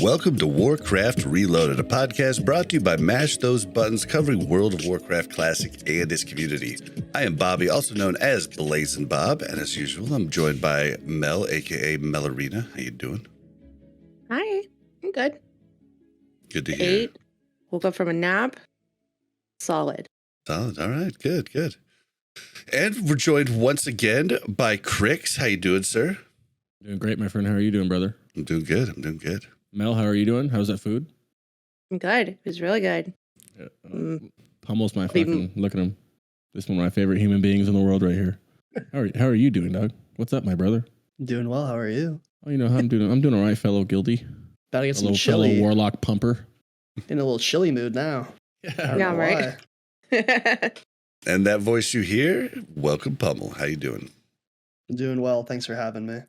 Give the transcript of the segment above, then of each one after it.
Welcome to Warcraft Reloaded, a podcast brought to you by Mash Those Buttons, covering World of Warcraft Classic and its community. I am Bobby, also known as Blazin' Bob, and as usual, I'm joined by Mel, aka Melarina. How you doing? Hi, I'm good. Good to hear. Woke up from a nap. Solid. Solid. All right. Good. And we're joined once again by Crix. How you doing, sir? Doing great, my friend. How are you doing, brother? I'm doing good. Mel, how are you doing? How's that food? I'm good. It was really good. Yeah, Pummel's my fucking, look at him. This is one of my favorite human beings in the world right here. How are you doing, Doug? What's up, my brother? Doing well. How are you? Oh, you know how I'm doing all right, fellow guildy. About to get some fellow chili. warlock pumper. In a little chilly mood now. Yeah, right. And that voice you hear, welcome, Pummel. How you doing? I'm doing well. Thanks for having me.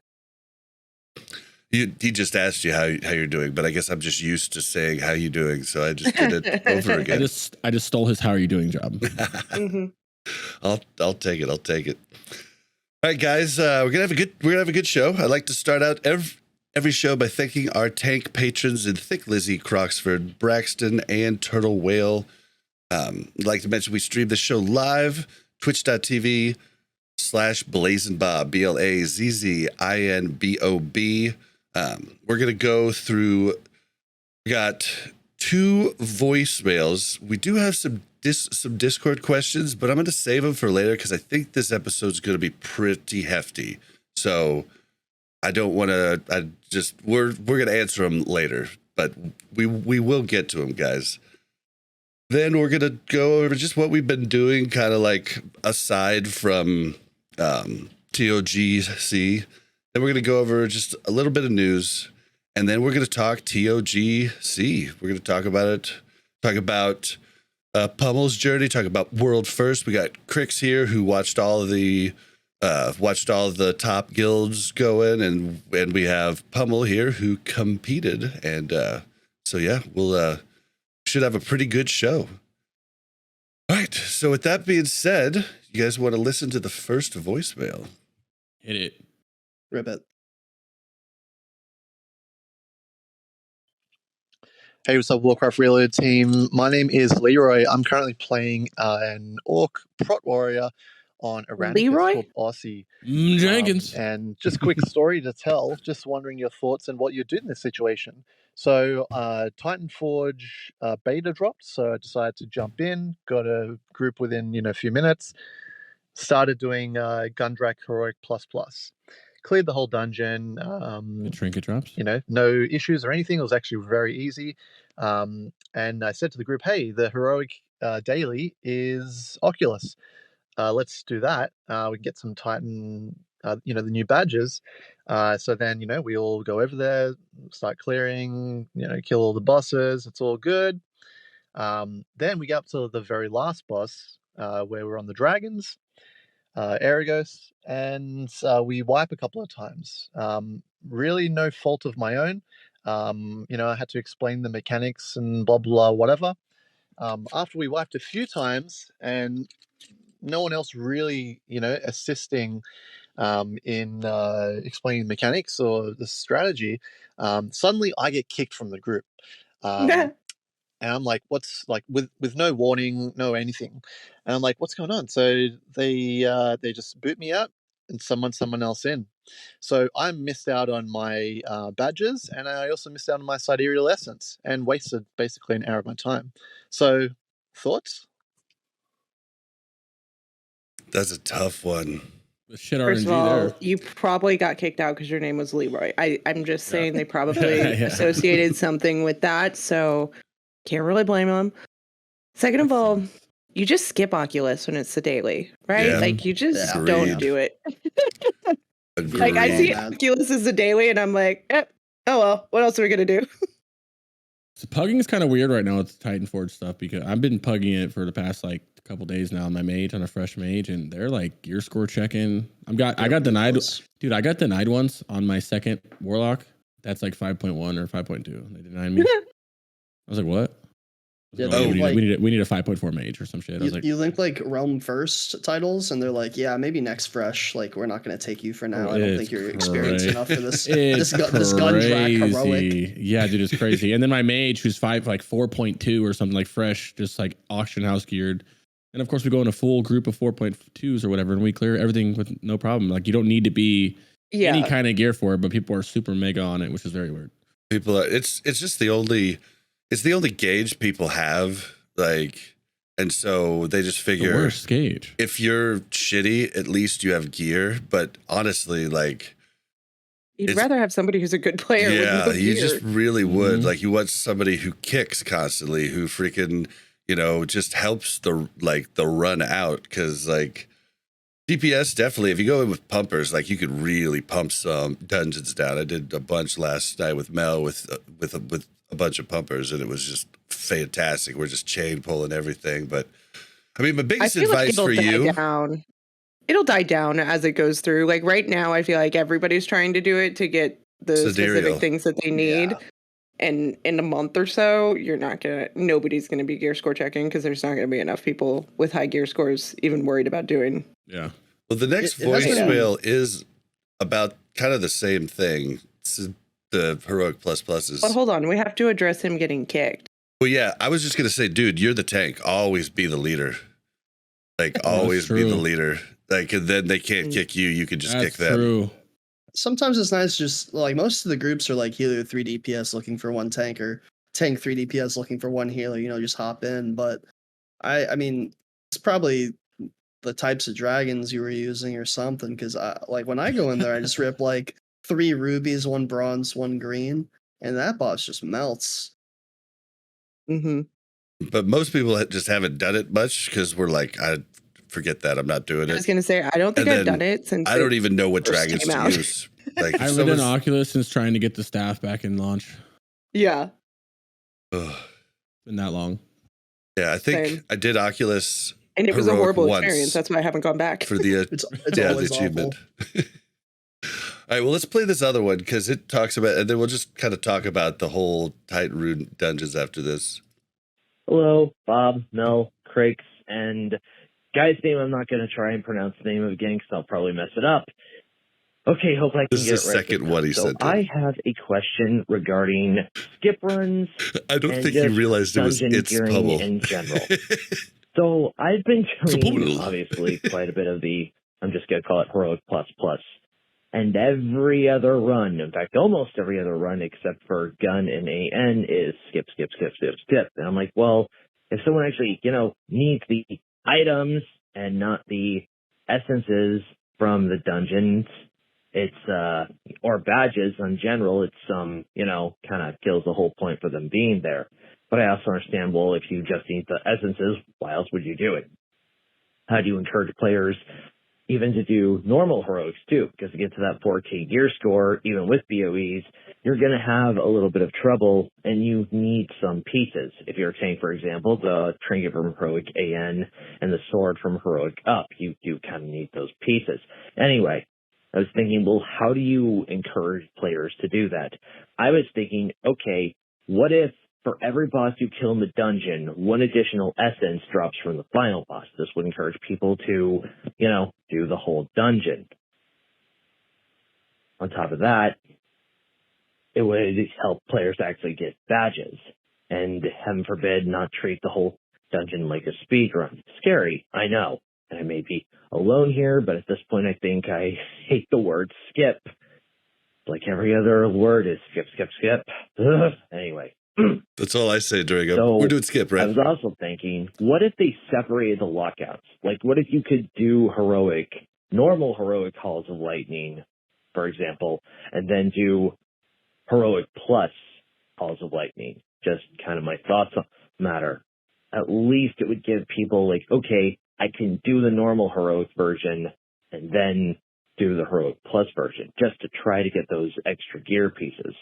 He just asked you how you're doing, but I guess I'm just used to saying how you doing, so I just did it over again. I just stole his "How are you doing" job. Mm-hmm. I'll take it. All right, guys, we're gonna have a good show. I'd like to start out every show by thanking our tank patrons in Thick Lizzy, Croxford, Braxton, and Turtle Whale. I'd like to mention we stream the show live, twitch.tv/BlazinBob, BLAZZINBOB. We're going to go through, we got 2 voicemails. We do have some Discord questions, but I'm going to save them for later because I think this episode's going to be pretty hefty. So I don't want to, we're going to answer them later, but we will get to them, guys. Then we're going to go over just what we've been doing, kind of like aside from TOGC. Then we're going to go over just a little bit of news, and then we're going to talk TOGC. We're going to talk about it, talk about Pummel's journey, talk about World First. We got Crix here who watched all of the top guilds going, and we have Pummel here who competed, and so yeah, we'll should have a pretty good show. All right, so with that being said, you guys want to listen to the first voicemail? Hit it. Ribbit. Hey, what's up, Warcraft Reloaded team? My name is Leroy. I'm currently playing an Orc Prot Warrior on Aranicus Leroy? called Aussie. Jenkins. And just quick story to tell, just wondering your thoughts and what you'd do in this situation. So Titan Forge beta dropped, so I decided to jump in, got a group within a few minutes, started doing Gundrak Heroic ++. Cleared the whole dungeon. The trinket drops. No issues or anything. It was actually very easy. And I said to the group, hey, the heroic daily is Oculus. Let's do that. We can get some Titan, the new badges. So then, we all go over there, start clearing, kill all the bosses. It's all good. Then we get up to the very last boss where we're on the dragons. Aragos, and we wipe a couple of times. Really no fault of my own. I had to explain the mechanics and blah, blah, whatever. After we wiped a few times and no one else really, assisting in explaining the mechanics or the strategy, suddenly I get kicked from the group. And I'm like, what's like with no warning, no anything. And I'm like, what's going on? So they just boot me out and someone else in. So I missed out on my badges, and I also missed out on my sidereal essence and wasted basically an hour of my time. So thoughts? That's a tough one. The shit First RNG of all, there. you probably got kicked out because your name was Leroy. I'm just saying they probably associated something with that, so can't really blame them. Second of all, you just skip Oculus when it's the daily, right? Yeah. Like, you just Agreed. don't do it. Agreed. Like, I see Oculus as the daily, and I'm like, oh well, what else are we gonna do? So pugging is kind of weird right now with Titan Forge stuff because I've been pugging it for the past like couple days now on my mage, on a fresh mage, and they're like gear score checking. I got denied, dude. I got denied once on my second warlock. That's like 5.1 or 5.2. They denied me. I was like, what? Yeah, we need a 5.4 mage or some shit. I was like, you link like realm first titles, and they're like, yeah, maybe next fresh. Like, we're not going to take you for now. I don't think you're experienced enough for this. This Gundrack heroic. Yeah, dude, it's crazy. And then my mage, who's 4.2 or something, like fresh, just like auction house geared. And of course, we go in a full group of 4.2s or whatever, and we clear everything with no problem. Like, you don't need to be any kind of gear for it, but people are super mega on it, which is very weird. People are. It's just the only gauge people have, like, and so they just figure the worst gauge. If you're shitty, at least you have gear. But honestly, like, you'd rather have somebody who's a good player. Yeah, with no you gear. just really would. Like, you want somebody who kicks constantly, who freaking, just helps the run out, because like DPS definitely. If you go in with pumpers, like, you could really pump some dungeons down. I did a bunch last night with Mel with a bunch of pumpers, and it was just fantastic. We're just chain pulling everything. But I mean, my biggest advice for you, it'll die down as it goes through. Like right now, I feel like everybody's trying to do it to get the specific things that they need. Yeah. And in a month or so, nobody's gonna be gear score checking, because there's not gonna be enough people with high gear scores even worried about doing. Yeah. Well, the next voicemail is about kind of the same thing. The heroic pluses. But hold on, we have to address him getting kicked. Well, yeah, I was just gonna say, dude, you're the tank. Always be the leader. Like, always be the leader. Like, and then they can't kick you. You can just kick them. True. Sometimes it's nice, just like most of the groups are like healer 3 DPS looking for one tank, or tank 3 DPS looking for one healer. Just hop in. But I mean, it's probably the types of dragons you were using or something. Because like when I go in there, I just rip like 3 rubies, 1 bronze, 1 green, and that boss just melts. But most people just haven't done it much, because we're like, I forget that, I'm not doing it. I was gonna say, I don't think I've done it since I don't even know what dragons to use. Like, I've been in Oculus since trying to get the staff back in launch. Yeah. Been that long. Yeah, I think I did Oculus, and it was a horrible experience. That's why I haven't gone back for the the achievement. All right, well, let's play this other one, because it talks about, and then we'll just kind of talk about the whole Titan Rune Dungeons after this. Hello, Bob, Mel, Crakes, and guy's name I'm not going to try and pronounce the name of again, because I'll probably mess it up. Okay, hope I can get it right. This is the second one he said. I have a question regarding skip runs. I don't think he realized it was its Pummel in general. So I've been doing, obviously, quite a bit of the, I'm just going to call it Heroic Plus Plus. And every other run, in fact, almost every other run except for Gun and AN is skip, skip, skip, skip, skip. And I'm like, well, if someone actually, needs the items and not the essences from the dungeons, it's, or badges in general, it's, kind of kills the whole point for them being there. But I also understand, well, if you just need the essences, why else would you do it? How do you encourage players even to do normal heroics too? Because to get to that 4K gear score, even with BOEs, you're going to have a little bit of trouble, and you need some pieces. If you're saying, for example, the trinket from Heroic AN and the sword from Heroic Up, you do kind of need those pieces. Anyway, I was thinking, well, how do you encourage players to do that? I was thinking, okay, what if for every boss you kill in the dungeon, 1 additional essence drops from the final boss? This would encourage people to, do the whole dungeon. On top of that, it would help players actually get badges, and heaven forbid not treat the whole dungeon like a speed run. Scary, I know. And I may be alone here, but at this point I think I hate the word skip. Like every other word is skip, skip, skip. Ugh. Anyway. That's all I say during we're doing skip, right? I was also thinking, what if they separated the lockouts? Like, what if you could do normal heroic Halls of Lightning, for example, and then do heroic plus Halls of Lightning? Just kind of my thoughts on the matter. At least it would give people like, okay, I can do the normal heroic version and then do the heroic plus version, just to try to get those extra gear pieces.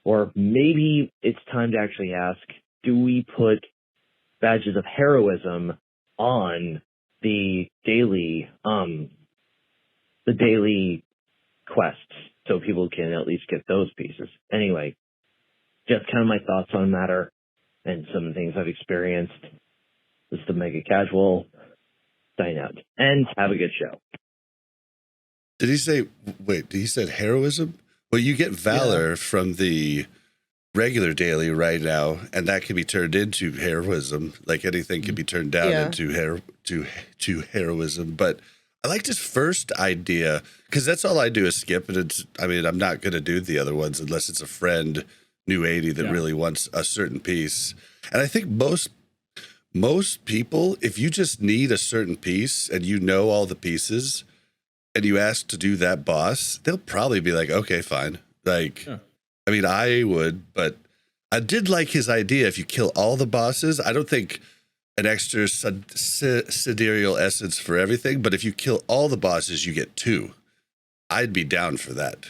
Or maybe it's time to actually ask, do we put badges of heroism on the daily quests so people can at least get those pieces? Anyway, just kind of my thoughts on the matter and some things I've experienced. This is the Mega Casual. Sign out and have a good show. Did he say, wait, he said heroism? Well, you get valor from the regular daily right now, and that can be turned into heroism. Like anything can be turned down into heroism. But I liked his first idea because that's all I do is skip. And I'm not going to do the other ones unless it's a friend, new 80, that really wants a certain piece. And I think most people, if you just need a certain piece and you know all the pieces and you ask to do that boss, they'll probably be like, okay, fine. Like, I mean, I would, but I did like his idea. If you kill all the bosses, I don't think an extra sidereal essence for everything, but if you kill all the bosses, you get 2. I'd be down for that.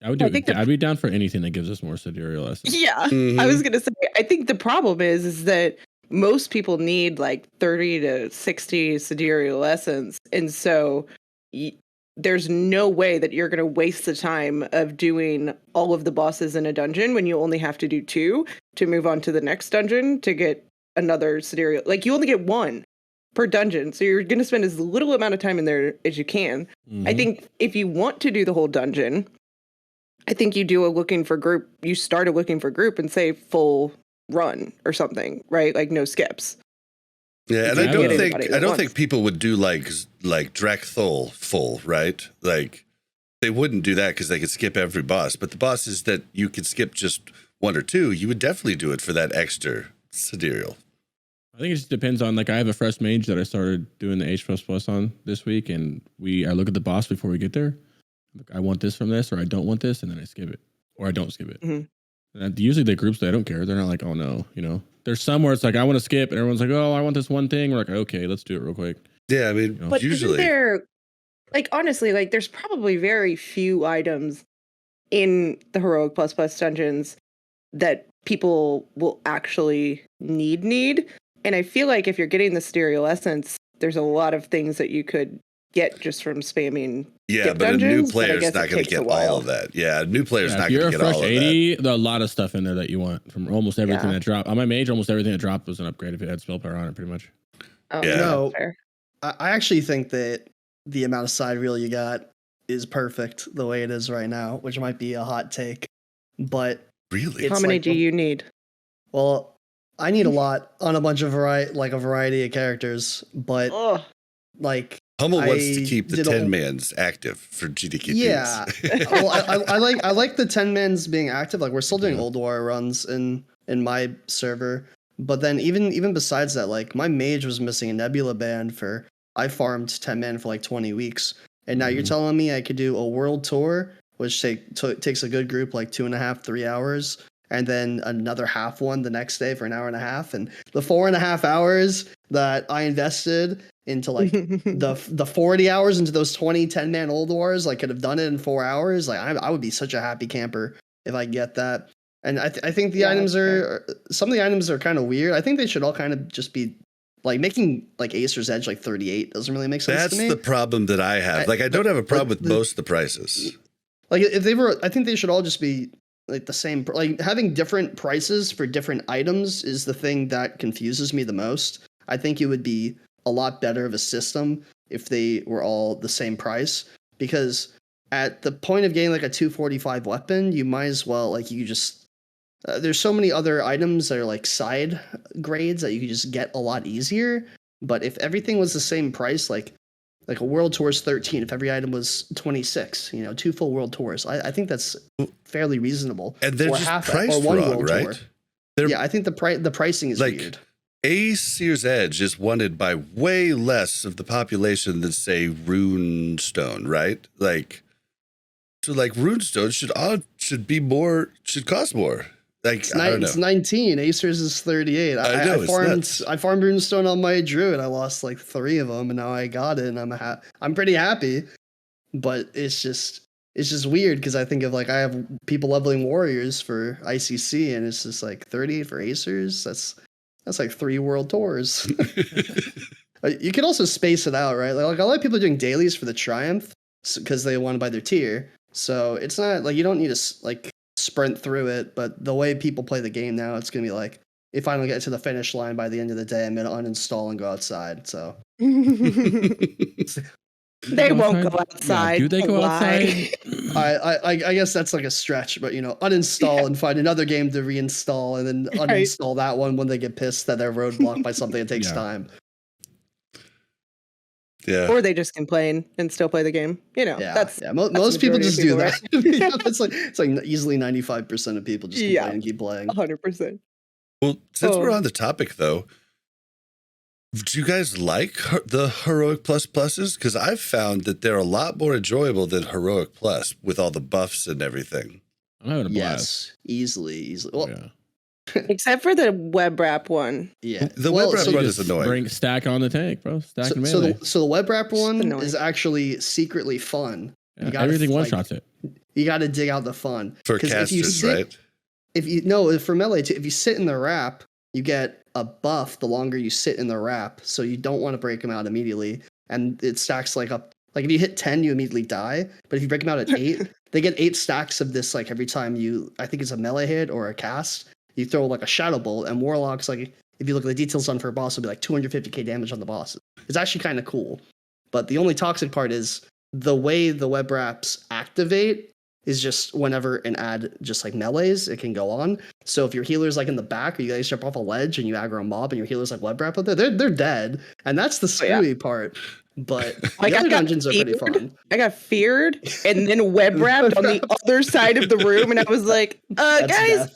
I would do it. I'd be down for anything that gives us more sidereal essence. Yeah. I was going to say, I think the problem is that most people need like 30 to 60 sidereal essence. And so there's no way that you're going to waste the time of doing all of the bosses in a dungeon when you only have to do 2 to move on to the next dungeon to get another sidereal. Like, you only get 1 per dungeon. So you're going to spend as little amount of time in there as you can. I think if you want to do the whole dungeon, I think you do a looking for group. You start a looking for group and say full run or something, right? Like no skips. Yeah, and I don't think people would do like Drakthol full, right? Like they wouldn't do that because they could skip every boss. But the bosses that you could skip just 1 or 2, you would definitely do it for that extra sidereal. I think it just depends on, like, I have a fresh mage that I started doing the H++ on this week, and I look at the boss before we get there. Look, I want this from this, or I don't want this, and then I skip it, or I don't skip it. And usually the groups that I don't care, they're not like, oh no, you know. There's some where it's like, I want to skip, and everyone's like, oh, I want this one thing. We're like, okay, let's do it real quick. Yeah, I mean, but usually. Isn't there, like, honestly, like, there's probably very few items in the Heroic Plus Plus dungeons that people will actually need. And I feel like if you're getting the Sidereal Essence, there's a lot of things that you could get just from spamming. Yeah, but a new player's not going to get all of that. Yeah, a new player's not going to get all of that. If you're a fresh 80, there's a lot of stuff in there that you want from almost everything that dropped. On my mage, almost everything that dropped was an upgrade if it had spell power on it, pretty much. Oh, yeah. No, I actually think that the amount of side reel you got is perfect the way it is right now, which might be a hot take. But really, how many do you need? Well, I need a lot on a bunch of a variety of characters, but like Hummel wants to keep the 10-mans active for GDQPs. Yeah, well, I like the 10-mans being active. Like, we're still doing Old War runs in my server, but then even besides that, like, my mage was missing a Nebula band I farmed 10-man for like 20 weeks, and now you're telling me I could do a world tour, which takes a good group like 2.5-3 hours. And then another half one the next day for 1.5 hours. And the 4.5 hours that I invested into like the 40 hours into those 20 10-man Old Wars, like, could have done it in 4 hours. Like, I would be such a happy camper if I get that. And I think the items some of the items are kind of weird. I think they should all kind of just be like making like Acer's Edge like 38 doesn't really make sense to me. That's the problem that I have. Like, I don't have a problem with most of the prices. Like, if they were, I think they should all just be like the same, like having different prices for different items is the thing that confuses me the most. I think it would be a lot better of a system if they were all the same price, because at the point of getting like a 245 weapon, you might as well, like, you just, there's so many other items that are like side grades that you could just get a lot easier. But if everything was the same price, like a world tour is 13, if every item was 26, 2 full world tours, I think that's fairly reasonable. And they're just priced wrong, right? Yeah, I think the pricing is like, weird. Acer's Edge is wanted by way less of the population than, say, Runestone, right? Like, so like Runestone should cost more. Like, it's 19. Acer's is 38. I know, I farmed Runestone on my Druid. I lost like 3 of them, and now I got it, and I'm pretty happy. But it's just, it's just weird because I think of like I have people leveling warriors for ICC, and it's just like 30 for Acers. That's like 3 world tours. You can also space it out, right? Like a lot of people are doing dailies for the Triumph because they want to buy their tier. So it's not like you don't need to like sprint through it. But the way people play the game now, it's gonna be like if I don't get to the finish line by the end of the day, I'm gonna uninstall and go outside. So they won't go outside. Yeah, do they go outside? I guess that's like a stretch, but uninstall and find another game to reinstall, and then uninstall that one when they get pissed that they're roadblocked by something that takes time. Yeah. Or they just complain and still play the game. That's most people just do that. Right? it's like easily 95% of people just complain and keep playing. 100%. Well, since we're on the topic though, do you guys like the Heroic Plus Pluses? Because I've found that they're a lot more enjoyable than Heroic Plus with all the buffs and everything. I'm having a blast. Yes, easily. Well, yeah. Except for the web wrap one. Yeah, the web wrap one is annoying. Stack on the tank, bro. Stack and melee. So the web wrap one is actually secretly fun. Yeah, everything one shots it. You got to dig out the fun for casters, right? For melee, if you sit in the wrap, you get a buff the longer you sit in the wrap. So you don't want to break them out immediately, and it stacks like up. Like if you hit 10, you immediately die. But if you break them out at 8, they get 8 stacks of this. Like every time I think it's a melee hit or a cast. You throw like a shadow bolt, and warlocks, like if you look at the details on for a boss, it'll be like 250k damage on the boss. It's actually kind of cool. But the only toxic part is the way the web wraps activate is just whenever an ad just like melees, it can go on. So if your healer's like in the back, or you guys jump off a ledge and you aggro a mob, and your healer's like web wrap with it, they're dead, and that's the screwy part. But the other dungeons are pretty fun. I got feared and then web wrapped on the other side of the room, and I was like, guys,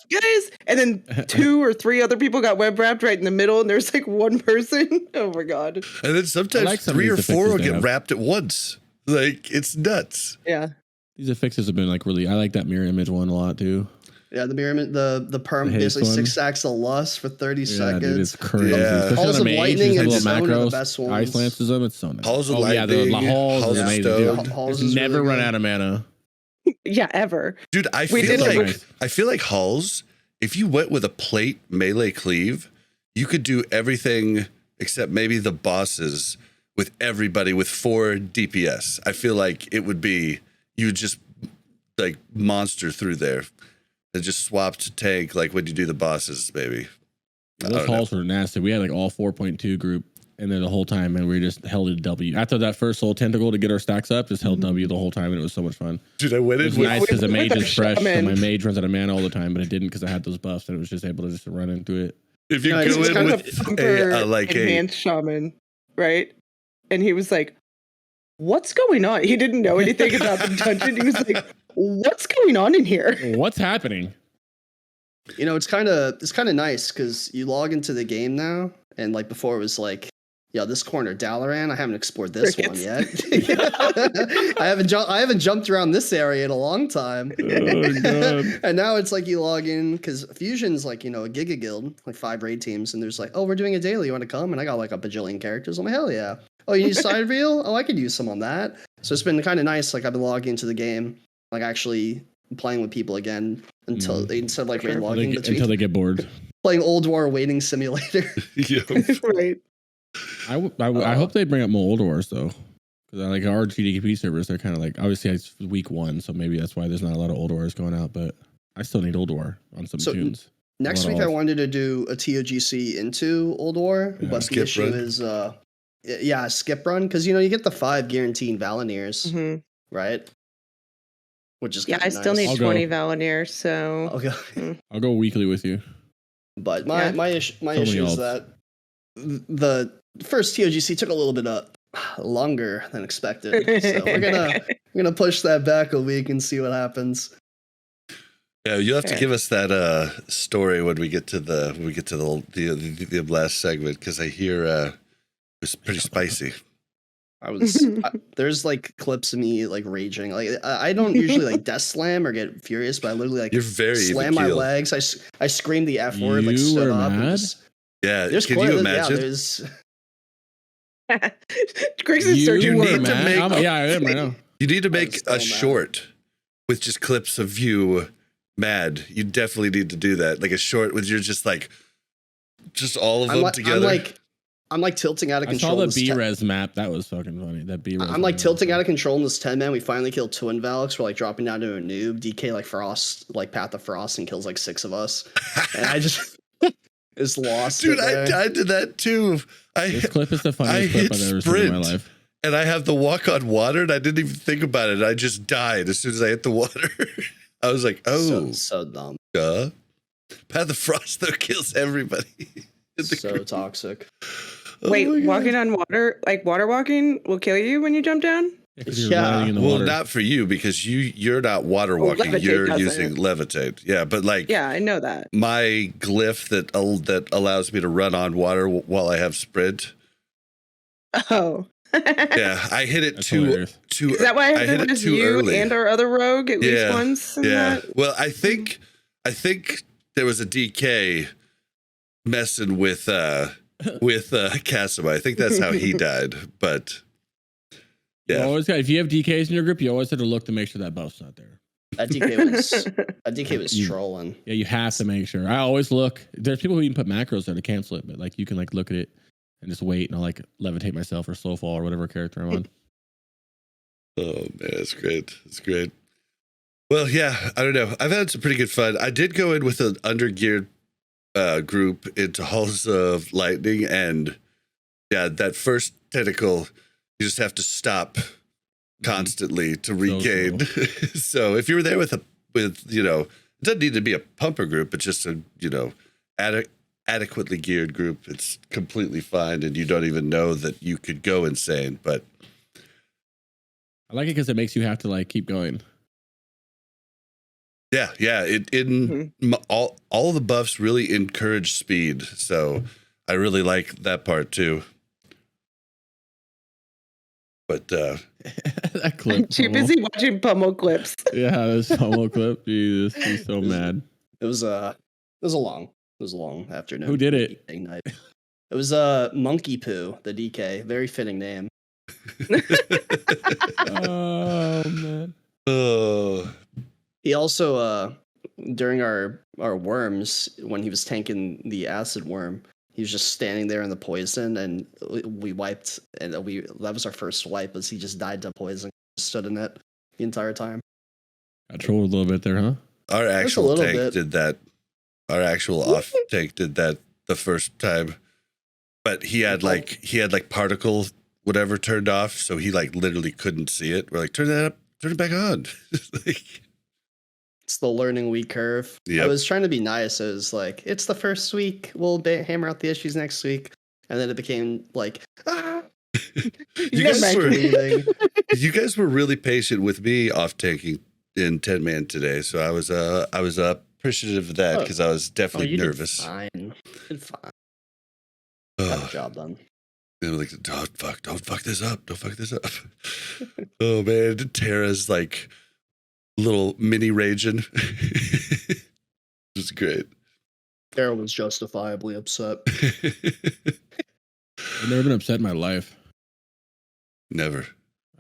and then 2 or 3 other people got web wrapped right in the middle, and there's like one person. Oh my god! And then sometimes 3 or 4 will get wrapped at once. Like it's nuts. Yeah. These fixes have been like really. I like that mirror image one a lot too. Yeah, the mirror image, the perm, basically 6 stacks of lust for 30 seconds. Dude, it's crazy. Yeah. Halls of Lightning and Stone are the best ones. Ice lances them. It's so nice. Halls of Lightning. The Halls is amazing. Halls is never really run good. out of mana. Yeah, ever. Dude, I feel like Halls, if you went with a plate melee cleave, you could do everything except maybe the bosses with everybody with 4 DPS. I feel like it would be, you would just like monster through there. They just swapped to tank like when you do the bosses, baby. Those halls were nasty. We had like all 4.2 group in there the whole time, and we just held a W. After that first soul tentacle to get our stacks up, just held W the whole time, and it was so much fun. Dude, I went in with nice because the mage is fresh, so my mage runs out of mana all the time, but it didn't because I had those buffs, and it was just able to just run into it. If you go in with a enhanced shaman, right? And he was like, "What's going on?" He didn't know anything about the dungeon. He was like, "What's going on in here? What's happening?" It's kind of nice because you log into the game now, and like before it was like, "Yo, this corner Dalaran, I haven't explored this one yet. I haven't jumped around this area in a long time." Oh, God. And now it's like you log in because Fusion's like a Giga Guild, like 5 raid teams, and there's like, "Oh, we're doing a daily. You want to come?" And I got like a bajillion characters. I'm like, "Hell yeah!" "Oh, you need side reel? Oh, I could use some on that." So it's been kind of nice. Like I've been logging into the game, like actually playing with people again instead of like raid logging until they get bored. Playing Old War waiting simulator. Right. I hope they bring up more Old Wars though, because like our GDP servers, they're kind of like obviously it's week 1, so maybe that's why there's not a lot of Old Wars going out. But I still need Old War on some tunes. Next week I wanted to do a TOGC into Old War, but the issue is skip run because you get the 5 guaranteed Valeniers, right? Which is I still need 20 Valeniers, so I'll go weekly with you. But my issue is that the first TOGC took a little bit longer than expected, so we're gonna push that back a week and see what happens. Yeah, you'll have to give us that story when we get to the last segment because I hear it was pretty spicy. There's like clips of me like raging. Like I don't usually like death slam or get furious, but I literally like you're very slam my legs. I scream the F word, like stood up. Mad? Yeah, can you imagine? Yeah, there's. Griggs is searching you for need to make. I am right now. You need to make a short with just clips of you mad. You definitely need to do that. Like a short with you're just like just all of them together. I'm like tilting out of I control. saw the B-res map. That was fucking funny. That B-res. I'm like tilting out of control in this 10-man. We finally killed Twin Valks. We're like dropping down to a noob. DK like Frost, like Path of Frost, and kills like 6 of us. And I just is lost. Dude, I did that too. This clip is the funniest clip I've ever seen in my life. And I have the walk on water, and I didn't even think about it. I just died as soon as I hit the water. I was like, oh. So dumb. Duh. Path of Frost, though, kills everybody. So toxic. Wait, walking on water, like water walking, will kill you when you jump down? Yeah. In the Well, water. not for you, because you're not water walking. Levitate You're doesn't. using levitate. Yeah, but like Yeah, I know that. my glyph that allows me to run on water while I have sprint. Oh. Yeah, I hit it That's too. hilarious. Is that why I hit have it to too you early. and our other rogue at least once? in Yeah. that? Well, I think there was a DK messing with Cassima. I think that's how he died. But You yeah, always got, if you have DKs in your group, you always have to look to make sure that buff's not there. That DK was trolling. Yeah, you have to make sure. I always look. There's people who even put macros there to cancel it, but like you can like look at it and just wait, and I'll like levitate myself or slow fall or whatever character I'm on. oh man, it's great. It's great. Well, yeah, I don't know. I've had some pretty good fun. I did go in with an undergeared group into Halls of Lightning, and yeah, that first tentacle, you just have to stop constantly to regain. So if you were there with you know, it doesn't need to be a pumper group, but just a, you know, adequately geared group, it's completely fine, and you don't even know that you could go insane. But I like it because it makes you have to like keep going. yeah, all the buffs really encourage speed, so I really like that part too. But That clip. I'm too busy watching pummel clips. Yeah, this Homo clip. Jesus, he's so mad. It was a long afternoon. Who did it? Night. It was Monkey Poo, the DK. Very fitting name. Oh man. oh, He also during our worms, when he was tanking the acid worm, he was just standing there in the poison, and we wiped, and that was our first wipe, as he just died to poison, stood in it the entire time. I trolled a little bit there, huh? our actual little tank bit. did that. Our actual off tank did that the first time, but he had like particle whatever turned off, so he like literally couldn't see it. We're like, turn that up, turn it back on. Like, It's the learning week curve. Yep. I was trying to be nice. I was like, it's the first week. We'll hammer out the issues next week. And then it became like, you guys were leaving. you guys were really patient with me off taking in 10-man today, so I was appreciative of that, because I was definitely you nervous. Did fine. You did fine. Got the Oh, job done. they were like, don't fuck this up. Don't fuck this up. Oh man, Tara's like little mini raging. It's great. Tara was justifiably upset. I've never been upset in my life. Never.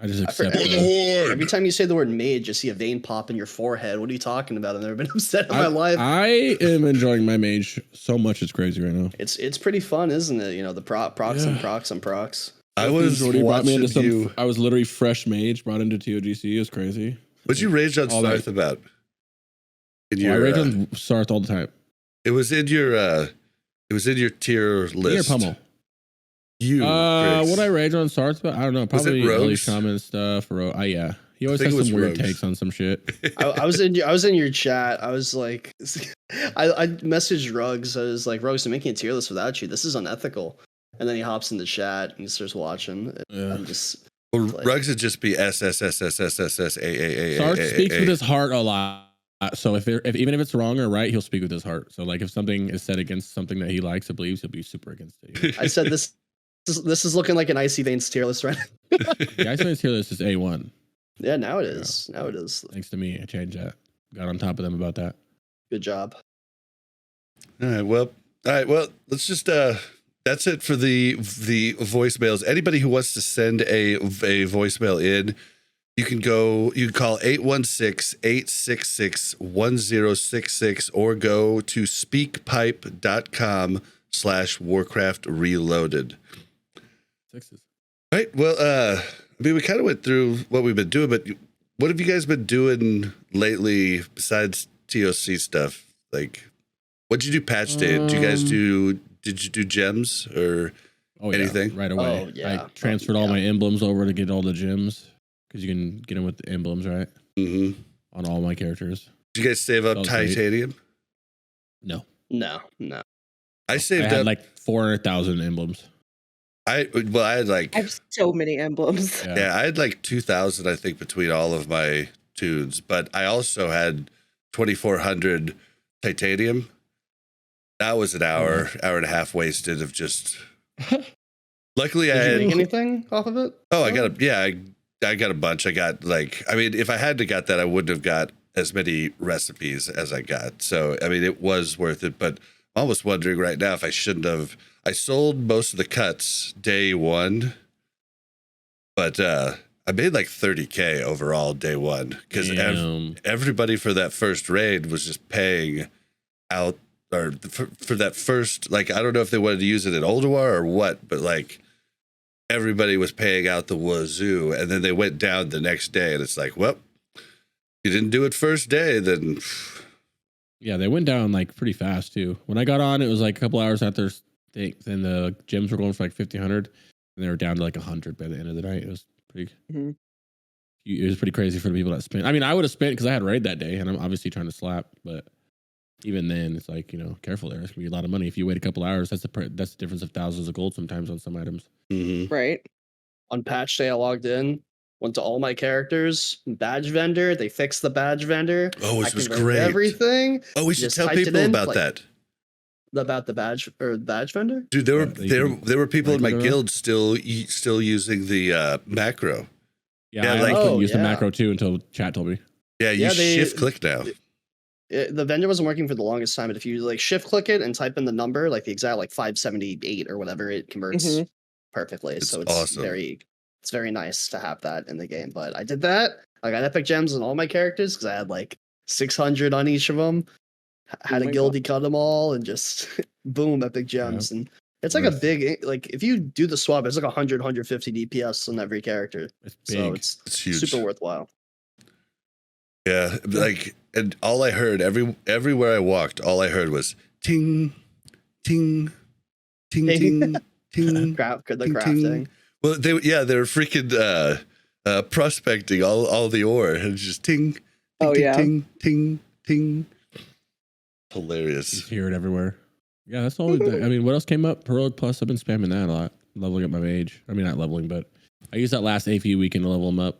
I just I accept forgot- it. Every time you say the word mage, you see a vein pop in your forehead. What are you talking about? I've never been upset in my life. I am enjoying my mage so much. It's crazy right now. It's pretty fun, isn't it? You know, the procs and Yeah. procs and procs. I was Jordy brought me into watching you. I was literally fresh mage brought into TOGC. It was crazy. What'd you rage on All that- Sarth about? In I your, rage on Sarth all the time. it was in your tier Here, list. Pummel. You, Grace. What I rage on Sarth about? I don't know. Was it Probably early rogues? shaman stuff. Yeah. He always think has it was some weird rogues. takes on some shit. I was in your chat. I was like, I messaged Rugs. I was like, Rugs, I'm making a tier list without you. This is unethical. And then he hops in the chat and he starts watching. Yeah. I'm just Well, like- Rugs would just be SSSSSSSAAA. Sarth speaks with his heart a lot. So if even if it's wrong or right, he'll speak with his heart. So like if something is said against something that he likes or believes, he'll be super against it. I said this is looking like an Icy Veins tier list, right? The Iceman's tier list is A1. Yeah, now it is. Now it is. Thanks to me, I changed that. Got on top of them about that. Good job. All right. Well, let's just that's it for the voicemails. Anybody who wants to send a voicemail in, you can call 816-866-1066 or go to speakpipe.com/Warcraft Reloaded. Sixes. Right. Well, I mean, we kind of went through what we've been doing, but what have you guys been doing lately besides TOC stuff? Like, what'd you do patch day? Did you do gems or anything? Right away. Oh, yeah. I transferred all my emblems over to get all the gems because you can get them with the emblems, right? Mm-hmm. On all my characters. Did you guys save up titanium? No. No. I saved I had up like 400,000 emblems. I had like I have so many emblems. yeah, I had like 2,000, I think, between all of my tunes, but I also had 2,400 titanium. That was an hour and a half wasted of just. Luckily, Did I you had make anything off of it? Oh, I got I got a bunch. I got like, I mean, if I had to got that, I wouldn't have got as many recipes as I got. So, I mean, it was worth it, but I'm almost wondering right now if I shouldn't have. I sold most of the cuts day one, but I made like 30K overall day one because everybody for that first raid was just paying out or for that first, like, I don't know if they wanted to use it in Ulduar or what, but like everybody was paying out the wazoo, and then they went down the next day, and it's like, well, you didn't do it first day, then. Yeah, they went down like pretty fast too. When I got on, it was like a couple hours after. Then the gems were going for like 1,500, and they were down to like 100 by the end of the night. It was pretty. Mm-hmm. It was pretty crazy for the people that spent. I mean, I would have spent because I had raid that day, and I'm obviously trying to slap. But even then, it's like, careful there. It's gonna be a lot of money if you wait a couple hours. That's the difference of thousands of gold sometimes on some items. Mm-hmm. Right. On patch day, I logged in, went to all my characters, badge vendor. They fixed the badge vendor. Oh, this I was converted great. Everything. Oh, we should Just tell typed it people in, about like, that. About the badge vendor. Dude, there were people in my macro guild still using the macro. Yeah, Yeah, I like- couldn't use the yeah. macro too until chat told me. Yeah, you Yeah, they- shift click now. The vendor wasn't working for the longest time, but if you like shift click it and type in the number, like the exact like 578 or whatever, it converts Mhm. perfectly. It's So it's awesome. it's very nice to have that in the game. But I did that. I got epic gems on all my characters because I had like 600 on each of them. Had Oh a my guildie cut them all and just boom, epic gems. And it's like a Worth. big, like if you do the swap, it's like 100, 150 DPS on every character. It's big. So it's It's huge. super worthwhile. Yeah, like, and all I heard everywhere I walked, all I heard was ting, ting, ting, ting, ting. The ting, ting. crafting. Well, they were freaking prospecting all the ore, and it's just ting, ting, Oh, ting, yeah. ting, ting, ting. You Hilarious. hear it everywhere. Yeah, that's all. I mean, what else came up? Heroic Plus. I've been spamming that a lot. Leveling up my mage. I mean, not leveling, but I used that last AV weekend to level them up.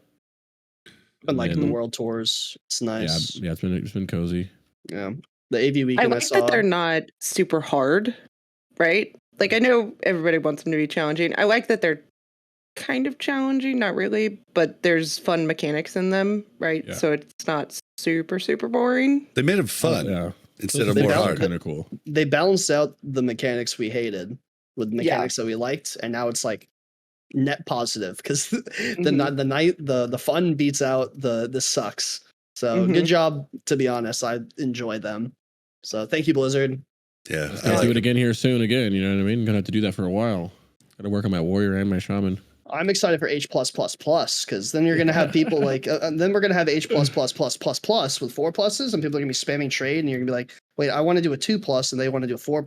Been like And the then- world tours. It's nice. Yeah, it's been cozy. Yeah. The AV I weekend I like saw. that they're not super hard, right? Like, I know everybody wants them to be challenging. I like that they're kind of challenging, not really, but there's fun mechanics in them, right? Yeah. So it's not super, super boring. They made them fun Yeah, instead of They more balance- hard. Kind of cool. They balanced out the mechanics we hated with mechanics that we liked, and now it's like net positive because the fun beats out the sucks. So Mhm. good job. To be honest, I enjoy them. So thank you, Blizzard. Yeah, Let's I like do it it. again here soon. Again, you know what I mean? Gonna have to do that for a while. Got to work on my warrior and my shaman. I'm excited for H because then you're gonna have people like then we're gonna have H with 4 pluses, and people are gonna be spamming trade, and you're gonna be like, wait, I want to do a 2+, and they want to do a 4+,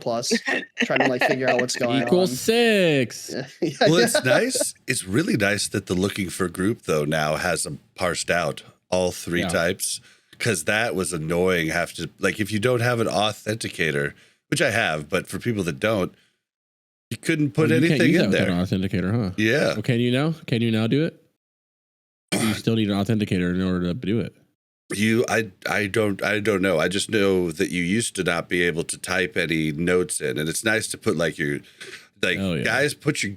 trying to like figure out what's going Equals on. 6. Yeah, Well, yeah. it's nice. It's really nice that the looking for group though now has them parsed out all three Yeah. types, because that was annoying. Have to, like, if you don't have an authenticator, which I have, but for people that don't, you couldn't put You can't anything use in that without there. an authenticator, huh? Yeah, Well, can you now? Can you now do it? You still need an authenticator in order to do it. I don't know. I just know that you used to not be able to type any notes in, and it's nice to put like your, like, Oh, yeah. guys, put your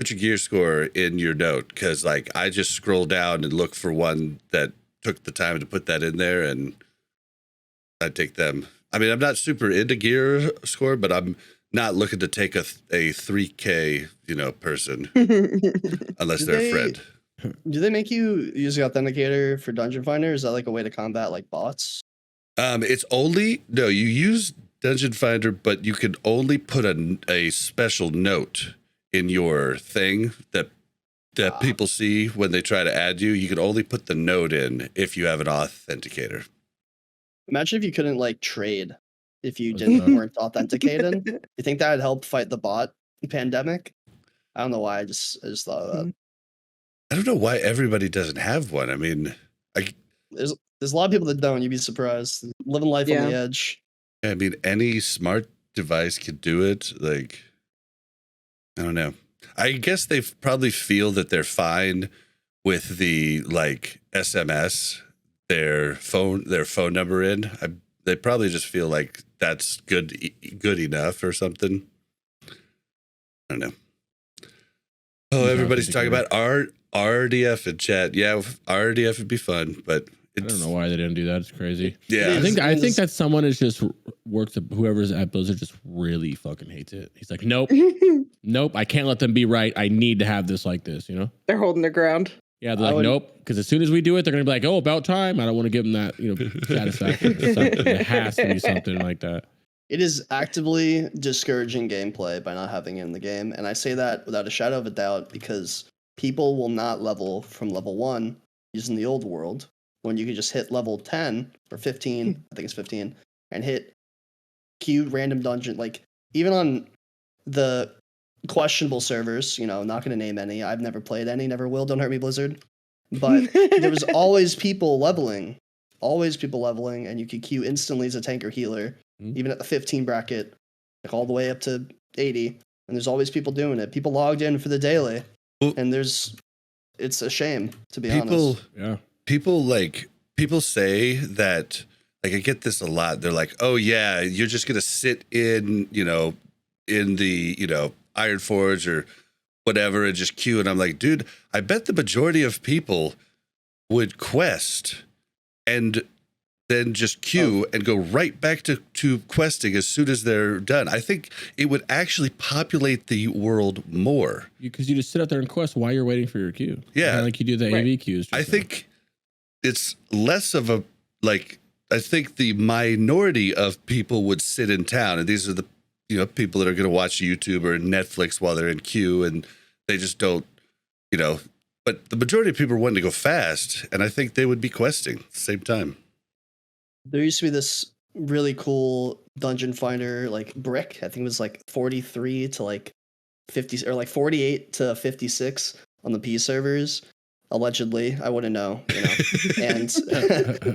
gear score in your note, because like I just scroll down and look for one that took the time to put that in there, and I take them. I mean, I'm not super into gear score, but I'm not looking to take a 3K person unless Did they're they- a friend. Do they make you use the authenticator for Dungeon Finder? Is that like a way to combat like bots? It's only you use Dungeon Finder, but you can only put a special note in your thing that people see when they try to add you. You can only put the note in if you have an authenticator. Imagine if you couldn't like trade if you weren't authenticated. You think that would help fight the bot pandemic? I don't know why. I just thought of that. I don't know why everybody doesn't have one. I mean, There's a lot of people that don't. You'd be surprised. Living life on the edge. I mean, any smart device could do it. Like, I don't know. I guess they probably feel that they're fine with the like SMS their phone number in. They probably just feel like that's good enough or something. I don't know. Oh, everybody's talking about RDF in chat. Yeah, RDF would be fun, but I don't know why they didn't do that. It's crazy. Yeah, I think that someone is just works at whoever's at Blizzard just really fucking hates it. He's like, nope, nope, I can't let them be right. I need to have this like this. You know, they're holding their ground. Yeah, they're like, nope, because as soon as we do it, they're gonna be like, oh, about time. I don't want to give them that, satisfaction. It has to be something like that. It is actively discouraging gameplay by not having it in the game, and I say that without a shadow of a doubt because people will not level from level 1 using the old world when you can just hit level 10 or 15, I think it's 15, and hit queued random dungeon. Like, even on the questionable servers, not going to name any. I've never played any, never will. Don't hurt me, Blizzard. But there was always people leveling, and you could queue instantly as a tank or healer, even at the 15 bracket, like all the way up to 80. And there's always people doing it. People logged in for the daily, and it's a shame, to be honest. Yeah. People say that, like, I get this a lot. They're like, oh yeah, you're just gonna sit in the Iron Forge or whatever and just queue. And I'm like, dude, I bet the majority of people would quest and then just queue and go right back to questing as soon as they're done. I think it would actually populate the world more. Because you just sit out there and quest while you're waiting for your queue. Yeah. Like you do the AV queues. I think it's less of a, like, I think the minority of people would sit in town, and these are the people that are going to watch YouTube or Netflix while they're in queue, and they just don't, but the majority of people are wanting to go fast, and I think they would be questing at the same time. There used to be this really cool Dungeon Finder like brick. I think it was like 43 to like 50 or like 48 to 56 on the P servers. Allegedly, I wouldn't know, and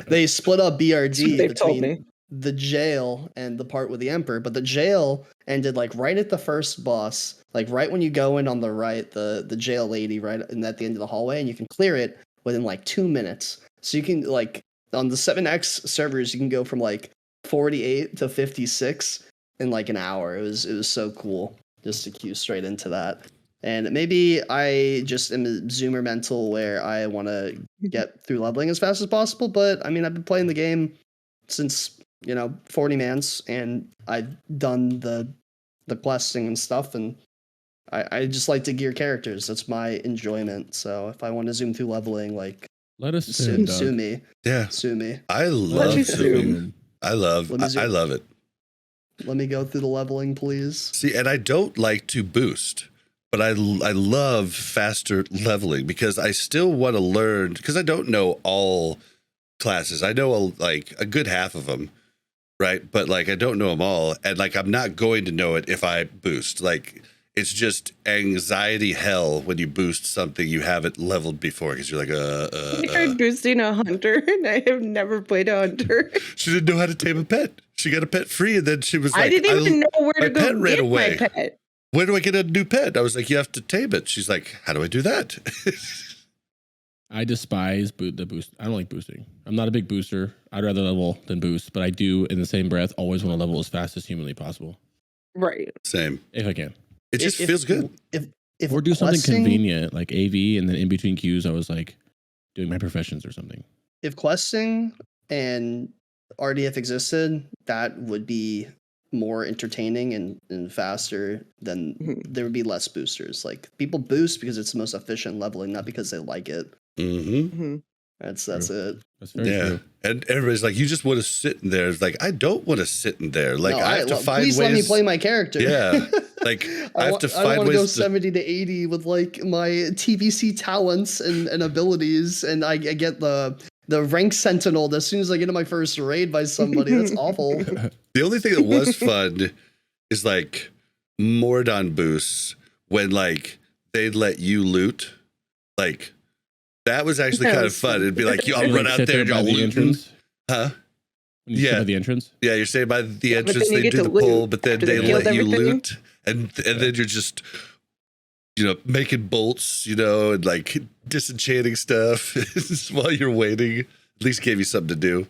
they split up BRD between the jail and the part with the Emperor, but the jail ended like right at the first boss, like right when you go in on the right, the jail lady right and at the end of the hallway, and you can clear it within like 2 minutes. So you can, like, on the 7X servers, you can go from like 48 to 56 in like an hour. It was so cool just to queue straight into that. And maybe I just am a zoomer mental where I want to get through leveling as fast as possible. But I mean, I've been playing the game since 40 mans, and I've done the questing and stuff, and I just like to gear characters. That's my enjoyment. So if I want to zoom through leveling, like, let us sue me. Yeah, sue me. I love zooming. I love it. Let me go through the leveling, please. See, and I don't like to boost, but I love faster leveling because I still want to learn, because I don't know all classes. I know a good half of them, right? But like I don't know them all, and like I'm not going to know it if I boost. Like it's just anxiety hell when you boost something you haven't leveled before, because you're like I tried boosting a hunter, and I have never played a hunter. She didn't know how to tame a pet. She got a pet free, and then she was like, I didn't even know where to go get my pet. Where do I get a new pet? I was like, you have to tame it. She's like, how do I do that? I despise the boost. I don't like boosting. I'm not a big booster. I'd rather level than boost, but I do, in the same breath, always want to level as fast as humanly possible. Right. Same. If I can. It just feels good. If or do something convenient, like AV, and then in between queues, I was like doing my professions or something. If questing and RDF existed, that would be more entertaining and faster, then there would be less boosters. Like people boost because it's the most efficient leveling, not because they like it. That's it. That's very true. And everybody's like, you just want to sit in there. It's like, I don't want to sit in there. Like, No, I have to find please ways. let me play my character. Yeah. Like, I have to I find want to ways go 70 to 80 with like my TVC talents and abilities, and I get the rank sentinel as soon as I get in my first raid by somebody. That's awful. The only thing that was fun is like Mordon boosts when like they'd let you loot. Like, that was actually kind of fun. It'd be like, I'll run out there and y'all loot. Huh? When you sit by the entrance? Yeah, you're saying by the entrance, then you they get do to the pull, loot but then after they they killed let you everything. loot. And then you're just, making bolts, and like disenchanting stuff while you're waiting. At least gave you something to do.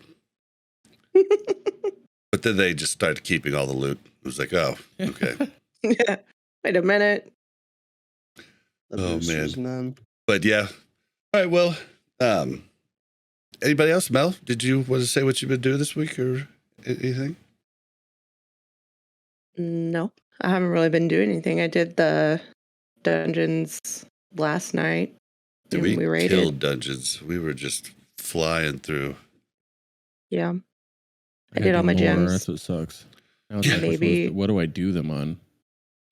But then they just started keeping all the loot. It was like, oh, okay. Yeah. Wait a minute. The Oh, boosters, man. But yeah. All right, well, anybody else? Mel, did you want to say what you've been doing this week or anything? No, I haven't really been doing anything. I did the dungeons last night. Did and we raided. killed dungeons? We were just flying through. Yeah. I gotta did all do my more. gems. That's what sucks. Now it's Yeah. like, Maybe. what do I do them on?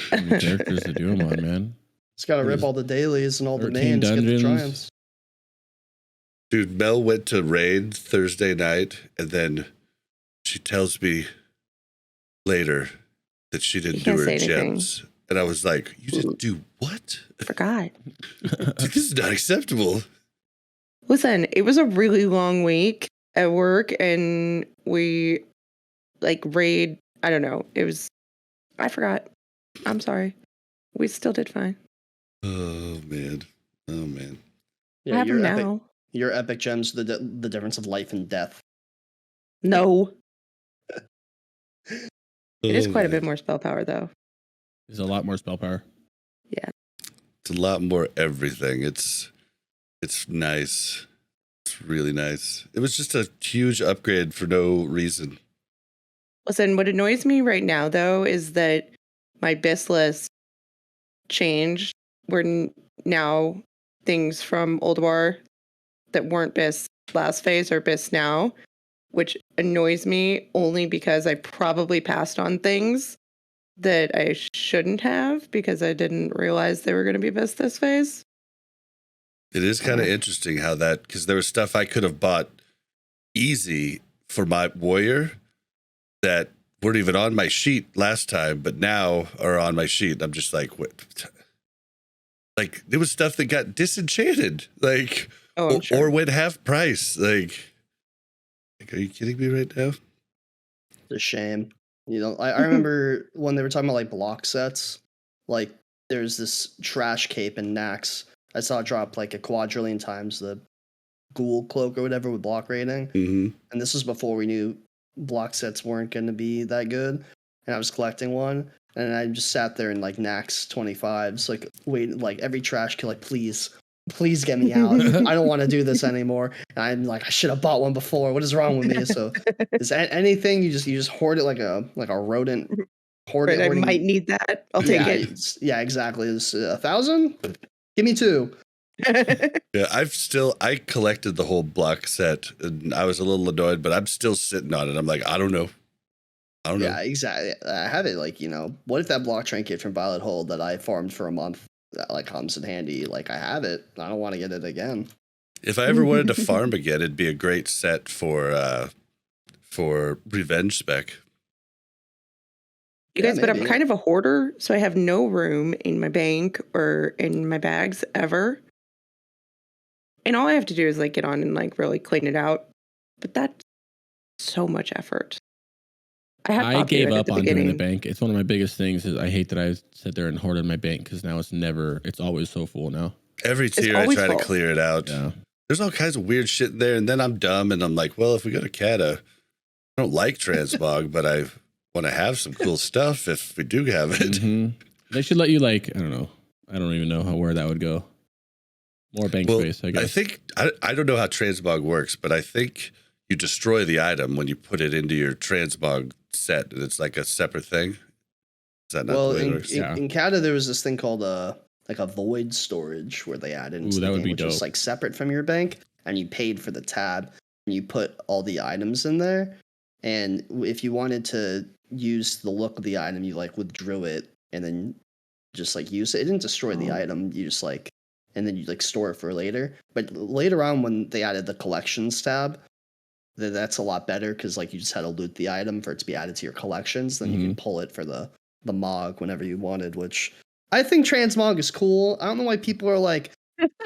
How many characters to do them on, man? Just gotta rip There's all the dailies and all the 13 mains, get the dungeons. triumphs. Dude, Mel went to raid Thursday night, and then she tells me later that she didn't You do can't her say anything. gems. And I was like, you didn't do what? Forgot. This is not acceptable. Listen, it was a really long week at work, and we raid. I don't know. I forgot. I'm sorry. We still did fine. Oh, man. Oh, man. I have them epic, now. your epic gems, the difference of life and death. No. It is Oh, quite a man. bit more spell power, though. There's a lot more spell power. It's a lot more everything. It's nice. It's really nice. It was just a huge upgrade for no reason. Listen, what annoys me right now, though, is that my BIS list changed. Where now things from Old War that weren't BIS last phase are BIS now, which annoys me only because I probably passed on things that I shouldn't have because I didn't realize they were going to be BIS this phase. It is kind of interesting how that, because there was stuff I could have bought easy for my warrior that weren't even on my sheet last time, but now are on my sheet. I'm just like, what? Like, there was stuff that got disenchanted, like, Oh, I'm sure. or went half price. Like, are you kidding me right now? It's a shame. I remember when they were talking about like block sets, like there's this trash cape in Nax. I saw it drop like a quadrillion times the ghoul cloak or whatever with block rating. Mm-hmm. And this was before we knew block sets weren't going to be that good. And I was collecting one, and I just sat there in like Nax 25s, like wait, like every trash kill, like please get me out. I don't want to do this anymore. And I'm like, I should have bought one before. What is wrong with me? So is that anything you just hoard it like a rodent? Hoard Right, it. I hoarding- might need that. I'll take it. Yeah, exactly. It's 1,000. Give me 2. Yeah, I collected the whole block set, and I was a little annoyed, but I'm still sitting on it. I'm like, I don't know. Yeah, exactly. I have it like, what if that block trinket from Violet Hold that I farmed for a month that like comes in handy? Like I have it. I don't want to get it again. If I ever wanted to farm again, it'd be a great set for revenge spec. You Yeah, guys, but I'm maybe. kind of a hoarder, so I have no room in my bank or in my bags ever. And all I have to do is like get on and like really clean it out. But that's so much effort. I gave up on doing the beginning. bank. It's one of my biggest things. Is I hate that I sit there and hoarded my bank because now it's always so full now. Every tier I always try full. to clear it out. Yeah. There's all kinds of weird shit in there, and then I'm dumb and I'm like, well, if we go to Cata, I don't like transmog, but I want to have some cool stuff if we do have it. Mhm. They should let you I don't know. I don't even know where that would go. More bank Well, space, I guess. I think I don't know how transmog works, but I think you destroy the item when you put it into your transmog set, and it's like a separate thing. Is that not the way it works? In Canada, there was this thing called like a void storage where they added into the game, which was like separate from your bank, and you paid for the tab, and you put all the items in there. And if you wanted to use the look of the item, you like withdrew it and then just like use it. It didn't destroy the item. You just like, and then you like store it for later. But later on, when they added the collections tab, that's a lot better because like you just had to loot the item for it to be added to your collections. Then you can pull it for the Mog whenever you wanted, which I think transmog is cool. I don't know why people are like,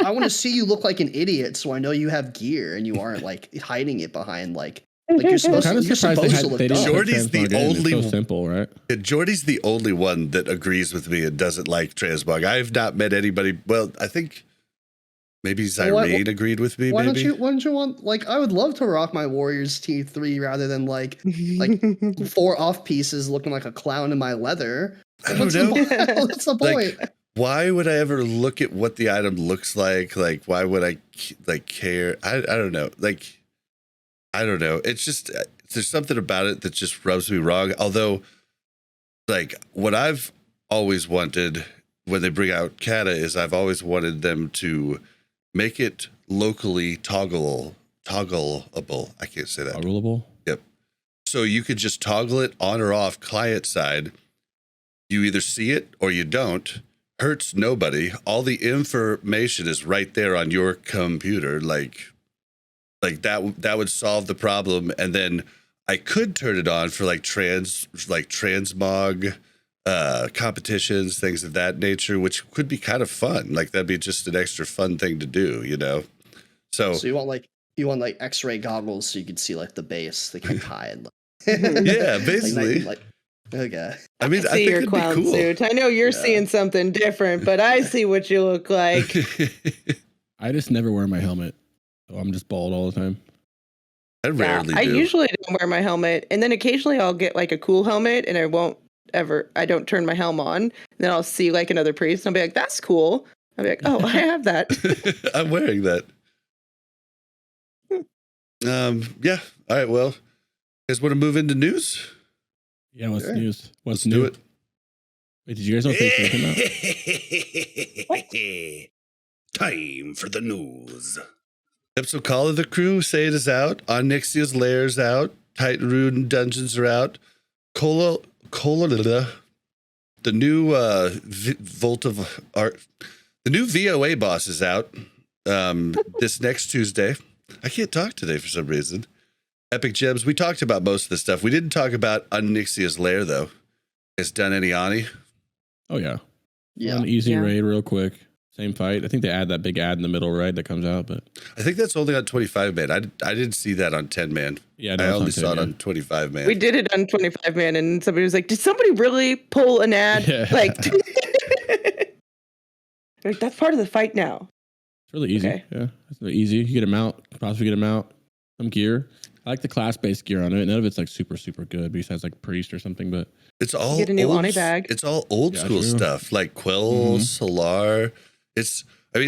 I want to see you look like an idiot so I know you have gear and you aren't like hiding it behind like you're supposed to look dumb. Jordy's the only so simple, right? Jordy's the only one that agrees with me and doesn't like transmog. I've not met anybody. Well, I think maybe Zyrene agreed with me. Why don't you want like I would love to rock my Warriors T3 rather than like 4 off pieces looking like a clown in my leather. I don't know. What's the point? Like, why would I ever look at what the item looks like? Like, why would I like care? I don't know. Like, I don't know. It's just there's something about it that just rubs me wrong. Although, like, what I've always wanted when they bring out Kata is I've always wanted them to make it locally toggleable. I can't say that. Toggleable? Yep. So you could just toggle it on or off client side. You either see it or you don't. Hurts nobody. All the information is right there on your computer. Like that would solve the problem. And then I could turn it on for like transmog competitions, things of that nature, which could be kind of fun. Like that'd be just an extra fun thing to do, you know? So you want like X-ray goggles so you could see like the base, they can hide. Yeah, basically. Okay. I mean, I see your clown cool. suit. I know you're seeing something different, but I see what you look like. I just never wear my helmet. So I'm just bald all the time. I rarely do. I usually don't wear my helmet, and then occasionally I'll get like a cool helmet, and I don't turn my helm on. And then I'll see like another priest, and I'll be like, "That's cool." I'll be like, "Oh, I have that." I'm wearing that. Yeah. All right. Well, you guys want to move into news? Yeah. What's news? Let's do it. Wait, did you guys know things came out? Time for the news. So Call of the Crusade is out. Onyxia's Lair's out. Titan Rune Dungeons are out. The new Vault of Art. The new VOA boss is out this next Tuesday. I can't talk today for some reason. Epic Gems. We talked about most of the stuff. We didn't talk about Onyxia's Lair, though. Has done any Ani? Oh, yeah. Yeah. An easy raid real quick. Same fight. I think they add that big ad in the middle, right? That comes out, but I think that's only on 25 man. I didn't see that on 10 man. Yeah, I only saw it on 25 man. We did it on 25 man, and somebody was like, "Did somebody really pull an ad?" Yeah. Like, that's part of the fight now. It's really easy. Okay. Yeah, it's really easy. You get them out. Possibly get them out. Some gear. I like the class-based gear on it. None of it's like super good, besides like priest or something. But it's all get a new Ani bag. It's all old school stuff like Quell, Solar. It's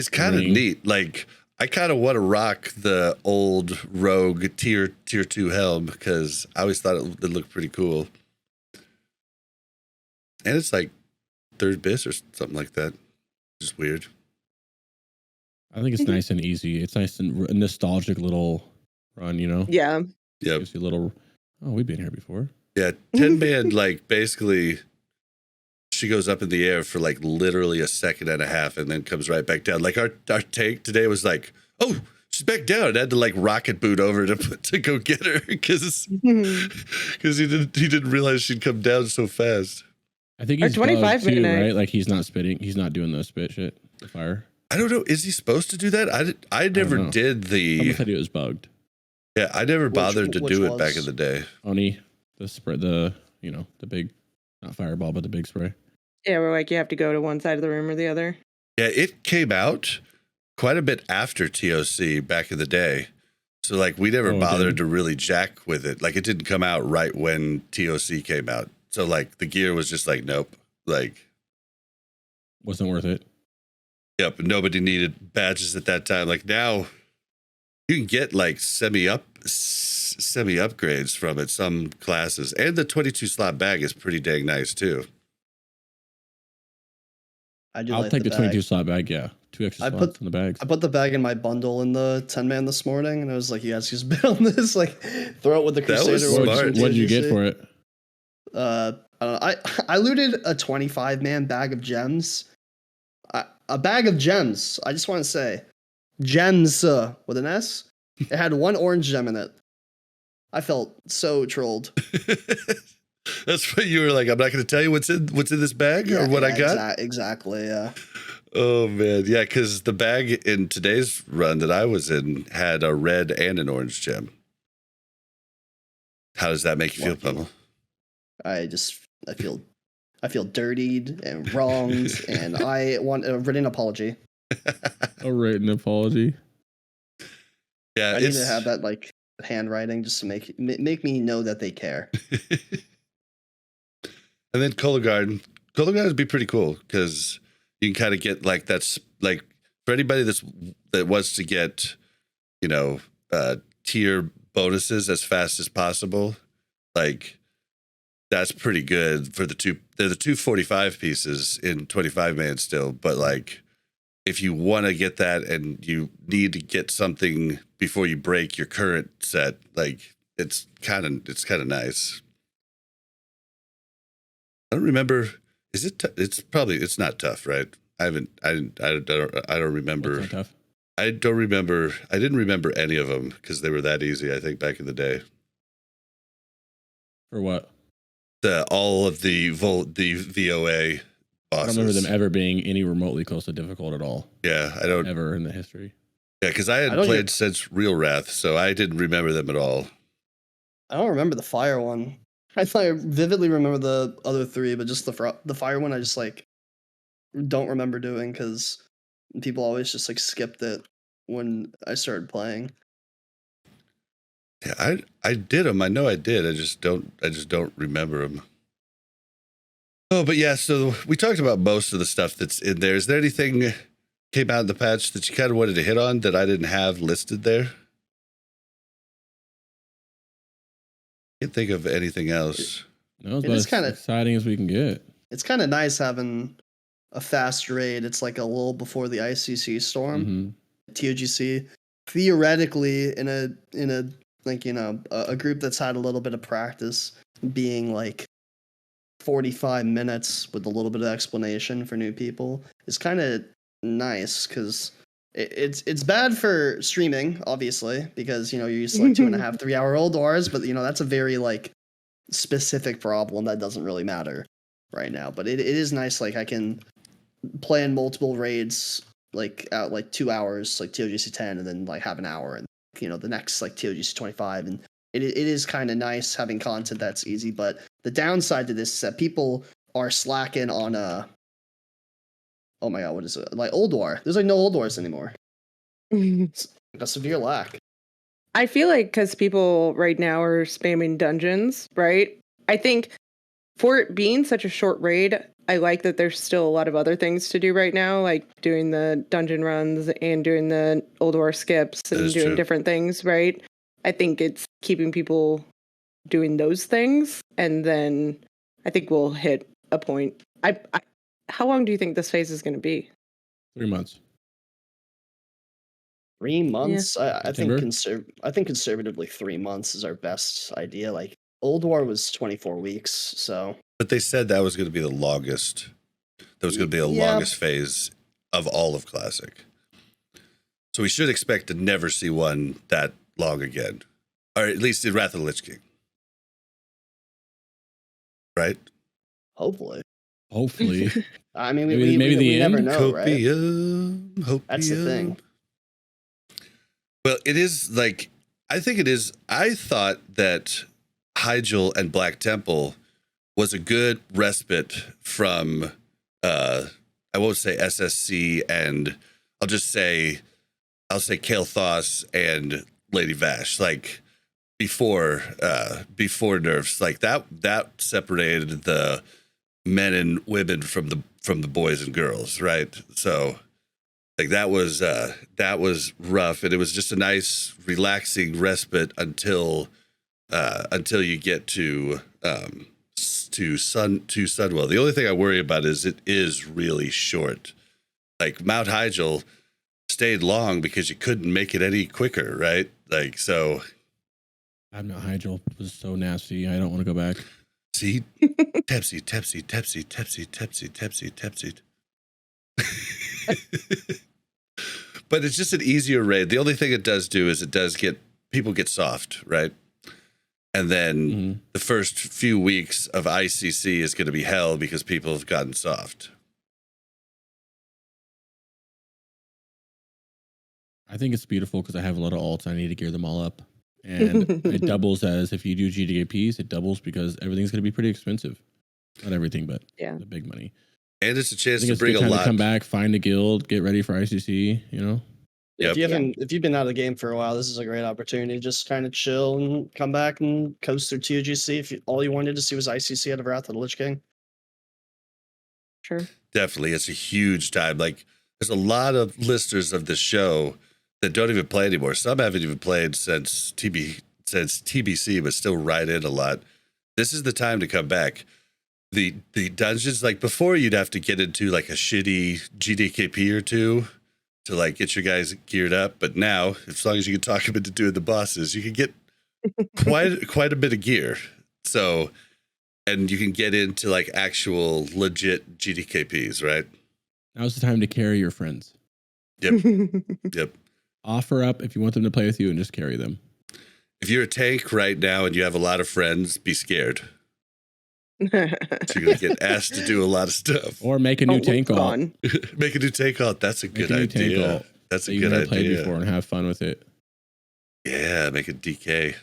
kind of neat. Like I kind of want to rock the old Rogue tier 2 helm because I always thought it looked pretty cool. And it's like third bis or something like that. Just weird. I think it's nice and easy. It's nice and nostalgic little run, you know? Yeah. Yeah. Gives you a little, we've been here before. Yeah. 10 man, like basically she goes up in the air for like literally a second and a half and then comes right back down. Like our tank today was like, oh, she's back down. I had to like rocket boot over to go get her because he didn't realize she'd come down so fast. I think he's 25 too, right? Like he's not spitting. He's not doing the spit shit. The fire. I don't know. Is he supposed to do that? I never did the. I thought it was bugged. Yeah, I never bothered to do it back in the day. Oni, the spray, the big, not fireball, but the big spray. Yeah, we're like you have to go to one side of the room or the other. Yeah, it came out quite a bit after TOC back in the day. So like we never bothered to really jack with it. Like it didn't come out right when TOC came out. So like the gear was just like, nope. Like wasn't worth it. Yep. Nobody needed badges at that time. Like now you can get like semi semi upgrades from it, some classes, and the 22 slot bag is pretty dang nice too. I'll take the 22 slot bag. Yeah, 2 extra slots in the bags. I put the bag in my bundle in the 10-man this morning, and I was like, "You guys just bid on this, like throw it with the Crusader." Smart. What did you get for it? I don't know. I looted a 25-man bag of gems. A bag of gems. I just want to say, gems with an S. It had 1 orange gem in it. I felt so trolled. That's what you were like. I'm not going to tell you what's in this bag or what I got. Exactly. Yeah. Oh man, yeah. Because the bag in today's run that I was in had a red and an orange gem. How does that make you feel, Pummel? I feel dirtied and wronged, and I want a written apology. A written apology. Yeah, I need to have that like handwriting just to make me know that they care. And then Color Guard would be pretty cool because you can kind of get like that's like for anybody that wants to get, tier bonuses as fast as possible. Like that's pretty good for they're the 245 pieces in 25 man still, but like if you want to get that and you need to get something before you break your current set, like it's kind of nice. I don't remember. Is it? It's not tough, right? I don't remember. It's not tough. I don't remember. I didn't remember any of them because they were that easy. I think back in the day. For what? All of the VOA bosses. I don't remember them ever being any remotely close to difficult at all. Yeah, I don't ever in the history. Yeah, because I hadn't played since Real Wrath, so I didn't remember them at all. I don't remember the fire one. I vividly remember the other 3, but just the fire one, I just like don't remember doing because people always just like skipped it when I started playing. Yeah, I did them. I know I did. I just don't remember them. Oh, but yeah. So we talked about most of the stuff that's in there. Is there anything came out in the patch that you kind of wanted to hit on that I didn't have listed there? Can't think of anything else. No, it's kind of exciting as we can get. It's kind of nice having a fast raid. It's like a lull before the ICC storm. Mm-hmm. TOGC theoretically in a like a group that's had a little bit of practice being like 45 minutes with a little bit of explanation for new people is kind of nice because it's bad for streaming, obviously, because you're used to like 2.5, 3 hour old wars, but that's a very like specific problem that doesn't really matter right now. But it is nice, like I can play in multiple raids like out like 2 hours, like TOGC 10, and then like have an hour, and the next like TOGC 25, and it is kind of nice having content that's easy. But the downside to this is that people are slacking on oh my god, what is it? Like Old War. There's like no Old Wars anymore. It's a severe lack. I feel like because people right now are spamming dungeons, right? I think for it being such a short raid, I like that there's still a lot of other things to do right now, like doing the dungeon runs and doing the Old War skips and doing different things, right? I think it's keeping people doing those things, and then I think we'll hit a point. How long do you think this phase is going to be? 3 months. 3 months? Yeah. I think conservatively 3 months is our best idea. Like Old War was 24 weeks, so. But they said that was going to be the longest. That was going to be the longest phase of all of Classic. So we should expect to never see one that long again, or at least in Wrath of the Lich King, right? Hopefully. I mean, maybe we the never end? know, right? Hopium. That's the thing. Well, it is like, I think it is. I thought that Hyjal and Black Temple was a good respite from, I won't say SSC, and I'll say Kael'thas and Lady Vash, like before nerfs, like that separated the men and women from the boys and girls, right? So like that was rough, and it was just a nice relaxing respite until until you get to Sunwell. The only thing I worry about is it is really short. Like Mount Hyjal stayed long because you couldn't make it any quicker, right? Like so. Mount Hyjal was so nasty. I don't want to go back. See, Tepsy. But it's just an easier raid. The only thing it does do is it does get people get soft, right? And then the first few weeks of ICC is going to be hell because people have gotten soft. I think it's beautiful because I have a lot of alts. I need to gear them all up. And it doubles as if you do GDAPs, it doubles because everything's going to be pretty expensive. Not everything, but the big money. And it's a chance to it's bring a lot. To come back, find a guild, get ready for ICC, you know? Yep. If you've been out of the game for a while, this is a great opportunity to just kind of chill and come back and coast through TOGC if all you wanted to see was ICC out of Wrath of the Lich King. Sure. Definitely. It's a huge time. Like, there's a lot of listeners of the show that don't even play anymore. Some haven't even played since TBC, but still write in a lot. This is the time to come back. The dungeons, like before, you'd have to get into like a shitty GDKP or two to like get your guys geared up. But now, as long as you can talk them into doing the bosses, you can get quite a bit of gear. So, and you can get into like actual legit GDKPs, right? Now's the time to carry your friends. Yep. Offer up if you want them to play with you and just carry them. If you're a tank right now and you have a lot of friends, be scared. So you're going to get asked to do a lot of stuff. Or make a new tank alt. Make a new tank alt. That's a good idea. That's a good idea. Played before and have fun with it. Yeah, make a DK.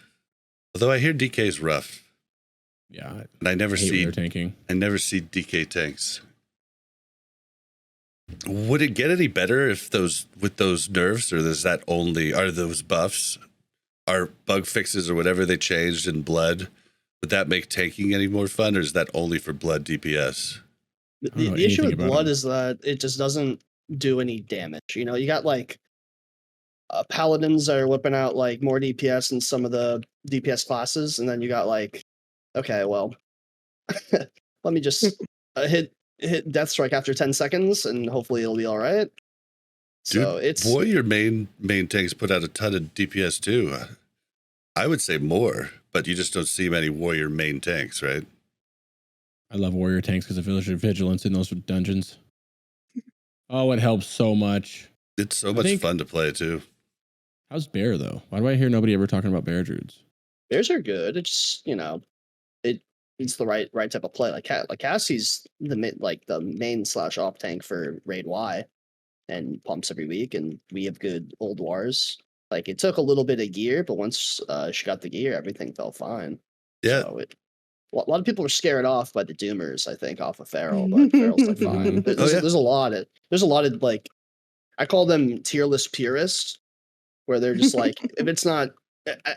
Although I hear DK is rough. Yeah. And I never see tanking. I never see DK tanks. Would it get any better if with those nerfs, or is that only are those buffs, are bug fixes or whatever they changed in Blood? Would that make tanking any more fun, or is that only for Blood DPS? The issue with Blood is that it just doesn't do any damage. You know, you got like paladins that are whipping out like more DPS than some of the DPS classes, and then you got like, okay, well, let me just hit Death Strike after 10 seconds, and hopefully it'll be all right. So Dude, your main tanks put out a ton of DPS too. I would say more, but you just don't see many warrior main tanks, right? I love warrior tanks because of vigilance in those dungeons. Oh, it helps so much. It's so much fun to play too. How's Bear though? Why do I hear nobody ever talking about Bear druids? Bears are good. It's it's the right type of play. Like Cassie's the main / op tank for Raid Y, and pumps every week, and we have good old wars. Like it took a little bit of gear, but once she got the gear, everything felt fine. Yeah. So a lot of people are scared off by the Doomers, I think, off of Feral, but Feral's like fine. There's a lot of like, I call them tier list purists, where they're just like, if it's not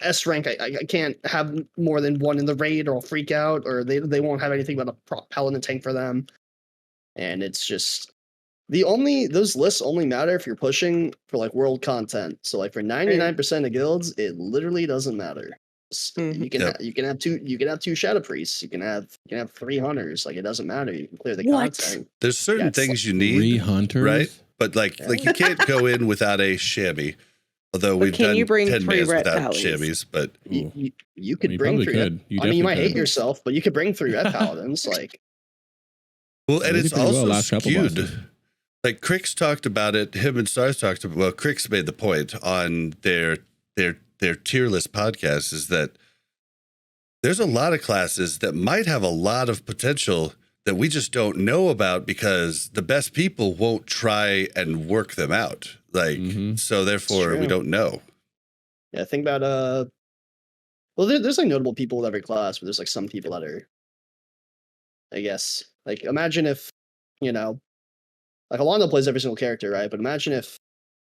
S rank, I can't have more than one in the raid, or I'll freak out, or they won't have anything but a paladin tank for them. And it's just those lists only matter if you're pushing for like world content. So like for 99% of guilds, it literally doesn't matter. You can have two shadow priests, you can have 3 hunters. Like it doesn't matter. You can clear the content. There's certain things you need, 3 hunters, right? But like you can't go in without a chamois. Although we've done 10 mans without chamois, but you could bring 3. You might hate yourself, but you could bring 3 red paladins. Like, well, and it's also skewed. Like Crix talked about it. Him and Stars talked about. Well, Crix made the point on their tier list podcast is that there's a lot of classes that might have a lot of potential that we just don't know about because the best people won't try and work them out. Like, so therefore we don't know. Yeah, think about well, there's like notable people with every class, but there's like some people that are, I guess, like imagine if, like Alonso plays every single character, right? But imagine if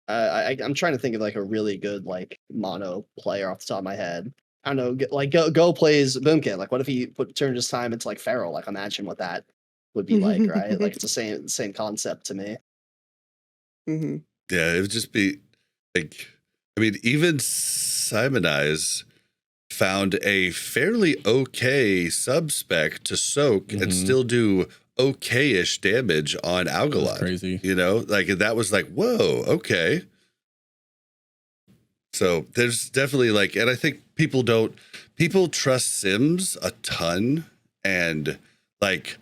I'm trying to think of like a really good like mono player off the top of my head. I don't know, like Go plays Boomkin. Like, what if he turned his time into like Feral? Like, imagine what that would be like, right? Like, it's the same concept to me. Mm-hmm. Yeah, it would just be like, I mean, even Simonize found a fairly okay sub-spec to soak and still do okay-ish damage on Algalon. Crazy. You know, like that was like, whoa, okay. So there's definitely like, and I think people trust Sims a ton. And like,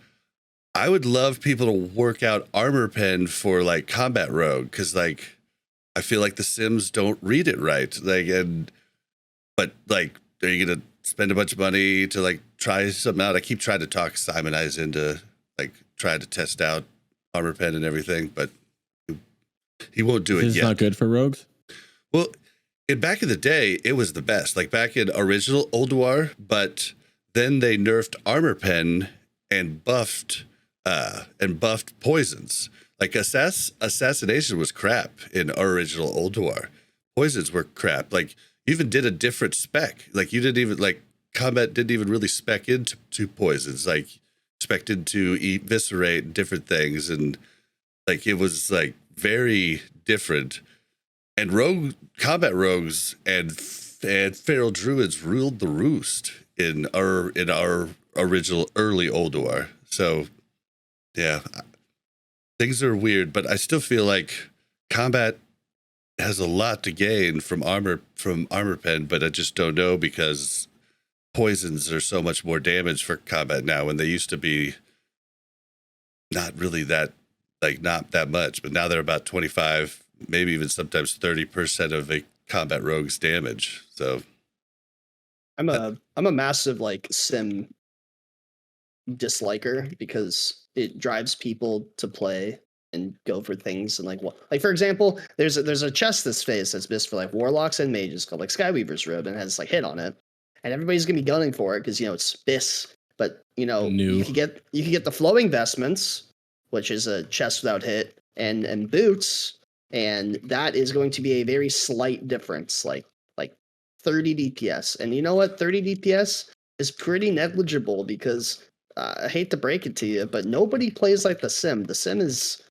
I would love people to work out armor pen for like combat rogue. Cause like, I feel like the Sims don't read it right. Like, but like, are you going to spend a bunch of money to like try something out? I keep trying to talk Simon Eyes into like trying to test out armor pen and everything, but he won't do it yet. It's not good for rogues. Well, back in the day, it was the best. Like back in original Ulduar, but then they nerfed armor pen and buffed poisons. Like assassination was crap in original Ulduar. Poisons were crap. Like you even did a different spec. Like you didn't even like combat didn't even really spec into poisons. Like expected to eviscerate different things, and like it was like very different. And combat rogues and feral druids ruled the roost in our original early Ulduar. So yeah, things are weird, but I still feel like combat has a lot to gain from armor pen, but I just don't know because poisons are so much more damage for combat now when they used to be not really that, like not that much, but now they're about 25, maybe even sometimes 30% of a combat rogue's damage. So I'm a massive like sim disliker because it drives people to play and go for things and like what, like for example, there's a chest this phase that's missed for like warlocks and mages called like Skyweaver's Robe, and it has like hit on it, and everybody's gonna be gunning for it because you know it's Biss. But you know you could get the flowing vestments, which is a chest without hit, and boots, and that is going to be a very slight difference, like 30 DPS. And you know what? 30 DPS is pretty negligible because I hate to break it to you, but nobody plays like the Sim. The Sim is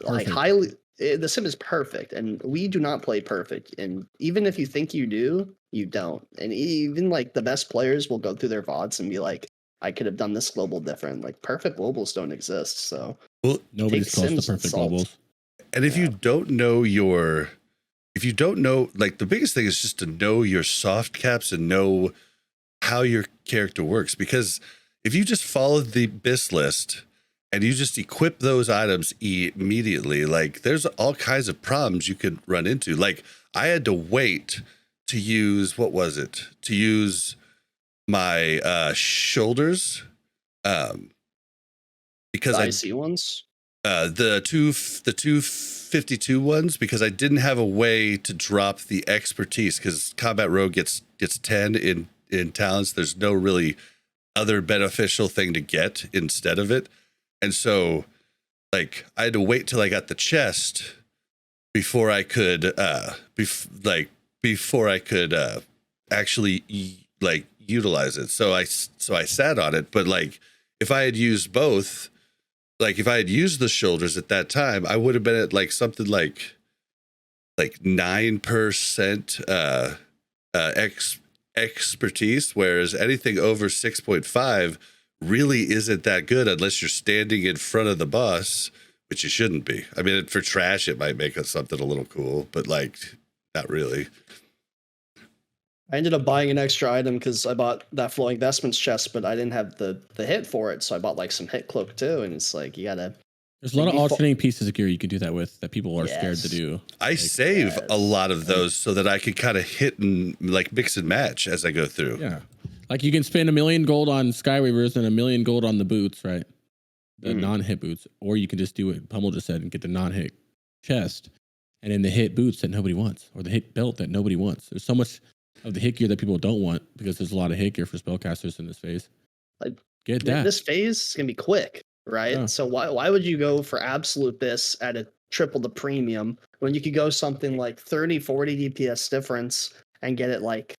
like the Sim is perfect, and we do not play perfect. And even if you think you do, you don't. And even like the best players will go through their VODs and be like, I could have done this global different. Like perfect globals don't exist. So well, nobody's close to perfect globals. And if you don't know like the biggest thing is just to know your soft caps and know how your character works. Because if you just follow the BIS list and you just equip those items immediately, like there's all kinds of problems you could run into. Like I had to wait to use, to use my shoulders because the IC ones, the 252 ones, because I didn't have a way to drop the expertise because combat rogue gets 10 in talents. There's no really other beneficial thing to get instead of it. And so like I had to wait till I got the chest before I could actually like utilize it. So I sat on it, but like if I had used both, like if I had used the shoulders at that time, I would have been at like something like 9% expertise, whereas anything over 6.5 really isn't that good unless you're standing in front of the boss, which you shouldn't be. I mean, for trash, it might make something a little cool, but like not really. I ended up buying an extra item because I bought that flowing vestments chest, but I didn't have the hit for it, so I bought like some hit cloak too. And it's like you gotta. There's a lot of alternating pieces of gear you can do that with that people are scared to do. I save a lot of those so that I can kind of hit and like mix and match as I go through. Yeah, like you can spend $1 million gold on Skyweavers and $1 million gold on the boots, right? The non-hit boots, or you can just do what Pummel just said and get the non-hit chest, and then the hit boots that nobody wants, or the hit belt that nobody wants. There's so much of the hit gear that people don't want because there's a lot of hit gear for spellcasters in this phase. Like get that. This phase is gonna be quick, right? Yeah. So why would you go for absolute BIS at a triple the premium when you could go something like 30-40 DPS difference and get it like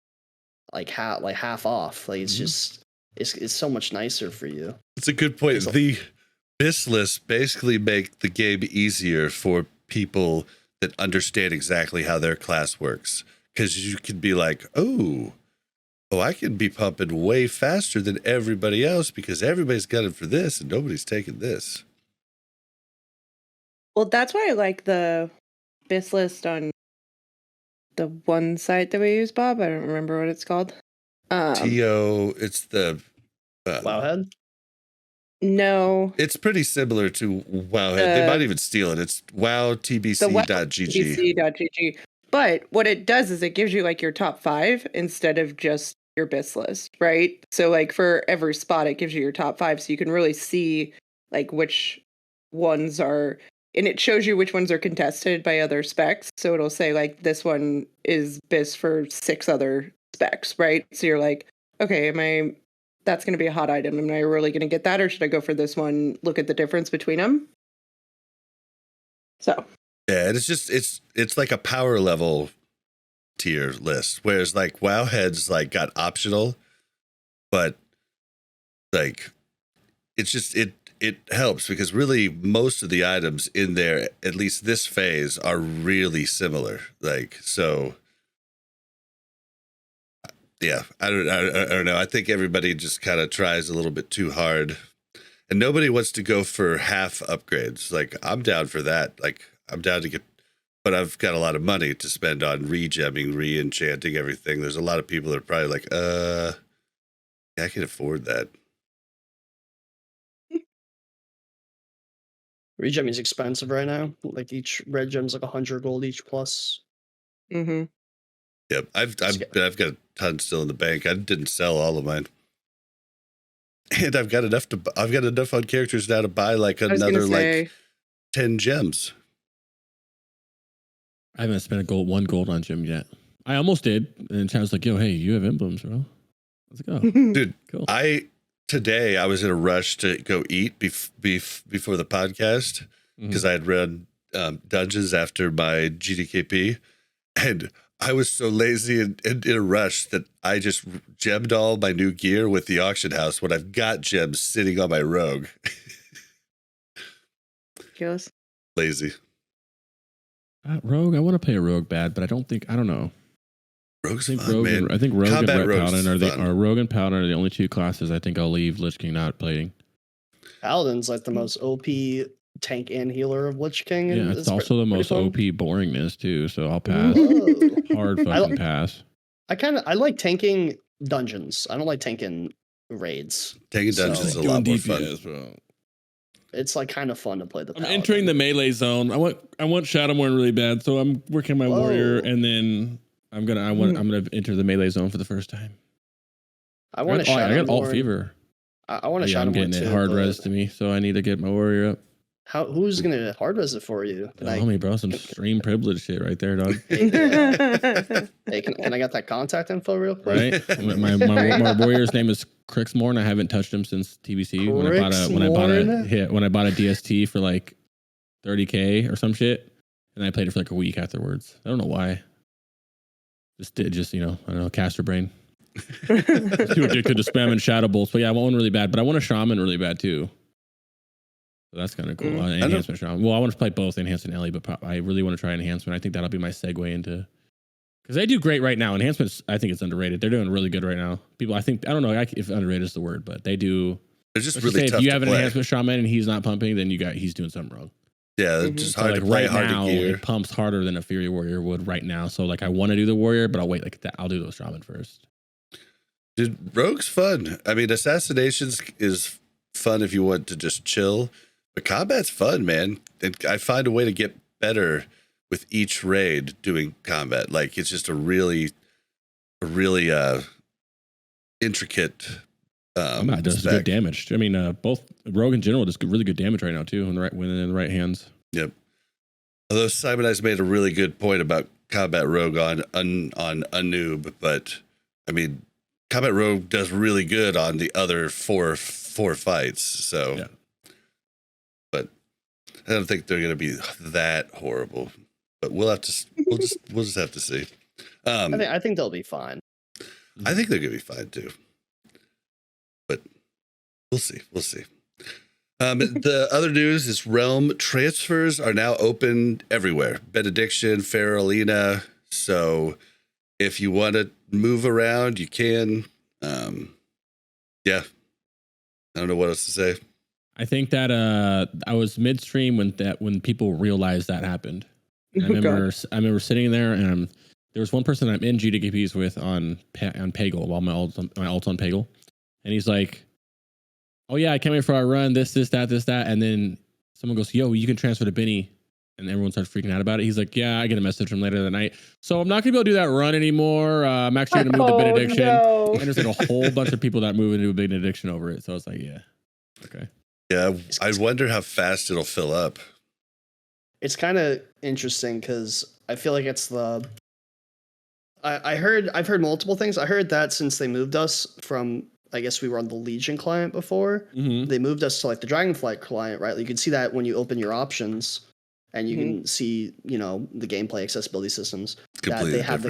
half off? Like it's just it's so much nicer for you. It's a good point. The BIS lists basically make the game easier for people that understand exactly how their class works. Because you could be like, oh, oh, I can be pumping way faster than everybody else because everybody's got it for this and nobody's taking this. Well, that's why I like the BIS list on the one site that we use, Bob. I don't remember what it's called. It's the Wowhead? No. It's pretty similar to Wowhead. They might even steal it. It's wowtbc.gg. wowtbc.gg. But what it does is it gives you like your top 5 instead of just your BIS list, right? So like for every spot, it gives you your top 5, so you can really see like which ones are, and it shows you which ones are contested by other specs. So it'll say like this one is BIS for 6 other specs, right? So you're like, okay, that's going to be a hot item. Am I really going to get that, or should I go for this one? Look at the difference between them. So yeah, and it's like a power level tier list, whereas like Wowhead's like got optional, but like it's just it helps because really most of the items in there, at least this phase, are really similar. Like so. Yeah, I don't know. I think everybody just kind of tries a little bit too hard, and nobody wants to go for half upgrades. Like I'm down for that. Like I'm down to get, but I've got a lot of money to spend on regemming, re-enchanting everything. There's a lot of people that are probably like, yeah, I can afford that. Regemming is expensive right now. Like each red gem's like 100 gold each plus. mm-hmm. Yep, I've got a ton still in the bank. I didn't sell all of mine, and I've got enough on characters now to buy like another like 10 gems. I haven't spent 1 gold on gem yet. I almost did, and Chad was like, "Yo, hey, you have emblems, bro. Let's go, dude." Cool. Today I was in a rush to go eat before the podcast because I had read dungeons after my GDKP, and I was so lazy and in a rush that I just gemmed all my new gear with the auction house when I've got gems sitting on my rogue. Ridiculous. Lazy. Rogue, I want to play a rogue bad, but I don't know. Rogue's fun, man. I think Rogue Combat and Ret Rogue's Paladin are Rogue and Paladin are the only 2 classes I think I'll leave Lich King not playing. Paladin's like the most OP tank and healer of Lich King. Yeah, it's also the most OP boringness too, so I'll pass. Whoa. Hard fucking pass. I like tanking dungeons. I don't like tanking raids. Tanking dungeons is a lot more fun. Bro. It's like kind of fun to play the I'm Paladin. entering the melee zone. I want Shadowmourne really bad, so I'm working my warrior, and then I'm gonna enter the melee zone for the first time. I want to. I got alt fever. I want to. I'm getting it hard res to me, so I need to get my warrior up. Who's gonna hard res it for you? Homie, bro, some stream privilege shit right there, dog. Hey, can I get that contact info real quick? Right. My warrior's name is Crixmorn. I haven't touched him since TBC. When I bought a DST for like $30K or some shit, and I played it for like a week afterwards. I don't know why. Just I don't know, caster brain. Too addicted to spamming shadow bolts. But yeah, I want one really bad. But I want a shaman really bad too. So that's kind of cool. Enhancement shaman. Well, I want to play both enhancement and Ellie, but I really want to try enhancement. I think that'll be my segue into, because they do great right now. Enhancements, I think it's underrated. They're doing really good right now. People, I don't know if underrated is the word, but they do. They're just really tough. If you have an enhancement shaman and he's not pumping, then he's doing something wrong. Yeah, they're just hard to play. Right now, it pumps harder than a Fury Warrior would right now. So like, I want to do the Warrior, but I'll wait like that. I'll do the shaman first. Dude, Rogue's fun. I mean, Assassinations is fun if you want to just chill, but combat's fun, man. And I find a way to get better with each raid doing combat. Like it's just a really intricate. Combat does good damage. I mean, both Rogue and General does really good damage right now too, when in the right hands. Yep. Although Simon has made a really good point about Combat Rogue on Anub, but I mean, Combat Rogue does really good on the other four fights. So, yeah. But I don't think they're going to be that horrible. But we'll just have to see. I think they'll be fine. I think they're going to be fine too. But we'll see. The other news is Realm transfers are now open everywhere. Benediction, Faralina. So if you want to move around. You can. Yeah. I don't know what else to say. I think that I was midstream when people realized that happened. And I remember sitting there and there was one person I'm in GDKPs with on Pagel while my ult's on Pagel, and he's like, "Oh yeah, I can't wait for our run. This, that," and then someone goes, "Yo, you can transfer to Benny," and everyone starts freaking out about it. He's like, "Yeah, I get a message from later that night, so I'm not gonna be able to do that run anymore. I'm actually gonna move to Benediction." No. And there's like a whole bunch of people that move into Benediction over it. So it's like, yeah, okay. Yeah, I wonder how fast it'll fill up. It's kind of interesting because I feel like it's the. I've heard multiple things. I heard that since they moved us from, I guess we were on the Legion client before, they moved us to like the Dragonflight client, right? You can see that when you open your options, and you can see, the gameplay accessibility systems that they have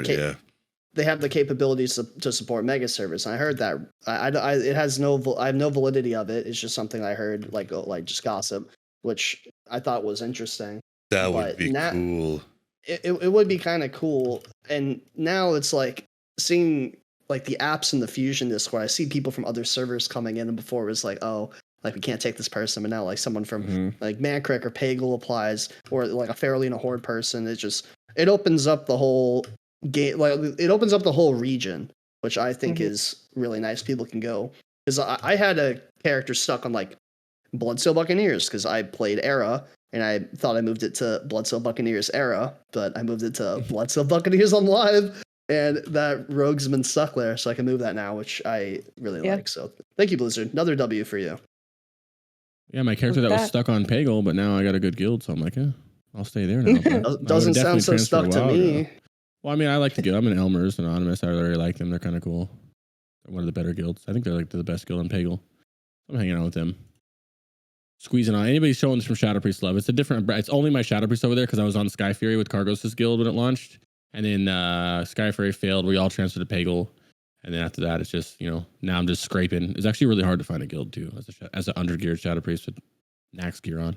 they have the capabilities to support mega servers. And I heard that it has I have no validity of it. It's just something I heard, like just gossip, which I thought was interesting. That would be cool. It would be kind of cool. And now it's like seeing like the apps in the Fusion Discord. I see people from other servers coming in, and before it was like, oh, like we can't take this person, but now like someone from like Mancrack or Pagel applies, or like a Faralina Horde person. It opens up the whole game, like it opens up the whole region, which I think is really nice. People can go, because I had a character stuck on like Bloodsteel Buccaneers because I played Era, and I thought I moved it to Bloodsteel Buccaneers Era, but I moved it to Bloodsteel Buccaneers on Live, and that rogue's been stuck there, so I can move that now, which I really like. So thank you, Blizzard. Another W for you. Yeah, my character that was stuck on Pagel, but now I got a good guild, so I'm like, yeah, I'll stay there now. Doesn't sound so stuck to me. Well, I mean, I like the guild. I'm an Elmer's Anonymous. I really like them. They're kind of cool. They're one of the better guilds. I think they're like the best guild on Pagel. I'm hanging out with them. Squeezing on. Anybody's showing this from Shadow Priest love. It's only my Shadow Priest over there because I was on Sky Fury with Cargos' guild when it launched. And then Sky Fury failed. We all transferred to Pagel. And then after that, it's just, now I'm just scraping. It's actually really hard to find a guild too as an undergeared Shadow Priest with Nax gear on.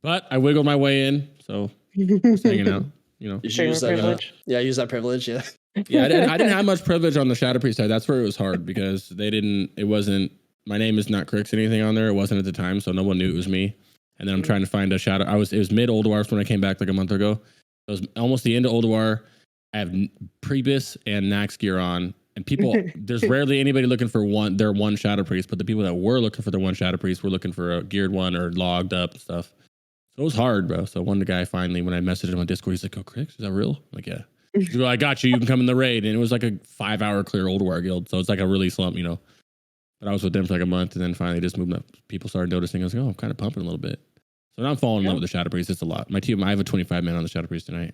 But I wiggled my way in, so just hanging out. You should use that privilege. Use that privilege. Yeah. Yeah, I didn't have much privilege on the Shadow Priest side. That's where it was hard because my name is not Crix anything on there. It wasn't at the time, so no one knew it was me. And then I'm trying to find a Shadow. It was mid Ulduar when I came back like a month ago. It was almost the end of Ulduar. I have Prebis and Nax gear on, and people. There's rarely anybody looking for their one Shadow Priest, but the people that were looking for their one Shadow Priest were looking for a geared one or logged up and stuff. So it was hard, bro. So one guy finally, when I messaged him on Discord, he's like, "Oh, Crix, is that real?" I'm like, yeah. He's like, I got you. You can come in the raid, and it was like a 5-hour clear Ulduar guild, so it's like a really slump, But I was with them for like a month, and then finally just moved up. People started noticing. I was like, oh, I'm kind of pumping a little bit. So now I'm falling in love with the Shadow Priest. It's a lot. My team, I have a 25 man on the Shadow Priest tonight.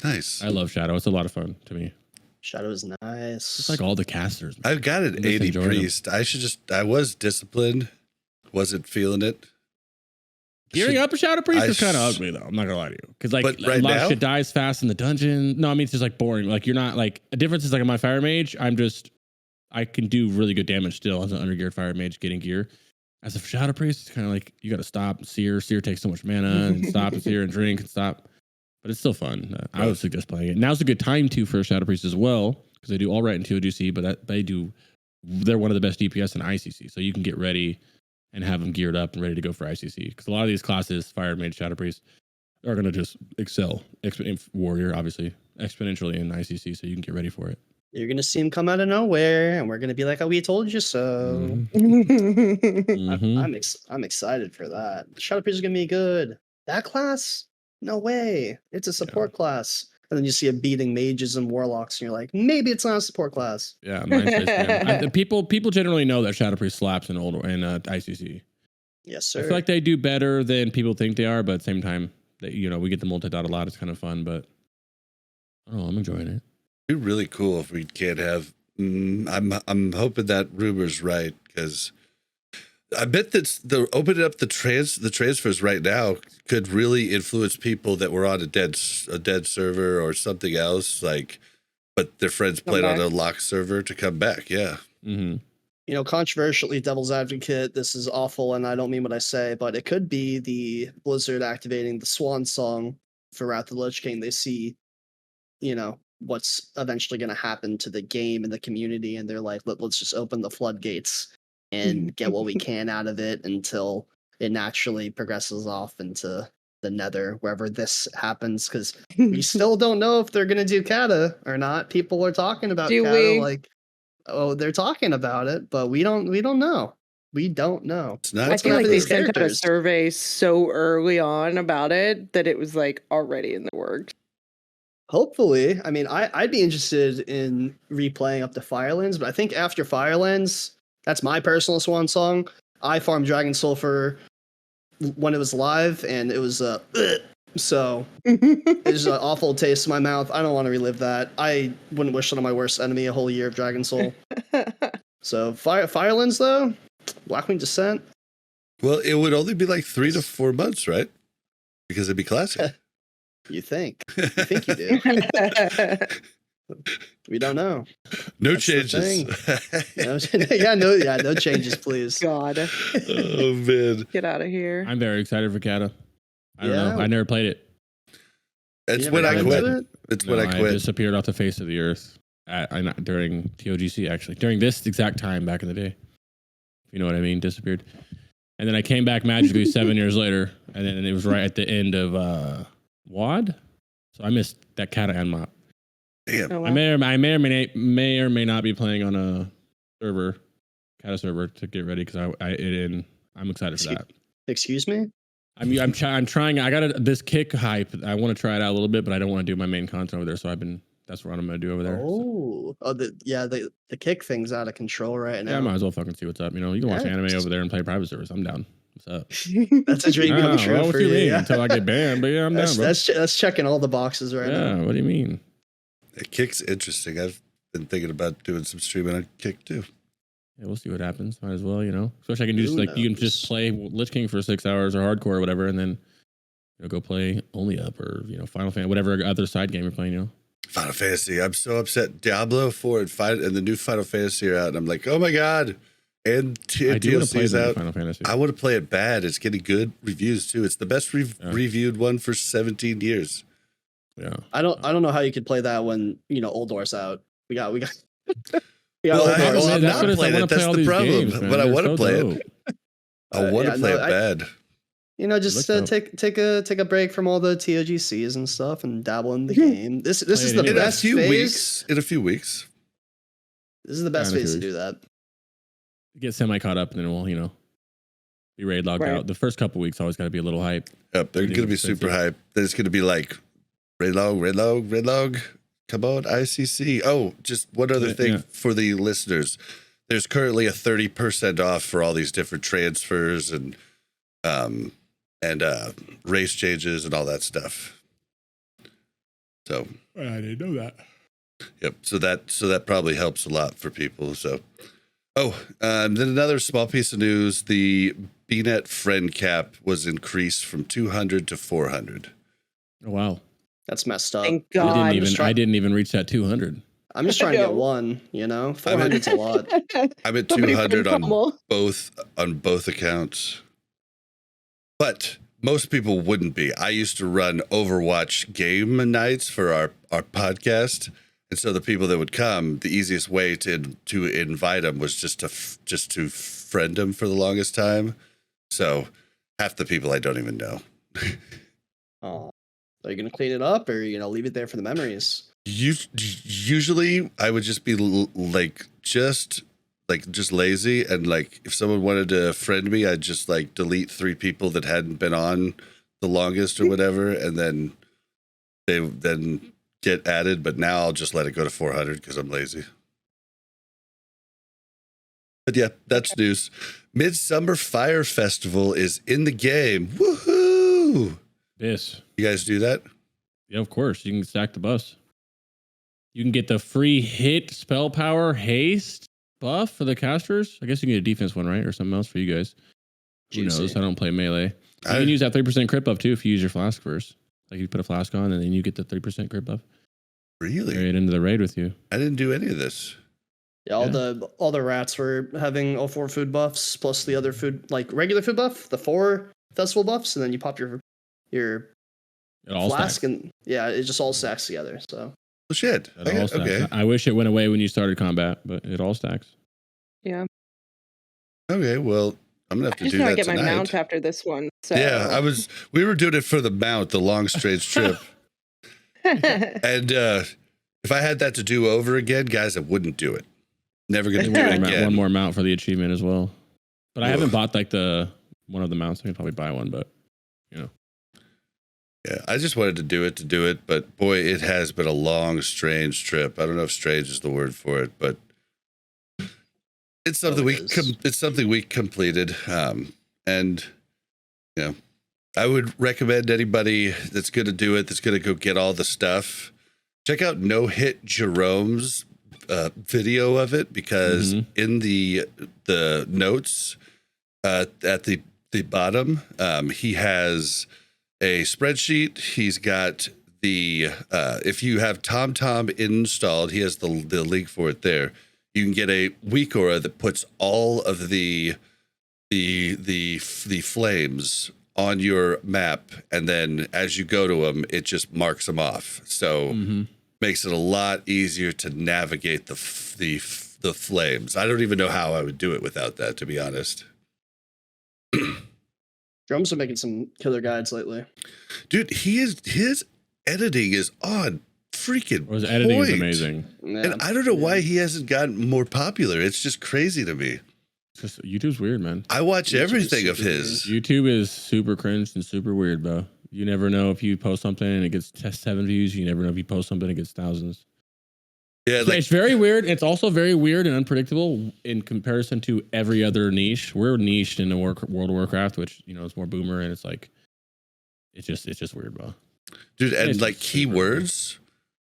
Nice. I love Shadow. It's a lot of fun to me. Shadow is nice. It's like all the casters. I've got an 80 priest. I was disciplined. Wasn't feeling it. Gearing up a Shadow Priest is kind of ugly, though. I'm not gonna lie to you, because like a lot of shit dies fast in the dungeon. No, I mean it's just like boring. Like you're not like a difference is like on my Fire Mage. I can do really good damage still as an undergeared Fire Mage getting gear. As a Shadow Priest, it's kind of like you got to stop. Seer takes so much mana, and stop and seer and drink and stop. But it's still fun. I would suggest playing it. Now's a good time too for a Shadow Priest as well, because they do all right in TOGC, but they're one of the best DPS in ICC, so you can get ready and have them geared up and ready to go for ICC. Because a lot of these classes, Fire Mage, Shadow Priest, are going to just excel. Warrior, obviously, exponentially in ICC, so you can get ready for it. You're going to see him come out of nowhere, and we're going to be like, oh, we told you so. I'm excited for that. Shadow Priest is going to be good. That class? No way. It's a support class. And then you see it beating mages and warlocks, and you're like, maybe it's not a support class. Yeah, people generally know that Shadow Priest slaps in ICC. Yes, sir. I feel like they do better than people think they are, but at the same time, we get the multi-dot a lot. It's kind of fun, but I don't know. I'm enjoying it. It'd be really cool if we can't have. I'm hoping that rumor's right, because I bet that opening up the transfers right now could really influence people that were on a dead server or something else, but their friends played on a locked server to come back. Yeah. Mm-hmm. Controversially, devil's advocate, this is awful, and I don't mean what I say, but it could be the Blizzard activating the Swan Song for Wrath of the Lich King. They see, what's eventually going to happen to the game and the community, and they're like, let's just open the floodgates and get what we can out of it until it naturally progresses off into the nether, wherever this happens, because we still don't know if they're going to do kata or not. People are talking about Do kata we? like, oh, they're talking about it, but we don't know. We don't know. It's not I What's feel gonna like happen they to these sent out a characters? survey so early on about it that it was like already in the works. Hopefully. I mean, I'd be interested in replaying up to Firelands, but I think after Firelands, that's my personal swan song. I farmed Dragon Soul for when it was live, and it was so it's an awful taste in my mouth. I don't want to relive that. I wouldn't wish it on my worst enemy a whole year of Dragon Soul. So Firelands though, Blackwing Descent. Well, it would only be like 3 to 4 months, right? Because it'd be classic. You think? You think you do? We don't know. No That's the changes. No changes, please. God, Oh man, get out of here. I'm very excited for Kata. I don't Yeah. know. I never played it. that's You when never I got quit. into it? It's No, when I quit. disappeared off the face of the earth during TOGC, actually. During this exact time back in the day. If you know what I mean, disappeared. And then I came back magically 7 years later, and then it was right at the end of WAD. So I missed that Kata and Mop. Damn. Oh, wow. I may or may not be playing on a server, Kata server, to get ready because I'm excited for that. Excuse me? I'm trying. I got this kick hype. I want to try it out a little bit, but I don't want to do my main content over there. So that's what I'm going to do over there. So. The kick thing's out of control right now. Yeah, I might as well fucking see what's up. You know, you can watch Yeah. anime over there and play private servers. I'm down. What's up? That's a dream come true what for you you. mean? Yeah. Until I get banned, but yeah, I'm down, bro. That's checking all the boxes right Yeah, now. what do you mean? It Kick's interesting. I've been thinking about doing some streaming on Kick too. Yeah, we'll see what happens. Might as well, you know. Especially I can do just Who like you can just knows? play Lich King for 6 hours or hardcore or whatever, and then go play Only Up or Final Fantasy, whatever other side game you're playing. You know. Final Fantasy. I'm so upset. Diablo 4 and the new Final Fantasy are out. And I'm like, oh my god. And I do want to play DLC's the out. Final Fantasy. I want to play it bad. It's getting good reviews too. It's the best reviewed one for 17 years. Yeah. I don't know how you could play that when Old Door's out. We got Well, Old I'm Doors. That's not what it is. I playing wanna it. play That's all the these problem. games, man. But I They're want to so play dope. it. I want to play it bad. Just It looks take a break from all the TOGCs and stuff and dabble in the game. This Play is it the anyway. In a best few phase. weeks. In a few weeks. This is the best Yeah, in a phase to few do that. Get semi caught up, and then we'll be raid logged Right. out. The first couple weeks always got to be a little hype. Yep, they're Everything going to be is super expensive. hype. There's going to be like red log. Come on, ICC. Oh, just one other Yeah, thing yeah. for the listeners. There's currently a 30% off for all these different transfers and race changes and all that stuff. So, I didn't know that. yep. So that probably helps a lot for people. So, then another small piece of news: the BNet friend cap was increased from 200 to 400. Oh wow! That's messed up. Thank I God. didn't even reach that 200. I'm just trying to I get know. one. 400's a lot. I'm at Somebody 200 from Pummel. on both accounts. But most people wouldn't be. I used to run Overwatch game nights for our podcast, and so the people that would come, the easiest way to invite them was just to friend them for the longest time. So half the people I don't even know. Oh, are you gonna clean it up or leave it there for the memories? Usually I would just be just lazy, and like if someone wanted to friend me, I'd just like delete 3 people that hadn't been on the longest or whatever, and then they then get added. But now I'll just let it go to 400 because I'm lazy. But yeah, that's news. Midsummer Fire Festival is in the game. Woohoo! This, You guys do that? yeah, of course. You can stack the bus. You can get the free hit spell power haste buff for the casters. I guess you can get a defense one, right, or something else for you guys. Who knows? Juicy. I don't play melee. You can use that 3% crit buff too if you use your flask first. Like you put a flask on, and then you get the 3% crit buff. Really? Right into the raid with you. I didn't do any of this. Yeah, all the rats were having all 4 food buffs plus the other food, like regular food buff, the 4 festival buffs, and then you pop your It all flask stacks. and it just all stacks together. So Well, shit. It all stacks. I wish it went away when you started combat, but it all stacks. Yeah. Okay, well, I'm gonna have to I just do want that to get tonight. my mount after this one. So. Yeah, we were doing it for the mount, the long strange trip. And if I had that to do over again, guys, I wouldn't do it. Never gonna do it again. One more mount for the achievement as well. But I haven't bought like one of the mounts. I can probably buy one, but you know. Yeah, I just wanted to do it, but boy, it has been a long, strange trip. I don't know if strange is the word for it, but it's something it's something we completed. And you know, I would recommend anybody that's going to do it, that's going to go get all the stuff, check out No Hit Jerome's video of it, because in the notes at the bottom, he has a spreadsheet. He's got the if you have TomTom installed, he has the link for it there. You can get a weak aura that puts all of the flames on your map, and then as you go to them, it just marks them off. So makes it a lot easier to navigate the flames. I don't even know how I would do it without that, to be honest. Drums are making some killer guides lately. Dude, his editing is on freaking his editing point. is amazing. Yeah. And I don't know why he hasn't gotten more popular. It's just crazy to me. Just, YouTube's weird, man. I watch everything of his. YouTube is super cringe and super weird, bro. You never know if you post something and it gets 7 views. You never know if you post something and it gets thousands. Yeah, So it's very weird. It's also very weird and unpredictable in comparison to every other niche. We're niched in the World of Warcraft, which, you know, it's more boomer, and it's like it's just weird, bro. Dude, and like keywords,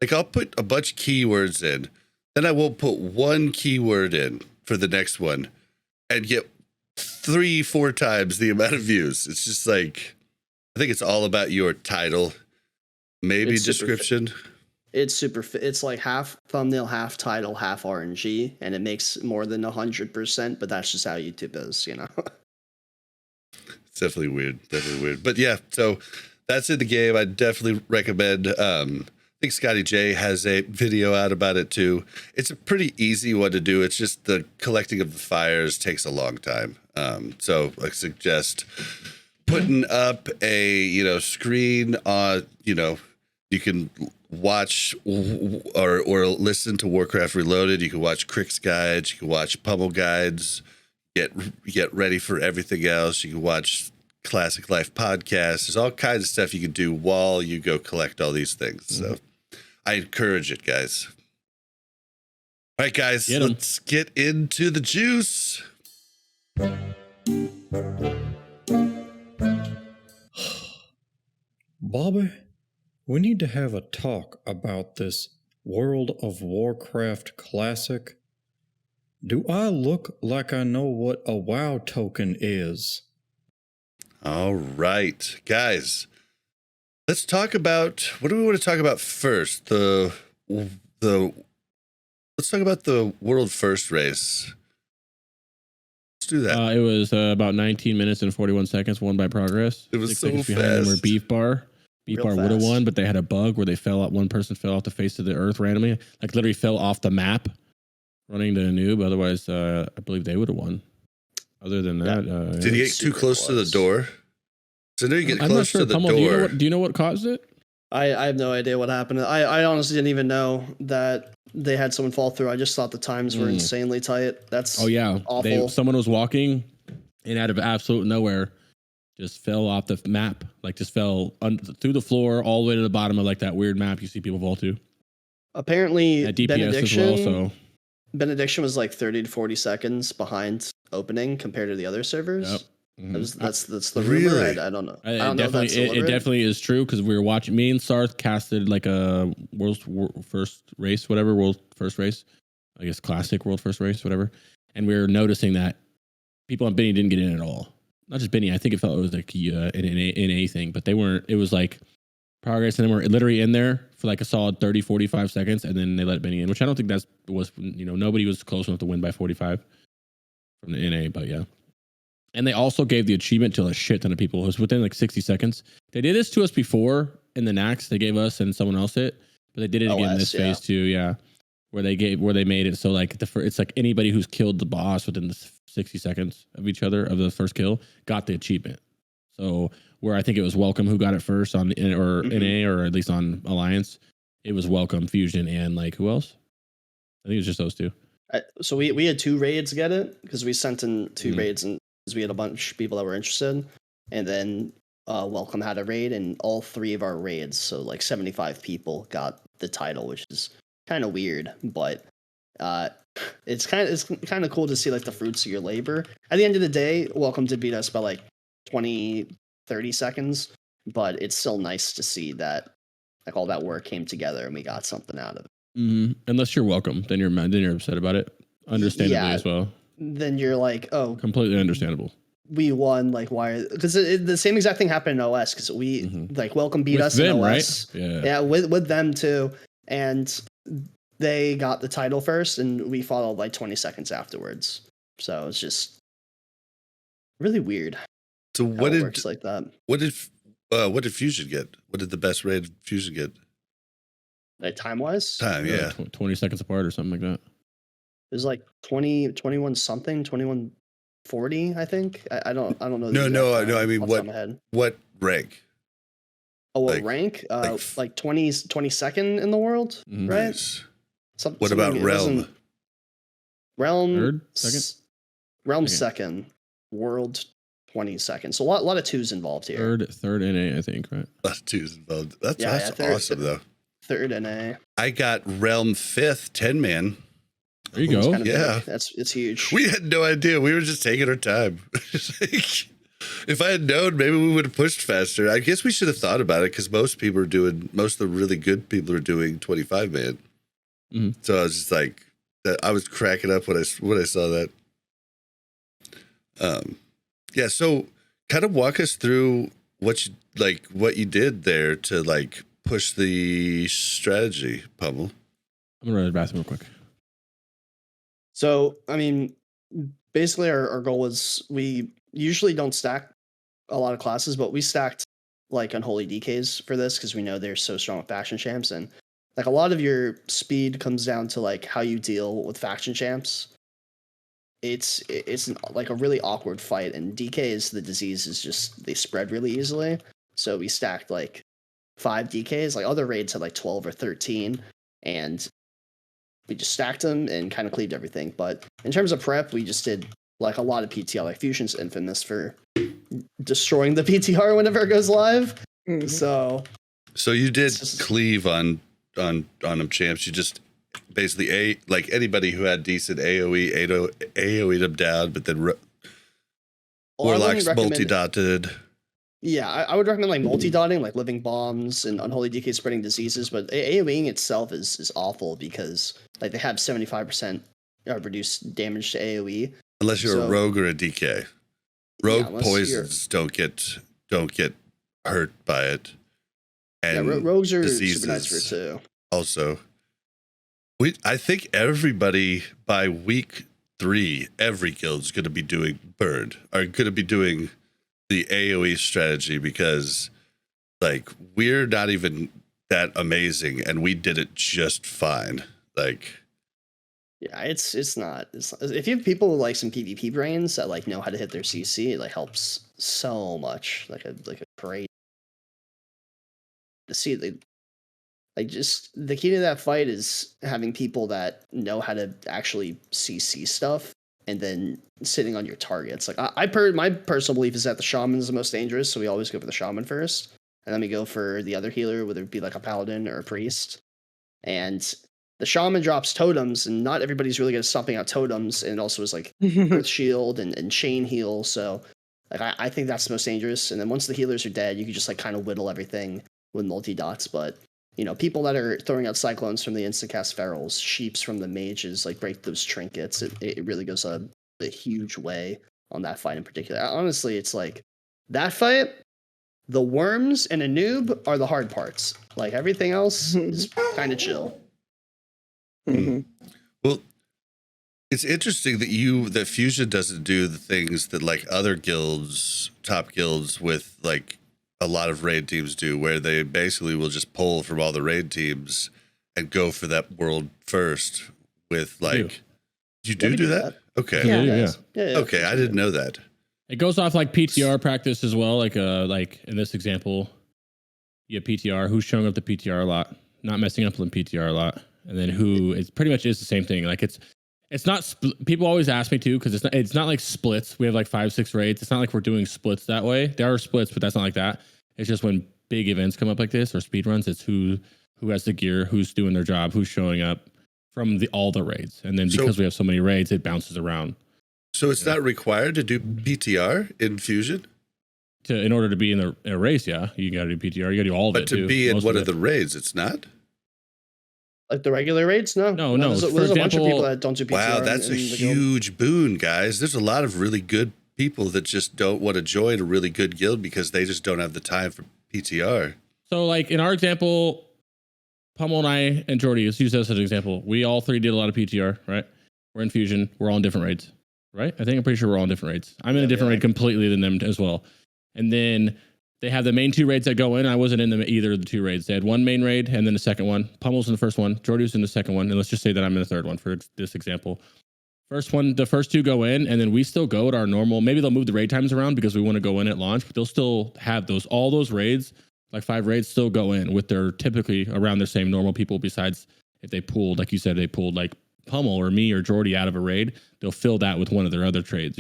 like I'll put a bunch of keywords in, then I won't put one keyword in for the next one, and get 3-4 times the amount of views. It's just like, I think it's all about your title, maybe It's description. It's like half thumbnail, half title, half RNG, and it makes more than 100%. But that's just how YouTube is, you know. It's definitely weird. But yeah, so that's in the game. I definitely recommend. I think Scotty J has a video out about it too. It's a pretty easy one to do. It's just the collecting of the fires takes a long time. So I suggest putting up a screen on, you can watch or listen to Warcraft Reloaded. You can watch Crick's guides. You can watch Pummel guides. Get ready for everything else. You can watch Classic Life podcasts. There's all kinds of stuff you can do while you go collect all these things. So I encourage it, guys. All right, guys, let's get into the juice. Bobby, we need to have a talk about this World of Warcraft Classic. Do I look like I know what a WoW token is? All right, guys. Let's talk about, what do we want to talk about first? Let's talk about the world first race. Let's do that. It was about 19 minutes and 41 seconds, won by Progress. It was 6 so seconds behind them were fast. Beef Bar. Beef Real Bar would have fast. won, but they had a bug where they fell out. One person fell off the face of the earth randomly, like literally fell off the map, running to Anub. Otherwise, I believe they would have won. Other than that, Did he get too close to the door? So I know you get I'm not close sure. to the Pummel, door. do you know what caused it? I have no idea what happened. I honestly didn't even know that they had someone fall through. I just thought the times were insanely tight. That's awful. Someone was walking and out of absolute nowhere just fell off the map, like just fell through the floor all the way to the bottom of like that weird map you see people fall to. Apparently, At DPS Benediction, as well, so Benediction was like 30 to 40 seconds behind opening compared to the other servers. Yep. Mhm. That's the Really? rumor. I don't know. I don't know if that's it deliberate. definitely is true because we were watching. Me and Sarth casted like a world first race, world first race, I guess classic world first race, whatever. And we were noticing that people on Benny didn't get in at all. Not just Benny. I think it was like in anything, but they weren't. It was like Progress and them were literally in there for like a solid 30, 45 seconds, and then they let Benny in, which I don't think was nobody was close enough to win by 45 from the NA, but yeah. And they also gave the achievement to a shit ton of people. It was within like 60 seconds. They did this to us before in the Nax. They gave us and someone else it. but they did it again this phase too. Yeah, where they made it so like it's like anybody who's killed the boss within the 60 seconds of each other of the first kill got the achievement. So where I think it was Welcome who got it first on the NA or at least on Alliance, it was Welcome, Fusion, and like who else? I think it was just those two. So we had 2 raids get it because we sent in 2 raids and because we had a bunch of people that were interested, and then Welcome had a raid and all 3 of our raids, so like 75 people got the title, which is kind of weird, but it's kind of cool to see like the fruits of your labor. At the end of the day, Welcome did beat us by like 20-30 seconds, but it's still nice to see that like all that work came together and we got something out of it. Unless you're Welcome, then you're upset about it, understandably as well. Then you're like, oh, completely understandable. We won, like why? Because the same exact thing happened in OS. Because we like Welcome beat with us them, in OS, right? Yeah, with them too, and they got the title first, and we followed like 20 seconds afterwards. So it's just really weird. So what did works like that? What did Fusion get? What did the best rated Fusion get? Like time wise? Yeah. 20 seconds apart or something like that. It was like 21 something, 2140, I think. I don't know. No. I mean, what rank? Oh, what rank? Like 22nd in the world, right? Nice. What about Realm? Realm third, second. Realm second. World 22nd. So a lot of 2s involved here. Third NA, I think, right? A lot of 2s involved. That's awesome though. Third NA. I got Realm 5th 10-man. There you go. Yeah, it's huge. We had no idea. We were just taking our time. If I had known, maybe we would have pushed faster. I guess we should have thought about it because most of the really good people are doing 25-man. So I was just like, I was cracking up when I saw that. Yeah. So kind of walk us through what you did there to like push the strategy, Pummel. I'm gonna run to the bathroom real quick. So, I mean, basically our goal was we usually don't stack a lot of classes, but we stacked like Unholy DKs for this because we know they're so strong with faction champs. And like a lot of your speed comes down to like how you deal with faction champs. It's like a really awkward fight, and DKs, the disease is just, they spread really easily. So we stacked like 5 DKs, like other raids had like 12 or 13, and we just stacked them and kind of cleaved everything. But in terms of prep, we just did like a lot of PTR. Like Fusion's infamous for destroying the PTR whenever it goes live. So you did cleave on them champs. You just basically like anybody who had decent AoE'd them down, but then Warlock's multi-dotted. Yeah, I would recommend like multi-dotting, like living bombs and unholy DK spreading diseases, but AoEing itself is awful because like they have 75% reduced damage to AoE. Unless you're a rogue or a DK. Rogue poisons don't get hurt by it. And rogues are diseases super nice for it too. Also, I think everybody by week 3, every guild's going to be doing the AoE strategy because like we're not even that amazing and we did it just fine. Like, yeah, it's not if you have people with like some PvP brains that like know how to hit their CC, it like helps so much. Like a great to see like just the key to that fight is having people that know how to actually CC stuff and then sitting on your targets. Like my personal belief is that the shaman is the most dangerous, so we always go for the shaman first, and then we go for the other healer, whether it be like a paladin or a priest. And the shaman drops totems, and not everybody's really good at stomping out totems, and it also is like earth shield and chain heal. So like I think that's the most dangerous. And then once the healers are dead, you can just like kind of whittle everything with multi-dots. But people that are throwing out cyclones from the instant cast ferals, sheeps from the mages, like break those trinkets. It really goes a huge way on that fight in particular. Honestly, it's like that fight, the worms and a noob are the hard parts. Like everything else is kind of chill. Well, it's interesting that Fusion doesn't do the things that like other guilds, top guilds with like a lot of raid teams do, where they basically will just pull from all the raid teams and go for that world first with like, you Yeah, we do that? Okay. Yeah. Okay. I didn't know that. It goes off like PTR practice as well. Like in this example, you have PTR, who's showing up the PTR a lot, not messing up on PTR a lot, and then who is pretty much is the same thing. Like it's not people always ask me too, because it's not like splits. We have like 5-6 raids. It's not like we're doing splits that way. There are splits, but that's not like that. It's just when big events come up like this or speed runs, it's who has the gear, who's doing their job, who's showing up from all the raids, and then because we have so many raids, it bounces around. So it's not required to do PTR in Fusion? In order to be in a race, yeah, you got to do PTR. You got to do all of it. But to be in one of the raids, it's not? Like the regular raids? No. No. There's a bunch of people that don't do PTR. Wow, that's a huge boon, guys. There's a lot of really good people that just don't want to join a really good guild because they just don't have the time for PTR. So like in our example, Pummel and I and Jordy, let's use this as an example. We all three did a lot of PTR, right? We're in Fusion. We're all in different raids, right? I'm pretty sure we're all in different raids. I'm in a different raid completely than them as well. And then they have the main 2 raids that go in. I wasn't in either of the 2 raids. They had one main raid and then the second one. Pummel's in the first one. Jordy's in the second one. And let's just say that I'm in the third one for this example. The first 2 go in, and then we still go at our normal. Maybe they'll move the raid times around because we want to go in at launch, but they'll still have all those raids, like 5 raids, still go in with their typically around their same normal people. Besides, if they pulled, like you said, they pulled like Pummel or me or Jordy out of a raid, they'll fill that with one of their other trades,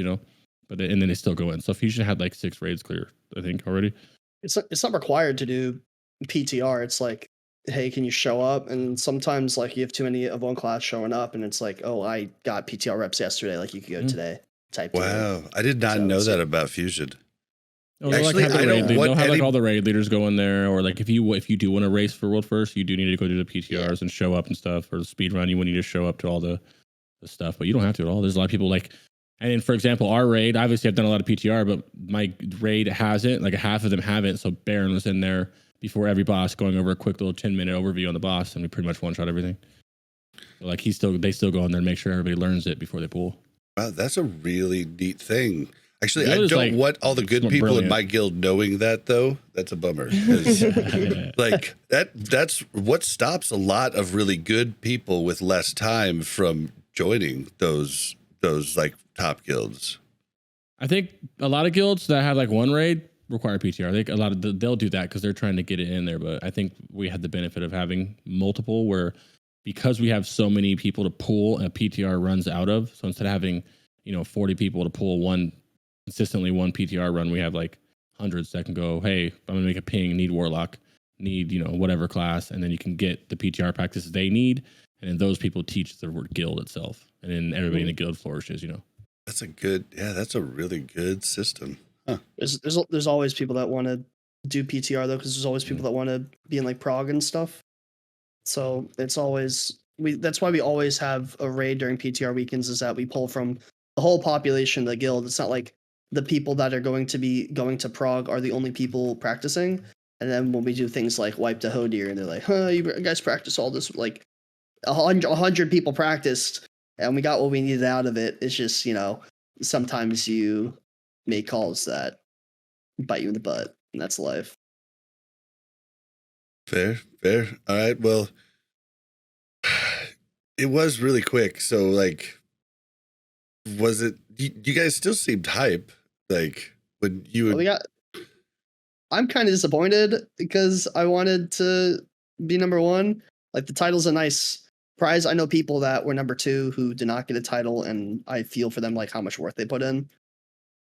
But and then they still go in. So Fusion had like 6 raids clear, I think, already. It's not required to do PTR. It's like, hey, can you show up? And sometimes like you have too many of one class showing up, and it's like, oh, I got PTR reps yesterday. Like you could go today. Type. Wow, I did not know that about Fusion. Oh, actually, they'll have like all the raid leaders go in there, or like if you do want to race for World First, you do need to go do the PTRs and show up and stuff. For the speed run, you would need to show up to all the stuff, but you don't have to at all. There's a lot of people like. And then, for example, our raid, obviously I've done a lot of PTR, but my raid hasn't, like half of them haven't. So Baron was in there before every boss going over a quick little 10-minute overview on the boss, and we pretty much one-shot everything. So like they still go in there and make sure everybody learns it before they pull. Wow, that's a really neat thing. Actually, I don't want all the good people in my guild knowing that, though. That's a bummer. Like that's what stops a lot of really good people with less time from joining those like top guilds. I think a lot of guilds that have like one raid require PTR. I think they'll do that because they're trying to get it in there. But I think we had the benefit of having multiple, where because we have so many people to pull, a PTR runs out of. So instead of having 40 people to pull consistently one PTR run, we have like hundreds that can go, hey, I'm gonna make a ping, need Warlock, need whatever class, and then you can get the PTR practices they need, and then those people teach the guild itself, and then everybody in the guild flourishes. That's a really good system. Huh. There's always people that want to do PTR though, because there's always people that want to be in like prog and stuff. So it's always that's why we always have a raid during PTR weekends, is that we pull from the whole population of the guild. It's not like the people that are going to be going to prog are the only people practicing. And then when we do things like wipe to Hodir, and they're like, you guys practice all this, like 100 people practiced and we got what we needed out of it. It's just, sometimes you make calls that bite you in the butt, and that's life. Fair. All right. Well, it was really quick. So like, was it, you guys still seemed hype. Like when you would... I'm kind of disappointed because I wanted to be number 1. Like the title's a nice prize. I know people that were number 2 who did not get a title, and I feel for them, like how much work they put in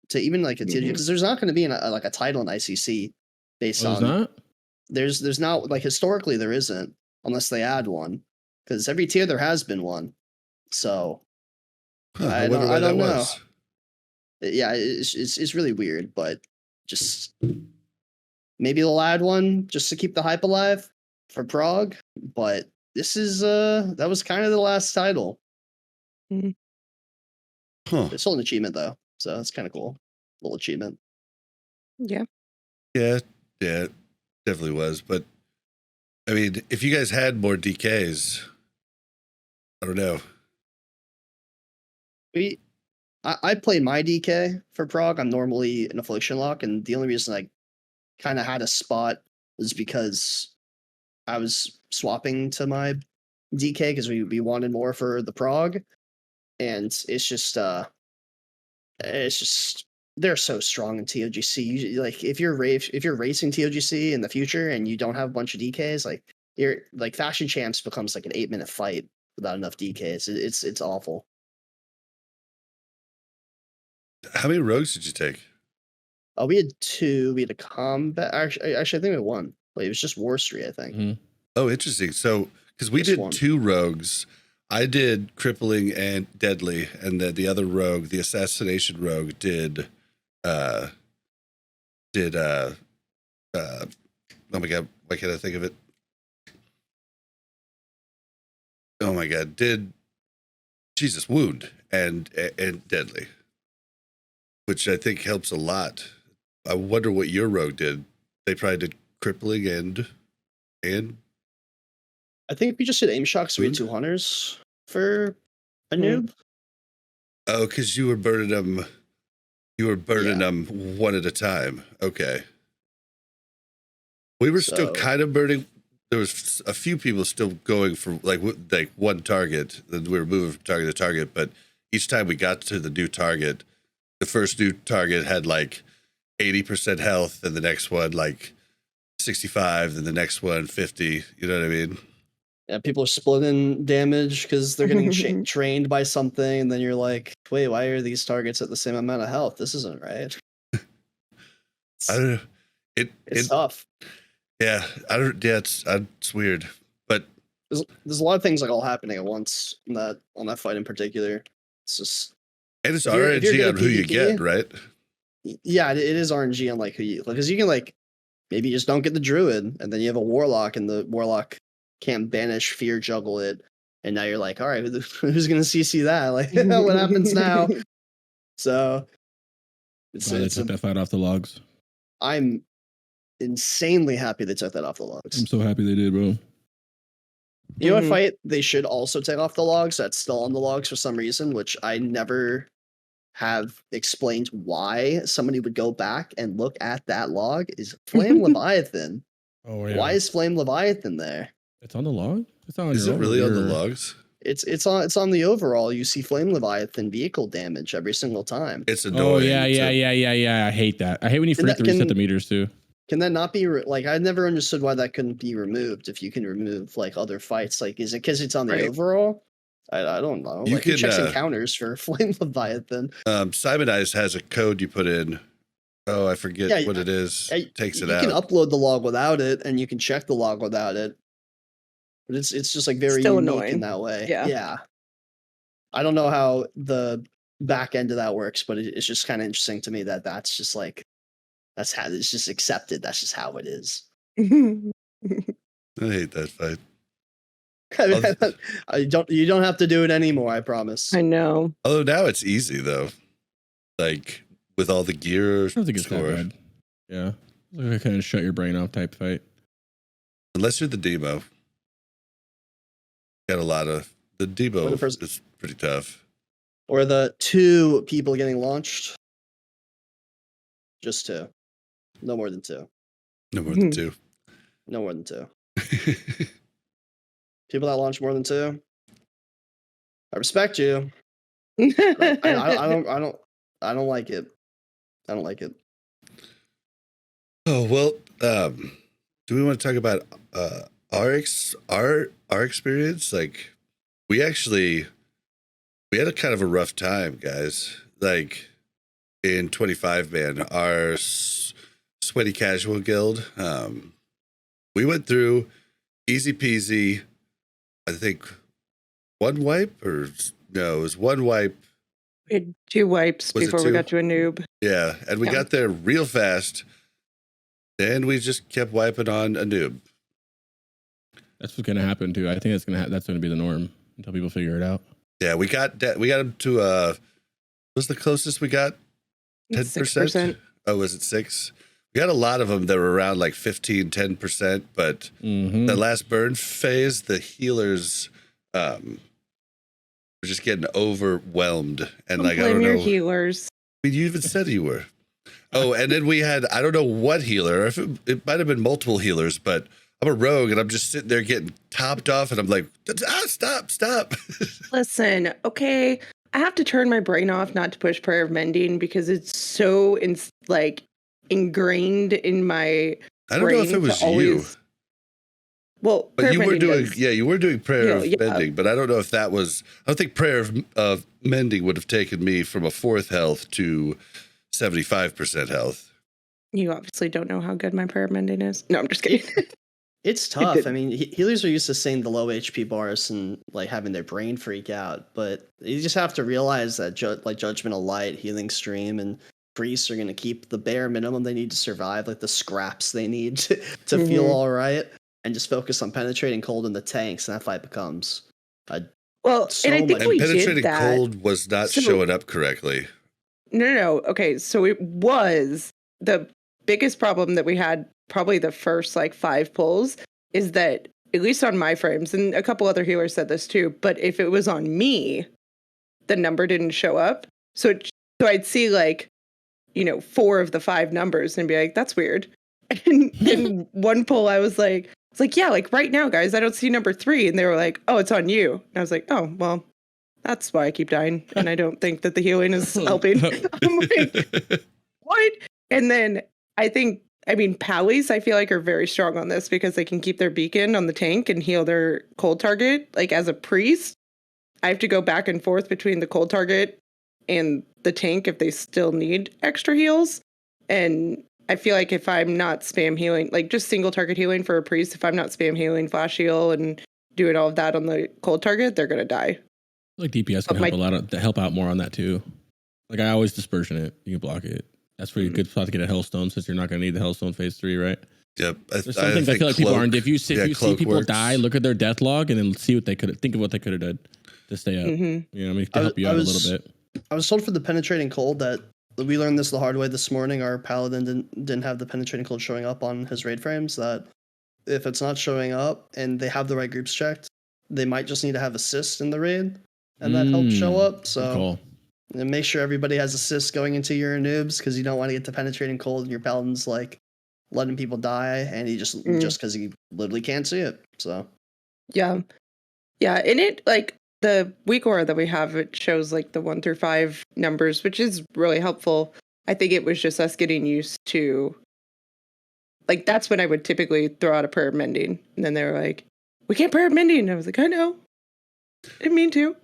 to even like a tier, because there's not going to be a title in ICC based on. Not? There's not, like historically there isn't, unless they add one, because every tier there has been one. So I don't know. Yeah, it's really weird, but just maybe they'll add one just to keep the hype alive for Prague. But this is that was kind of the last title. Huh. It's still an achievement though, so that's kind of cool. Little achievement. Yeah, definitely was. But I mean, if you guys had more DKs, I don't know. I played my DK for Prague. I'm normally an Affliction Lock, and the only reason I kind of had a spot was because I was swapping to my DK because we wanted more for the prog, and it's just they're so strong in TOGC. Like if you're racing TOGC in the future and you don't have a bunch of DKs, like you're like Fashion Champs becomes like an 8-minute fight without enough DKs. It's awful. How many rogues did you take? We had 2. We had a combat. Actually, I think we had 1. Like, it was just War Street, I think. Mm-hmm. Oh, interesting. So, because we Just did one. 2 rogues, I did crippling and deadly, and then the other rogue, the assassination rogue, did oh my god, why can't I think of it? Oh my god, did Jesus wound and deadly, which I think helps a lot. I wonder what your rogue did. They probably did crippling and I think we just did aim shocks. We had 2 hunters for a noob. oh, because you were burning them. You were burning Yeah. them one at a time. Okay. We were still So- kind of burning. There was a few people still going for like one target. Then we were moving from target to target. But each time we got to the new target, the first new target had like 80% health, and the next one like 65, then the next one 50. You know what I mean? Yeah, people are splitting damage because they're getting trained by something, and then you're like, wait, why are these targets at the same amount of health? This isn't right. I don't know. It's tough. Yeah, I don't. Yeah, it's weird, but There's a lot of things like all happening at once on that fight in particular. It's just and it's if you're RNG good on at who you PvP, get, right? yeah, it is RNG on like who you, because you can like maybe you just don't get the druid, and then you have a warlock, and the warlock can't banish, fear juggle it, and now you're like, all right, who's gonna CC that? Like, what happens now? So Glad they took that fight off the logs. I'm insanely happy they took that off the I'm logs. so happy they did, bro. You know what Mhm. fight they should also take off the logs that's still on the logs for some reason, which I never have explained why somebody would go back and look at that log, is Flame Leviathan. Oh Why is Flame Leviathan there? It's on the log? It's not on Is your it really on the your- logs? It's on the overall. You see Flame Leviathan vehicle damage every single time. It's annoying. Oh yeah. I hate that. I hate when you forget to reset the meters too. Can that not be like I never understood why that couldn't be removed if you can remove like other fights? Like, is it because it's on the Right. overall? I don't know. You Like, who can, checks encounters for Flame Leviathan? Simon Eyes has a code you put in. Oh, I forget Yeah, what it is. Takes it you out. can upload the log without it, and you can check the log without it. But it's just like very Still unique annoying. in that way. Yeah. I don't know how the back end of that works, but it's just kind of interesting to me that that's just like that's how it's just accepted. That's just how it is. I hate that fight. You don't have to do it anymore. I promise. I know. Although now it's easy though, like with all the gear I don't think it's score. that bad. Yeah. Like a kind of shut your brain off type fight. Unless you're the demo, got a lot of the demo is pretty tough. Or the 2 people getting launched. Just 2. No more than 2. No more than 2. No more than 2. People that launch more than 2. I respect you. I don't like it. I don't like it. Oh well, do we want to talk about our experience? Like, we had a kind of a rough time, guys. Like in 25 man, our sweaty casual guild. We went through easy peasy. I think one wipe, or no, it was one wipe. We had 2 wipes Was it before 2? we got to a noob. Yeah, and we Yeah. got there real fast. Then we just kept wiping on a noob. That's what's gonna happen too. I think that's gonna be the norm until people figure it out. Yeah, we got him to what's the closest we got? 10%? 6%. Oh, was it 6? We got a lot of them that were around like 15, 10%, but the last burn phase, the healers were just getting overwhelmed. And like, I Blame don't your know. healers. I mean, you even said you were. Oh, and then we had, I don't know what healer, if it might have been multiple healers, but I'm a rogue and I'm just sitting there getting topped off and I'm like, stop. Listen, okay, I have to turn my brain off not to push Prayer of Mending because it's so ingrained in my I don't know if it was you. Well, but you were doing, does, you were doing Prayer of yeah. Mending, but I don't know if that was, I don't think Prayer of Mending would have taken me from a 4th health to 75% health. You obviously don't know how good my Prayer of Mending is. No, I'm just kidding. It's tough. I mean, healers are used to seeing the low HP bars and like having their brain freak out, but you just have to realize that Judgment of Light, Healing Stream, and priests are going to keep the bare minimum they need to survive, like the scraps they need to feel all right, and just focus on penetrating cold in the tanks, and that fight becomes well. So and I think we penetrating did that. cold was not showing up correctly. No. Okay, so it was the biggest problem that we had. Probably the first like 5 pulls is that, at least on my frames, and a couple other healers said this too, but if it was on me, the number didn't show up. So I'd see like, 4 of the 5 numbers and be like, that's weird. And in one pull, I was like, yeah, like right now, guys, I don't see number 3. And they were like, oh, it's on you. And I was like, oh, well, that's why I keep dying. And I don't think that the healing is helping. I'm like, what? And then I mean, Pallies, I feel like, are very strong on this because they can keep their beacon on the tank and heal their cold target. Like, as a priest, I have to go back and forth between the cold target and the tank if they still need extra heals. And I feel like if I'm not spam healing, like just single target healing for a priest, if I'm not spam healing, flash heal, and doing all of that on the cold target, they're going to die. Like DPS can help out more on that too. Like I always dispersion it. You can block it. That's pretty good spot to get a Hellstone since you're not going to need the Hellstone phase 3, right? Yep. There's some things I feel like people aren't. If you see people die, look at their death log and then see what they could think of what they could have done to stay up. Mm-hmm. You know what I mean? To help you out a little bit. I was told for the penetrating cold that we learned this the hard way this morning. Our paladin didn't have the penetrating cold showing up on his raid frames. That if it's not showing up and they have the right groups checked, they might just need to have assist in the raid, and that helps show up. So. Cool. And make sure everybody has assists going into your noobs because you don't want to get to penetrating cold and your paladin's like letting people die and he just because he literally can't see it. So yeah, and it like the weak aura that we have, it shows like the 1 through 5 numbers, which is really helpful. I think it was just us getting used to, like, that's when I would typically throw out a prayer of mending, and then they were like, "We can't prayer of mending." And I was like, "I know, I didn't mean to."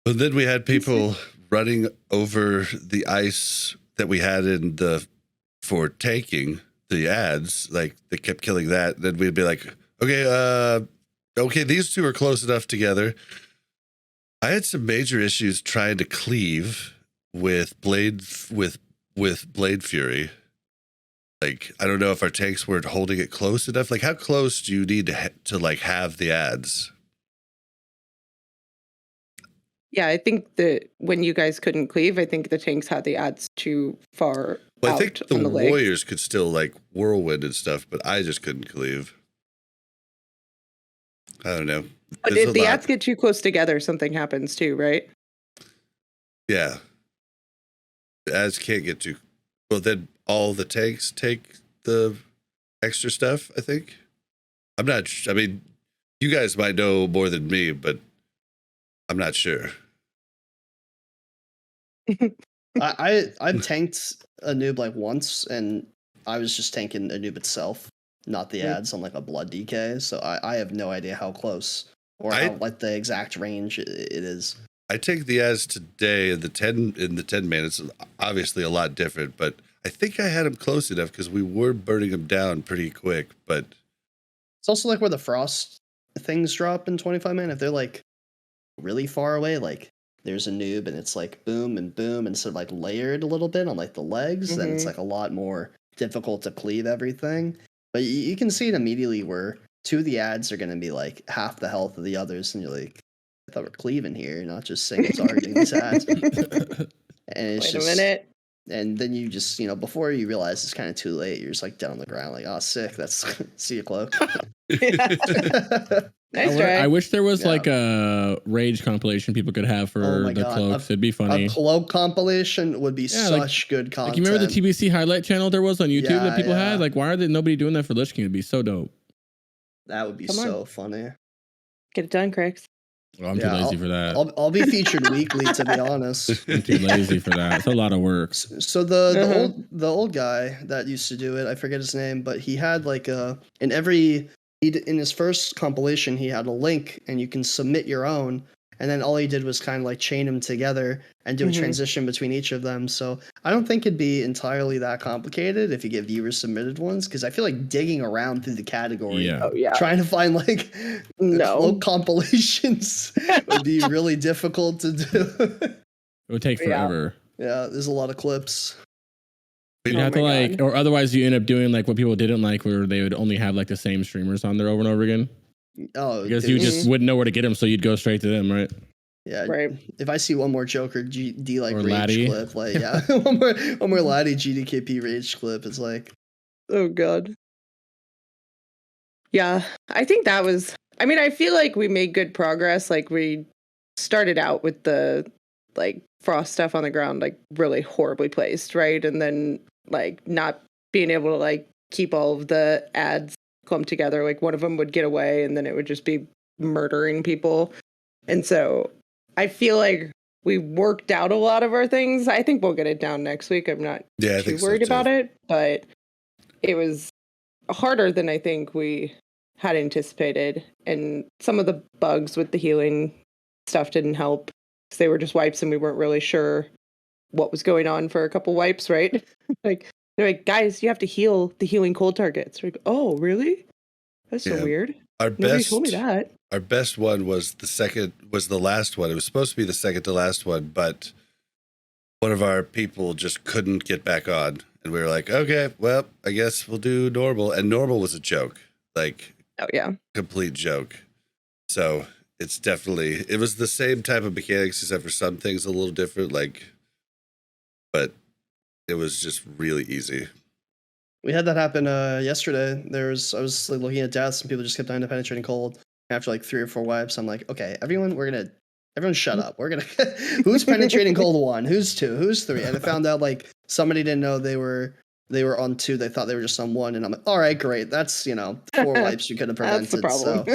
But then we had people running over the ice that we had for taking the ads, like they kept killing that. Then we'd be like, okay, these two are close enough together. I had some major issues trying to cleave with Blade Fury. Like, I don't know if our tanks weren't holding it close enough. Like, how close do you need to like have the ads? Yeah, I think that when you guys couldn't cleave, I think the tanks had the ads too far Well, out. I think the warriors could still like whirlwind and stuff, but I just couldn't cleave. I don't know. But if the ads get too close together, something happens too, right? Yeah. The ads can't get too... Well, then all the tanks take the extra stuff, I think. I'm not... I mean, you guys might know more than me, but I'm not sure. I've tanked a noob like once, and I was just tanking a noob itself, not the ads on like a blood DK. So I have no idea how close or how like the exact range it is. I take the ads today in the 10 man. It's obviously a lot different, but I think I had him close enough because we were burning him down pretty quick. But it's also like where the frost things drop in 25 man. If they're like really far away, like there's a noob and it's like boom and boom and sort of like layered a little bit on like the legs, then it's like a lot more difficult to cleave everything. But you can see it immediately where 2 of the ads are going to be like half the health of the others, and you're like, I thought we're cleaving here, not just single targeting these ads. And it's Wait a minute. And then you just, before you realize it's kind of too late, you're just like down on the ground, like, oh, sick. That's see you, cloak. Nice try. I wish there was like a rage compilation people could have for the cloaks. It'd be funny. A cloak compilation would be such good content. Like, you remember the TBC highlight channel there was on YouTube that people had? Like, why are there nobody doing that for Lich King? It'd be so dope. That would be Come on. so funny. Get it done, Crix. Well, I'm too lazy for that. I'll be featured weekly, to be honest. I'm too lazy for that. It's a lot of work. So the old guy that used to do it, I forget his name, but he had like in his first compilation he had a link and you can submit your own, and then all he did was kind of like chain them together and do a transition between each of them. So I don't think it'd be entirely that complicated if you get viewer submitted ones, because I feel like digging around through the category, trying to find like cloak compilations would be really difficult to do. It would take forever. Yeah, there's a lot of clips. You'd have to like, or otherwise you end up doing like what people didn't like, where they would only have like the same streamers on there over and over again. Oh, because you just wouldn't know where to get them, so you'd go straight to them, right? Yeah, right. If I see one more Joker GD like or rage Laddie clip, like one more Laddie GDKP rage clip, it's like, oh god. Yeah, I think that was. I mean, I feel like we made good progress. Like we started out with the like frost stuff on the ground, like really horribly placed, right? And then like not being able to like keep all of the ads clumped together. Like one of them would get away, and then it would just be murdering people. And so I feel like we worked out a lot of our things. I think we'll get it down next week. I'm not too worried about it, but it was harder than I think we had anticipated. And some of the bugs with the healing stuff didn't help, because they were just wipes and we weren't really sure what was going on for a couple wipes, right? Like they're like, guys, you have to heal the healing cold targets. We're like, oh, really? That's so weird. Nobody told me that. Our best one was the last one. It was supposed to be the second to last one, but one of our people just couldn't get back on. And we were like, okay, well, I guess we'll do normal. And normal was a joke. Like, complete joke. So it's definitely, it was the same type of mechanics, except for some things a little different, like, but it was just really easy. We had that happen yesterday. I was like, looking at deaths and people just kept dying to penetrating cold. After like 3 or 4 wipes, I'm like, okay, everyone shut up. We're gonna who's penetrating cold 1, who's 2, who's 3? And I found out like somebody didn't know they were on 2. They thought they were just on 1, and I'm like, all right, great. That's 4 wipes you could have prevented. That's the problem.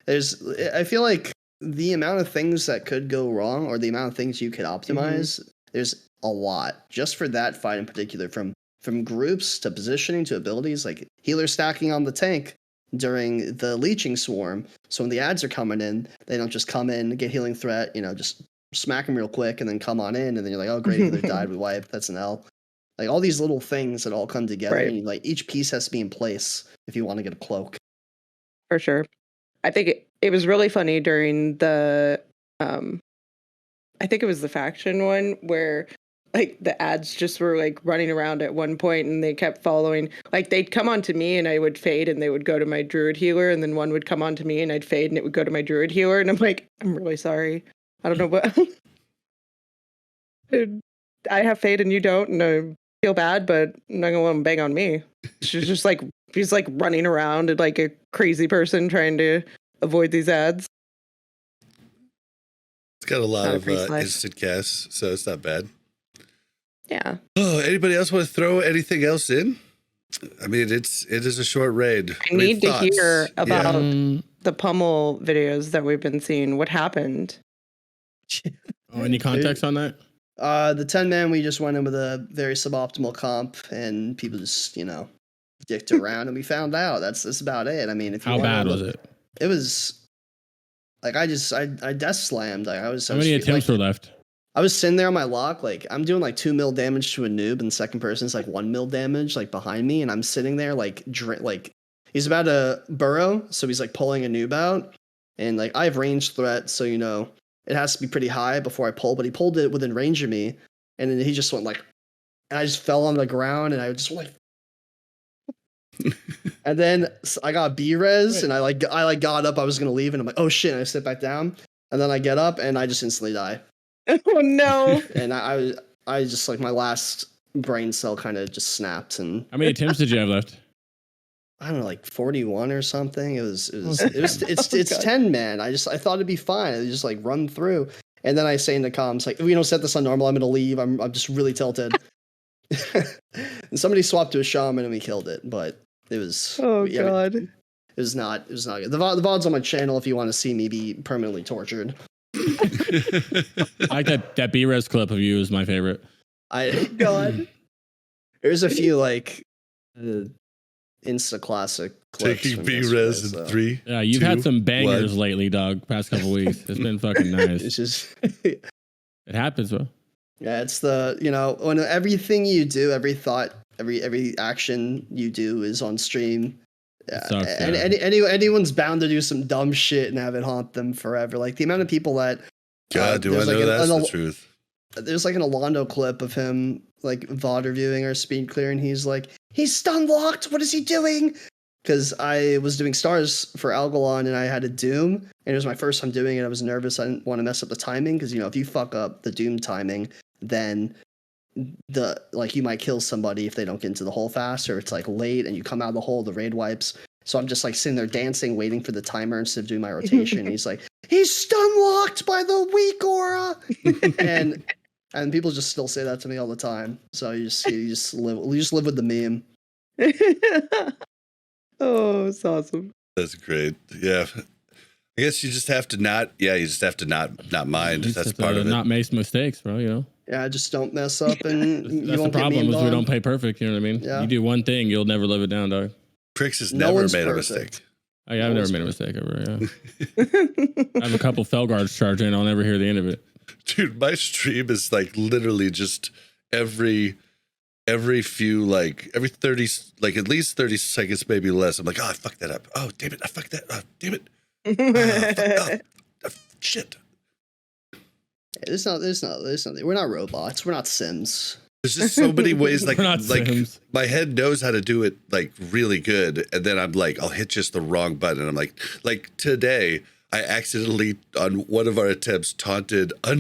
So I feel like the amount of things that could go wrong, or the amount of things you could optimize, there's a lot just for that fight in particular, from groups to positioning to abilities, like healer stacking on the tank during the leeching swarm. So when the ads are coming in, they don't just come in, get healing threat, just smack them real quick and then come on in, and then you're like, oh great, healer died, we wipe, that's an L. Like all these little things that all come together, and like each piece has to be in place if you want to get a cloak. For sure. I think it was really funny during the I think it was the faction one, where like the ads just were like running around at one point, and they kept following. Like they'd come on to me and I would fade, and they would go to my druid healer, and then one would come on to me and I'd fade and it would go to my druid healer, and I'm like, I'm really sorry. I don't know what I have fade and you don't, and I feel bad, but I'm not gonna let them bang on me. She's just like, she's like running around and like a crazy person trying to avoid these ads. It's got a lot of instant casts, so it's not bad. Yeah. Oh, anybody else want to throw anything else in? I mean, it is a short raid. I need to hear about the pummel videos that we've been seeing. What happened? Any context on that? The 10-man, we just went in with a very suboptimal comp, and people just, dicked around, and we found out. That's about it. I mean, if you how bad was it? It was like I death slammed. Like how many attempts were left? I was sitting there on my lock, like I'm doing like 2 mil damage to a noob, and the second person's like 1 mil damage, like behind me, and I'm sitting there like he's about to burrow, so he's like pulling a noob out, and like I have range threat, so it has to be pretty high before I pull, but he pulled it within range of me, and then he just went like, and I just fell on the ground, and I just went like, and then I got B-res, and I got up, I was gonna leave, and I'm like, oh shit, and I sit back down, and then I get up, and I just instantly die. Oh no! And I just like my last brain cell kind of just snapped. And how many attempts did you have left? I don't know, like 41 or something. It's 10 man. I thought it'd be fine. I just like run through, and then I say in the comms like, if we don't set this on normal, I'm gonna leave. I'm just really tilted. And somebody swapped to a shaman and we killed it, but it was god. It was not good. The VOD's on my channel if you want to see me be permanently tortured. I like that B-res clip of you is my favorite. God. There's a few like Insta classic clips. Taking B-res in 3. Yeah, you've 2, had some bangers 1. lately, dog. Past couple weeks, it's been fucking nice. It's just It happens, bro. yeah. It's the when everything you do, every thought, every action you do is on stream. Yeah, Sucks, and anyone's bound to do some dumb shit and have it haunt them forever. Like the amount of people that God, do I know that's the truth? There's like an Alondo clip of him like VOD reviewing or speed clearing. He's like, he's stun locked. What is he doing? Because I was doing stars for Algalon and I had a Doom, and it was my first time doing it. I was nervous. I didn't want to mess up the timing because if you fuck up the Doom timing, then you might kill somebody if they don't get into the hole fast, or it's like late and you come out of the hole, the raid wipes. So I'm just like sitting there dancing, waiting for the timer instead of doing my rotation. He's like, he's stun locked by the weak aura, and people just still say that to me all the time. So you just live with the meme. Oh, it's awesome. That's great. Yeah. I guess you just have to not mind. That's part of it. Not make mistakes, bro, Yeah, just don't mess up, and you that's the won't get problem memed is we on. don't play perfect, you know what I mean? Yeah. You do one thing, you'll never live it down, dog. Prix has No never one's made perfect. a mistake. Oh, yeah, I've never made a mistake ever, yeah. I have a couple Felguards charge in, I'll never hear the end of it. Dude, my stream is like literally just every few, like every 30, like at least 30 seconds, maybe less. I'm like, oh, I fucked that up. Oh, damn it. I fucked that. Oh, damn it. Shit. There's nothing. We're not robots. We're not Sims. There's just so many ways, like We're not Sims. my head knows how to do it like really good, and then I'm like, I'll hit just the wrong button. And I'm like today, I accidentally on one of our attempts taunted a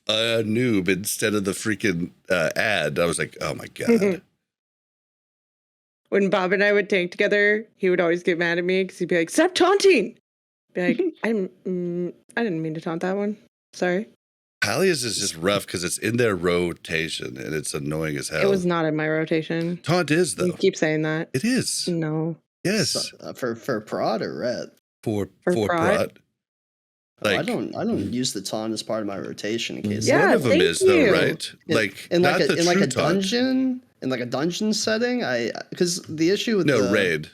noob instead of the freaking ad. I was like, oh my god. When Bob and I would tank together, he would always get mad at me because he'd be like, "Stop taunting!" Be like, I didn't mean to taunt that one. Sorry. Pallia's is just rough because it's in their rotation and it's annoying as hell. It was not in my rotation. Taunt is though. You keep saying that. It is. No. Yes. For prod or ret. For prod? prod. I don't use the taunt as part of my rotation in case. Yeah, one of them thank is you. though, right? Like in not the a true taunt. dungeon, in like a dungeon setting. Because the issue with raid.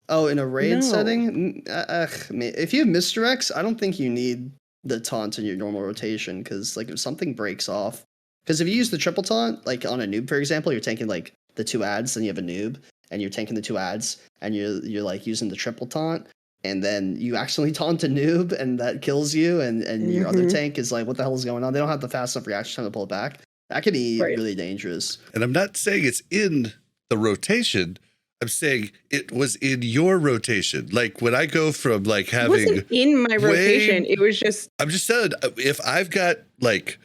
Oh, in a raid No. setting, if you have misdirects, I don't think you need the taunt in your normal rotation. Because like if something breaks off, because if you use the triple taunt, like on a noob for example, you're tanking like the 2 ads, then you have a noob, and you're tanking the 2 ads, and you're like using the triple taunt. And then you accidentally taunt a noob, and that kills you, and your other tank is like, what the hell is going on? They don't have the fast enough reaction time to pull it back. That could be really dangerous. And I'm not saying it's in the rotation. I'm saying it was in your rotation. Like when I go from like having It wasn't in my rotation. It was just. I'm just saying, if I've got like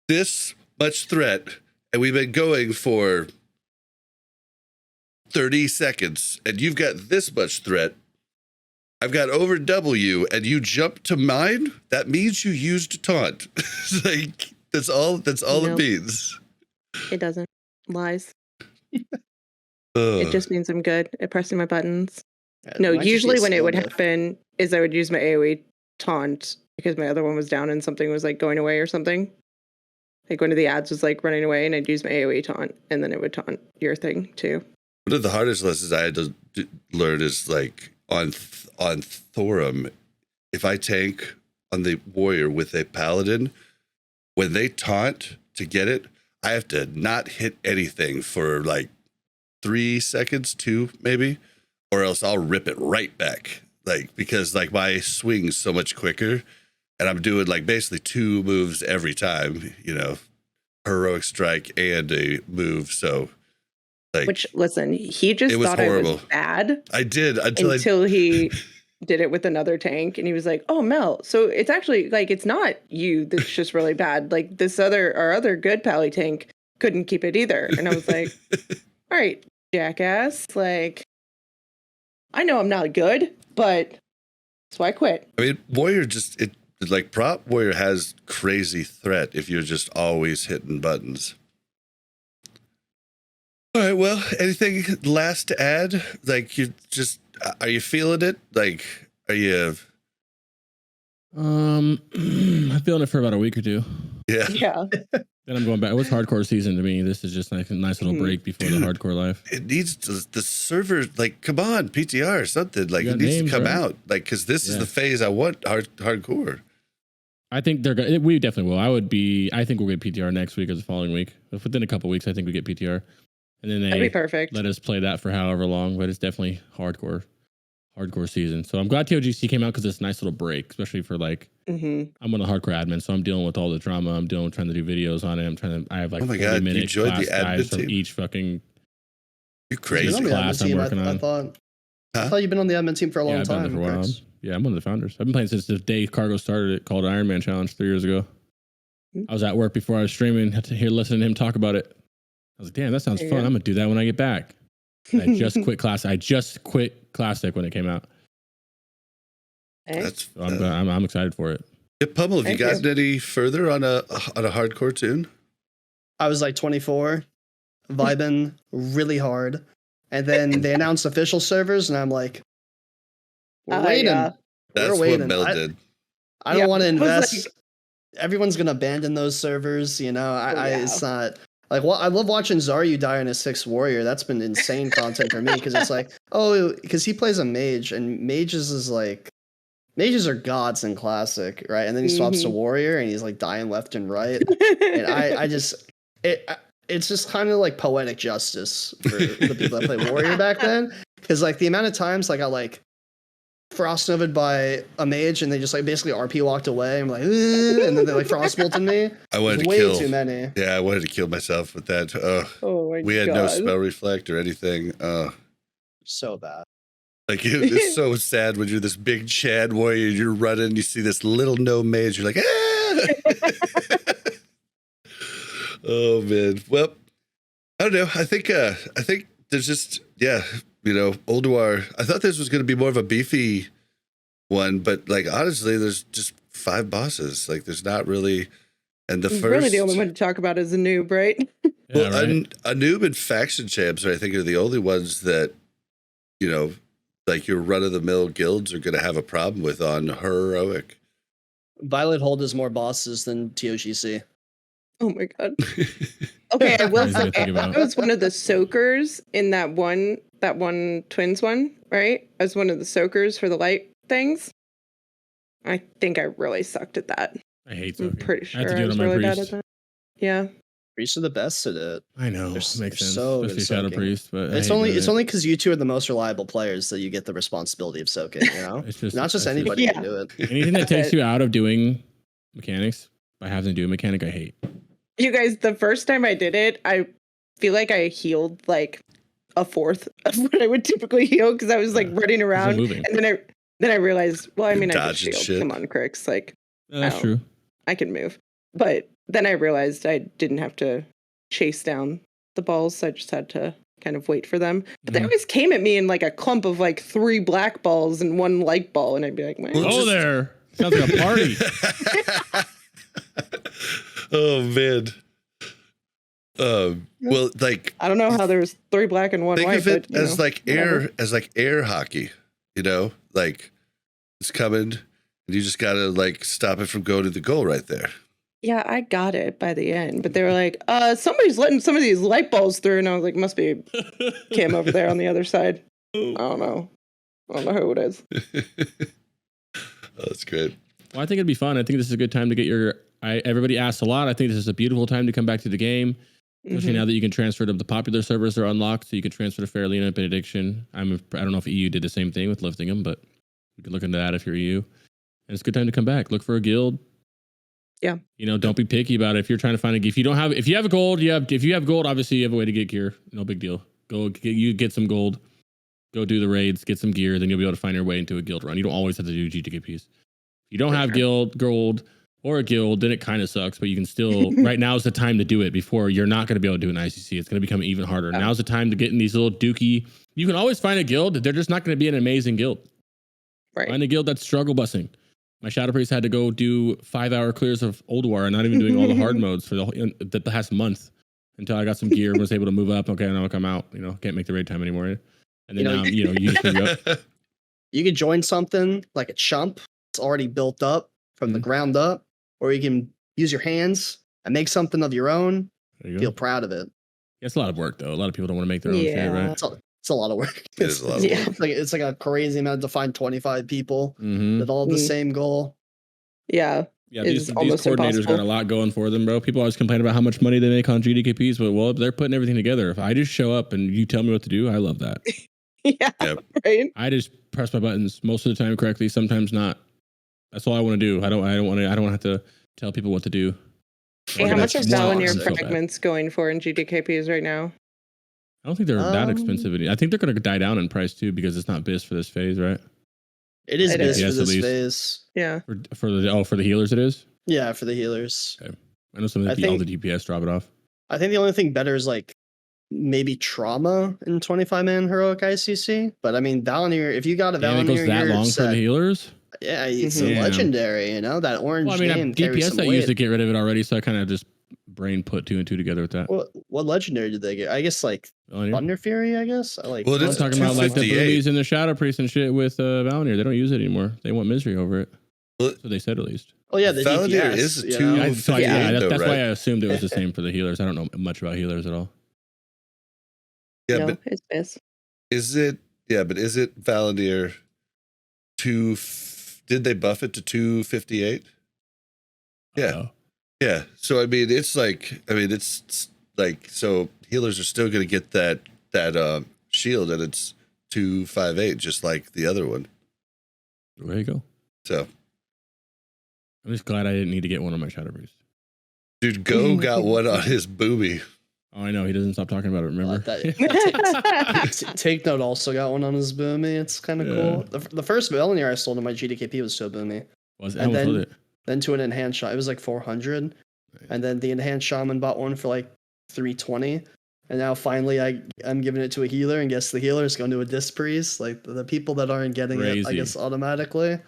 this much threat and we've been going for 30 seconds and you've got this much threat, I've got over W and you jump to mine, that means you used taunt. Like that's all it means. It doesn't. Lies. It just means I'm good at pressing my buttons. No, usually when it would happen is I would use my AoE taunt because my other one was down and something was like going away or something. Like one of the ads was like running away and I'd use my AoE taunt and then it would taunt your thing too. One of the hardest lessons I had to learn is like on Thorum, if I tank on the warrior with a paladin, when they taunt to get it, I have to not hit anything for like 3 seconds, 2 maybe, or else I'll rip it right back. Like because like my swing's so much quicker, and I'm doing like basically 2 moves every time, heroic strike and a move. So like, which listen, he just thought horrible. I was bad. I did until he did it with another tank, and he was like, "Oh, Mel, so it's actually like it's not you that's just really bad. Like our other good pally tank couldn't keep it either." And I was like, "All right, jackass. Like, I know I'm not good, but that's why I quit." I mean, warrior like prop warrior has crazy threat if you're just always hitting buttons. All right. Well, anything last to add? Like, are you feeling it? Like, are you? I'm feeling it for about a week or two. Yeah. Yeah. Then I'm going back. It was hardcore season to me. This is just like a nice little break before the hardcore life. It needs the server. Like, come on, PTR or something. Like, it needs names, to come right? out. Like, because this is the phase I want. Hardcore. I think they're going. We definitely will. I think we'll get PTR next week or the following week. If within a couple weeks, I think we get PTR, and then That'd be perfect. let us play that for however long. But it's definitely hardcore season. So I'm glad TOGC came out because it's a nice little break, especially for like. I'm one of the hardcore admins, so I'm dealing with all the drama. I'm trying to do videos on it. I have like 40 minute class guys from each fucking. You're crazy. Class I'm working on. I thought you've been on the admin team for a long time. Been there for a while. Yeah, I'm one of the founders. I've been playing since the day Cargo started it, called Iron Man Challenge 3 years ago. I was at work before I was streaming, had to listening to him talk about it. I was like, damn, that sounds fun. I'm gonna do that when I get back. And I just quit Classic. I just quit Classic when it came out. That's so I'm excited for it. Yeah, Pummel, have you gotten any further on a hardcore tune? I was like 24, vibing really hard, and then they announced official servers, and I'm like, we're waiting. Yeah. That's what Mel did. I don't want to invest. Everyone's gonna abandon those servers, you know. It's not like I love watching Zaryu die in a 6th warrior. That's been insane content for me because it's like, because he plays a mage, and mages are gods in Classic, right? And then he swaps to warrior, and he's like dying left and right. And it's just kind of like poetic justice for the people that played warrior back then, because like the amount of times like I like frost novaed by a mage and they just like basically RP walked away. I'm like, and then they like frost bolted me. I wanted to way kill too many. Yeah, I wanted to kill myself with that. Oh my we had no spell reflect or anything. So bad. Like it's so sad when you're this big Chad warrior, you're running, you see this little no mage, you're like, ah! Oh man. Well, I don't know. I think there's just Ulduar. I thought this was going to be more of a beefy one, but like honestly, there's just 5 bosses. Like there's not really, and the really the only one to talk about is Anub, right? Well, Anub and faction champs, I think, are the only ones that like your run-of-the-mill guilds are going to have a problem with on heroic. Violet Hold has more bosses than TOGC. Oh my god. Okay, I will say I was one of the soakers in that one twins one, right? I was one of the soakers for the light things. I think I really sucked at that. I hate soaking. I'm pretty sure I was really bad at that. Yeah. Priests are the best at it. I know. Makes sense. So especially Shadow Priest, but it's only because you two are the most reliable players that you get the responsibility of soaking, you know? It's not just anybody can do it. Anything that takes you out of doing mechanics by having to do a mechanic, I hate. You guys, the first time I did it, I feel like I healed like a fourth of what I would typically heal because I was like running around, and then I realized, well, I mean, I just shield. Come on, Crix, like that's true. I can move, but then I realized I didn't have to chase down the balls, so I just had to kind of wait for them. But they always came at me in like a clump of like 3 black balls and 1 light ball, and I'd be like, "Oh, there sounds like a party." Oh man. Well, like I don't know how there's 3 black and 1 white. Think of it but, as like air hockey. Like it's coming, and you just gotta like stop it from going to the goal right there. Yeah, I got it by the end, but they were like, somebody's letting some of these light balls through, and I was like, must be Kim over there on the other side. I don't know who it is. Oh, that's great. Well, I think it'd be fun. I think this is a good time to get everybody asks a lot. I think this is a beautiful time to come back to the game, especially now that you can transfer to the popular servers are unlocked, so you can transfer to Fairlena and Benediction. I don't know if EU did the same thing with lifting them, but you can look into that if you're EU. And it's a good time to come back. Look for a guild. Yeah. Don't be picky about it. If you're trying to find if you have gold, if you have gold, obviously you have a way to get gear. No big deal. Get some gold. Go do the raids, get some gear, then you'll be able to find your way into a guild run. You don't always have to do GTKPs. If you don't have gold or a guild, then it kind of sucks, but you can still, right now is the time to do it before you're not going to be able to do an ICC. It's going to become even harder. Yeah. Now's the time to get in these little dookie. You can always find a guild. They're just not going to be an amazing guild. Right. Find a guild that's struggle busing. My Shadow Priest had to go do 5-hour clears of Ulduar and not even doing all the hard modes for the past month. until I got some gear and was able to move up. Okay, now I'll come out. You know, can't make the raid time anymore. And then now, you just move up. You can join something like a chump. It's already built up from the ground up, or you can use your hands and make something of your own. Feel proud of it. Yeah, it's a lot of work though. A lot of people don't want to make their own shit, right? It's a lot of work. It is a lot of work. It's like a crazy amount to find 25 people that all have the same goal. Yeah. Yeah, these coordinators got a lot going for them, bro. People always complain about how much money they make on GDKPs, but well, they're putting everything together. If I just show up and you tell me what to do, I love that. Right. I just press my buttons most of the time correctly, sometimes not. That's all I want to do. I don't want to have to tell people what to do. Hey, how much are Valinir fragments going for in GDKPs right now? I don't think they're that expensive. I think they're going to die down in price too because it's not BIS for this phase, right? It is BIS for this phase. Yeah. For the healers, it is. Yeah, for the healers. Okay. I know some of all the DPS drop it off. I think the only thing better is like maybe trauma in 25-man heroic ICC. But I mean, Valinir, if you got a Valinir, it goes that long for the healers. Yeah, it's a legendary. You know that orange. Well, I mean, DPS I used to get rid of it already, so I kind of just brain put 2 and 2 together with that. What legendary did they get? I guess like Thunder Fury. I guess. I'm talking about like the boobies and the Shadow Priest and shit with Valinir. They don't use it anymore. They want misery over it. Well, so they said at least. Oh yeah, the Valinir DPS, is a 2. That's why I assumed it was the same for the healers. I don't know much about healers at all. Yeah, no, but it's is it? Yeah, but is it Valinir 2? Did they buff it to 258? Yeah. Yeah. So I mean, it's like so healers are still going to get that shield, and it's 258, just like the other one. There you go. So I'm just glad I didn't need to get one on my Shadow Priest. Dude, Go got one on his booby. Oh, I know. He doesn't stop talking about it, remember? Take Note also got one on his boomy. It's kind of cool. The first Valinir I sold in my GDKP was to a boomy. Then to an enhanced shaman. It was like 400. Nice. And then the enhanced shaman bought one for like 320. And now finally I'm giving it to a healer, and guess the healer is going to a disc priest. Like the people that aren't getting it, I guess, automatically.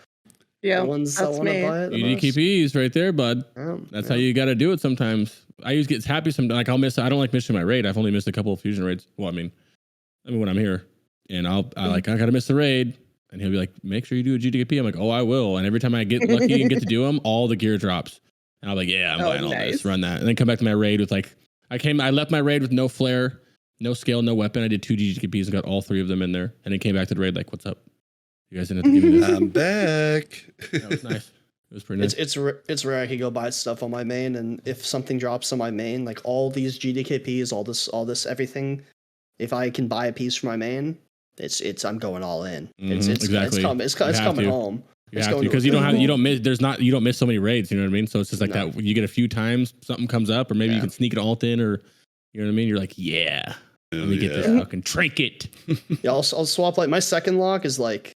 Yeah, the ones that want to buy it. GDKPs right there, bud. That's how you got to do it sometimes. I used to get happy sometimes. Like I don't like missing my raid. I've only missed a couple of fusion raids. Well, I mean when I'm here, and I gotta miss the raid, and he'll be like, make sure you do a GDKP. I'm like, oh, I will. And every time I get lucky and get to do them, all the gear drops. And I'm like, yeah, I'm buying all this. Run that, and then come back to my raid with like, I left my raid with no flare, no scale, no weapon. I did 2 GDKPs and got all 3 of them in there, and then came back to the raid like, what's up? You guys didn't have to give me this. I'm back. That was nice. It was pretty nice. It's rare I could go buy stuff on my main, and if something drops on my main, like all these GDKPs, all this everything, if I can buy a piece for my main, I'm going all in. Exactly. It's coming home. You have to, because you don't miss so many raids. You know what I mean? So it's just like that. You get a few times something comes up, or maybe you can sneak an alt in, or you know what I mean. You're like, let me get this fucking trinket. Yeah, I'll swap. Like my second lock is like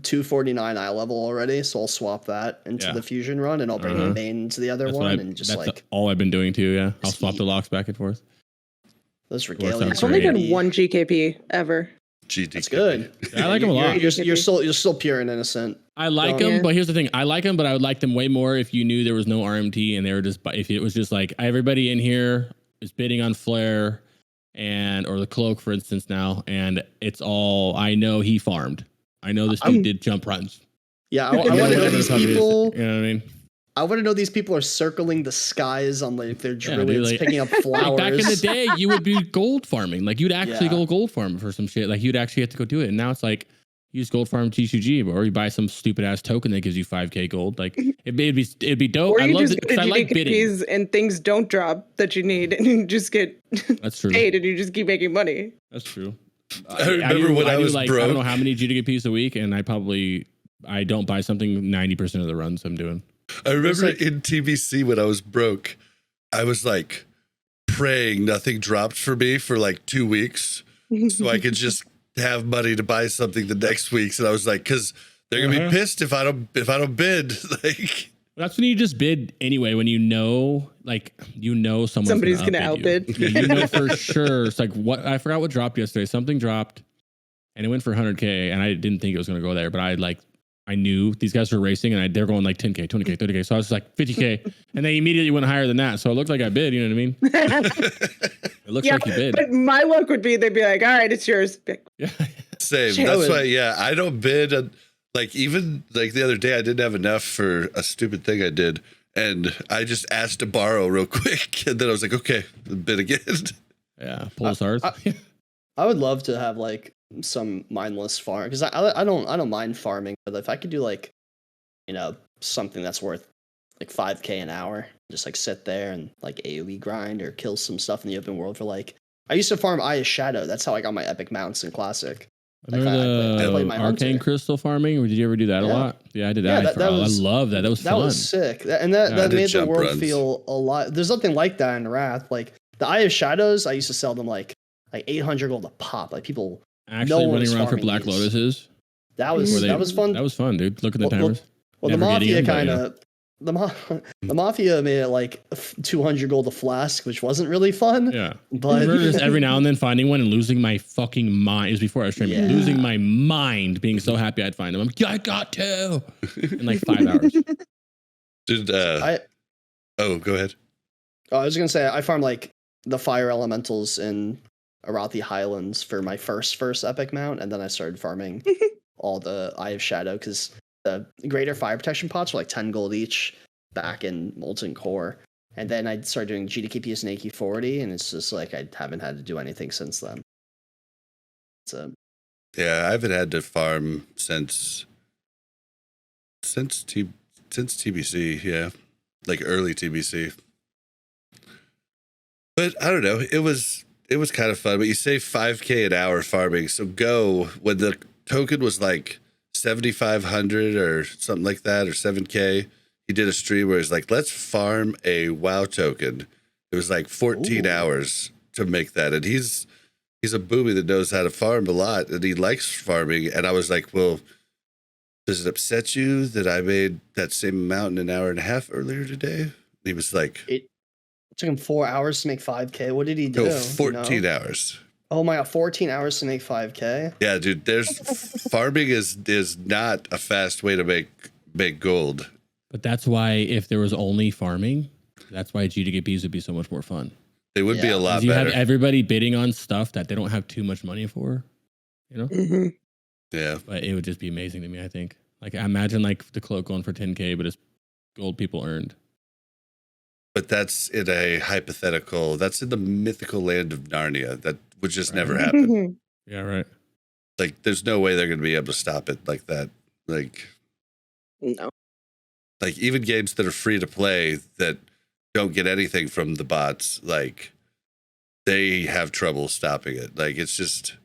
249 eye level already, so I'll swap that into the fusion run, and I'll bring the main into the other one, and just that's all I've been doing too. Yeah, I'll swap the locks back and forth. Those regalia. I've only done 1 GKP ever. That's good. Yeah, I like them a lot. You're still pure and innocent. I like them, but here's the thing: I like them, but I would like them way more if you knew there was no RMT and they were just. If it was just like everybody in here is bidding on flare, or the cloak, for instance, now, and it's all I know he farmed. I know this dude did jump runs. Yeah, I want to know these people. You know what I mean? I want to know these people are circling the skies on like their druids, picking up flowers. Back in the day, you would be gold farming. Like you'd actually go gold farm for some shit. Like you'd actually have to go do it. And now it's like you just gold farm T2G, or you buy some stupid ass token that gives you 5k gold. Like it'd be dope. Or you I love just it. go to I like bidding, and things don't drop that you need, and you just get that's true. paid, and you just keep making money. That's true. I remember when I was broke. I don't know how many GDKPs a week, and I don't buy something 90% of the runs I'm doing. I remember in TBC when I was broke, I was like praying nothing dropped for me for like 2 weeks, so I could just have money to buy something the next week. And I was like, because they're gonna be pissed if I don't bid. Like that's when you just bid anyway. When somebody's gonna outbid. You know for sure. It's like I forgot what dropped yesterday. Something dropped, and it went for 100k, and I didn't think it was gonna go there, but I I knew these guys were racing and they're going like 10K, 20K, 30K. So I was like 50K and they immediately went higher than that. So it looked like I bid, you know what I mean? It looks like you bid. But my luck would be they'd be like, all right, it's yours. Yeah. Same. That's why, I don't bid. Like even like the other day, I didn't have enough for a stupid thing I did. And I just asked to borrow real quick. And then I was like, okay, bid again. Yeah. Pull the stars. I would love to have like some mindless farm because I don't mind farming, but if I could do like, something that's worth like 5K an hour, just like sit there and like AoE grind or kill some stuff in the open world for like. I used to farm Eye of Shadow. That's how I got my epic mounts in Classic. Remember I played my arcane hunter. Crystal farming? Or did you ever do that a lot? Yeah, I did that. I love that. That was fun. That was sick. And that made the world feel a lot. There's nothing like that in Wrath. Like the Eye of Shadows, I used to sell them like 800 gold a pop. Like people actually running around for Black Lotuses. That was fun. That was fun, dude. Look at the timers. Well, the Mafia kind of. The Mafia made it like 200 gold a flask, which wasn't really fun. Yeah. But I remember just every now and then finding one and losing my fucking mind. It was before I was streaming. Yeah. Losing my mind, being so happy I'd find them. I'm like, I got to in like 5 hours. Go ahead. Oh, I was gonna say I farmed like the fire elementals in Arathi Highlands for my first epic mount, and then I started farming all the Eye of Shadow because the greater fire protection pots were like 10 gold each back in Molten Core. And then I started doing GDKPS and AK40, and it's just like I haven't had to do anything since then. So yeah, I haven't had to farm since TBC, yeah. Like early TBC. But I don't know, it was kind of fun, but you save 5K an hour farming. So go when the token was like 7,500 or something like that, or 7K. He did a stream where he's like, let's farm a WoW token. It was like 14 hours to make that. And he's a booby that knows how to farm a lot, and he likes farming. And I was like, well, does it upset you that I made that same amount in an hour and a half earlier today? And he was like, it took him 4 hours to make 5K. What did he do? 14 hours. Oh my god, 14 hours to make 5K? Yeah, dude, there's farming is not a fast way to make gold. But that's why if there was only farming, that's why GDKPs would be so much more fun. They would be a lot better. You have everybody bidding on stuff that they don't have too much money for, you know? Mm-hmm. Yeah. But it would just be amazing to me, I think. Like, I imagine like the cloak going for 10K, but it's gold people earned. But that's in a hypothetical, that's in the mythical land of Narnia. That would just never happen. Yeah, right. Like, there's no way they're going to be able to stop it like that. Like, no. Like, even games that are free to play that don't get anything from the bots, like, they have trouble stopping it. Like, it's just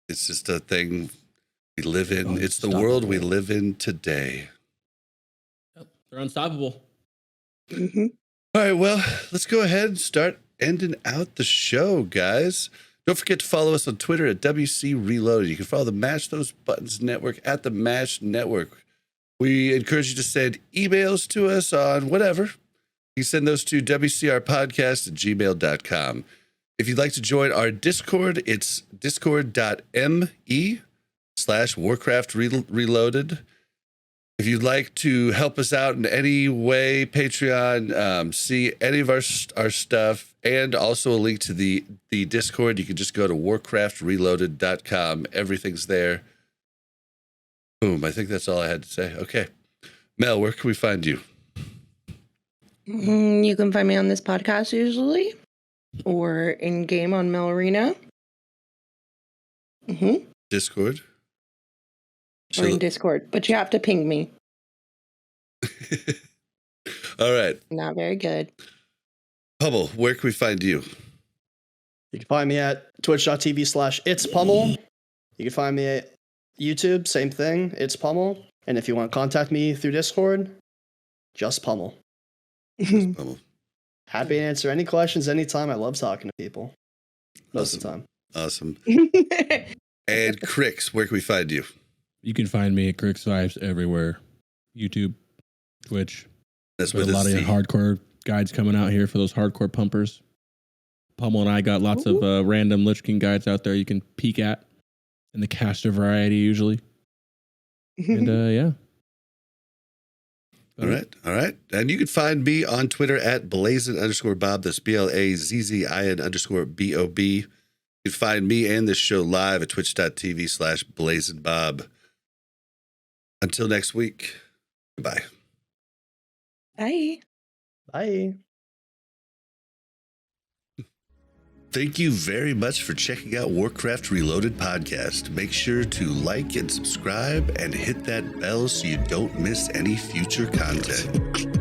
a thing we live in. It's the world we live in today. They're unstoppable. Mm-hmm. All right, well, let's go ahead and start ending out the show, guys. Don't forget to follow us on Twitter at WC Reloaded. You can follow the Mash Those Buttons Network at the Mash Network. We encourage you to send emails to us on whatever. You can send those to WCRpodcast@gmail.com. If you'd like to join our Discord, it's discord.me/Warcraft Reloaded. If you'd like to help us out in any way, Patreon, see any of our stuff, and also a link to the Discord, you can just go to warcraftreloaded.com. Everything's there. Boom. I think that's all I had to say. Okay. Mel, where can we find you? You can find me on this podcast usually, or in game on Mel Arena. Mm-hmm. Discord. Or in Discord, but you have to ping me. All right. Not very good. Pummel, where can we find you? You can find me at twitch.tv/itspummel. You can find me at YouTube, same thing, It's Pummel. And if you want to contact me through Discord, just Pummel. Just Pummel. Happy to answer any questions anytime. I love talking to people. Most of the time. Awesome. And Crix, where can we find you? You can find me at Crix Vibes everywhere. YouTube, Twitch. That's with a lot of hardcore guides coming out here for those hardcore pumpers. Pummel and I got lots of random Lich King guides out there you can peek at in the caster variety usually. And yeah. All right. And you can find me on Twitter at Blazin_Bob. That's BLAZZIN_BOB. You can find me and this show live at twitch.tv/BlazinBob. Until next week, goodbye. Bye. Bye. Thank you very much for checking out Warcraft Reloaded podcast. Make sure to like and subscribe and hit that bell so you don't miss any future content.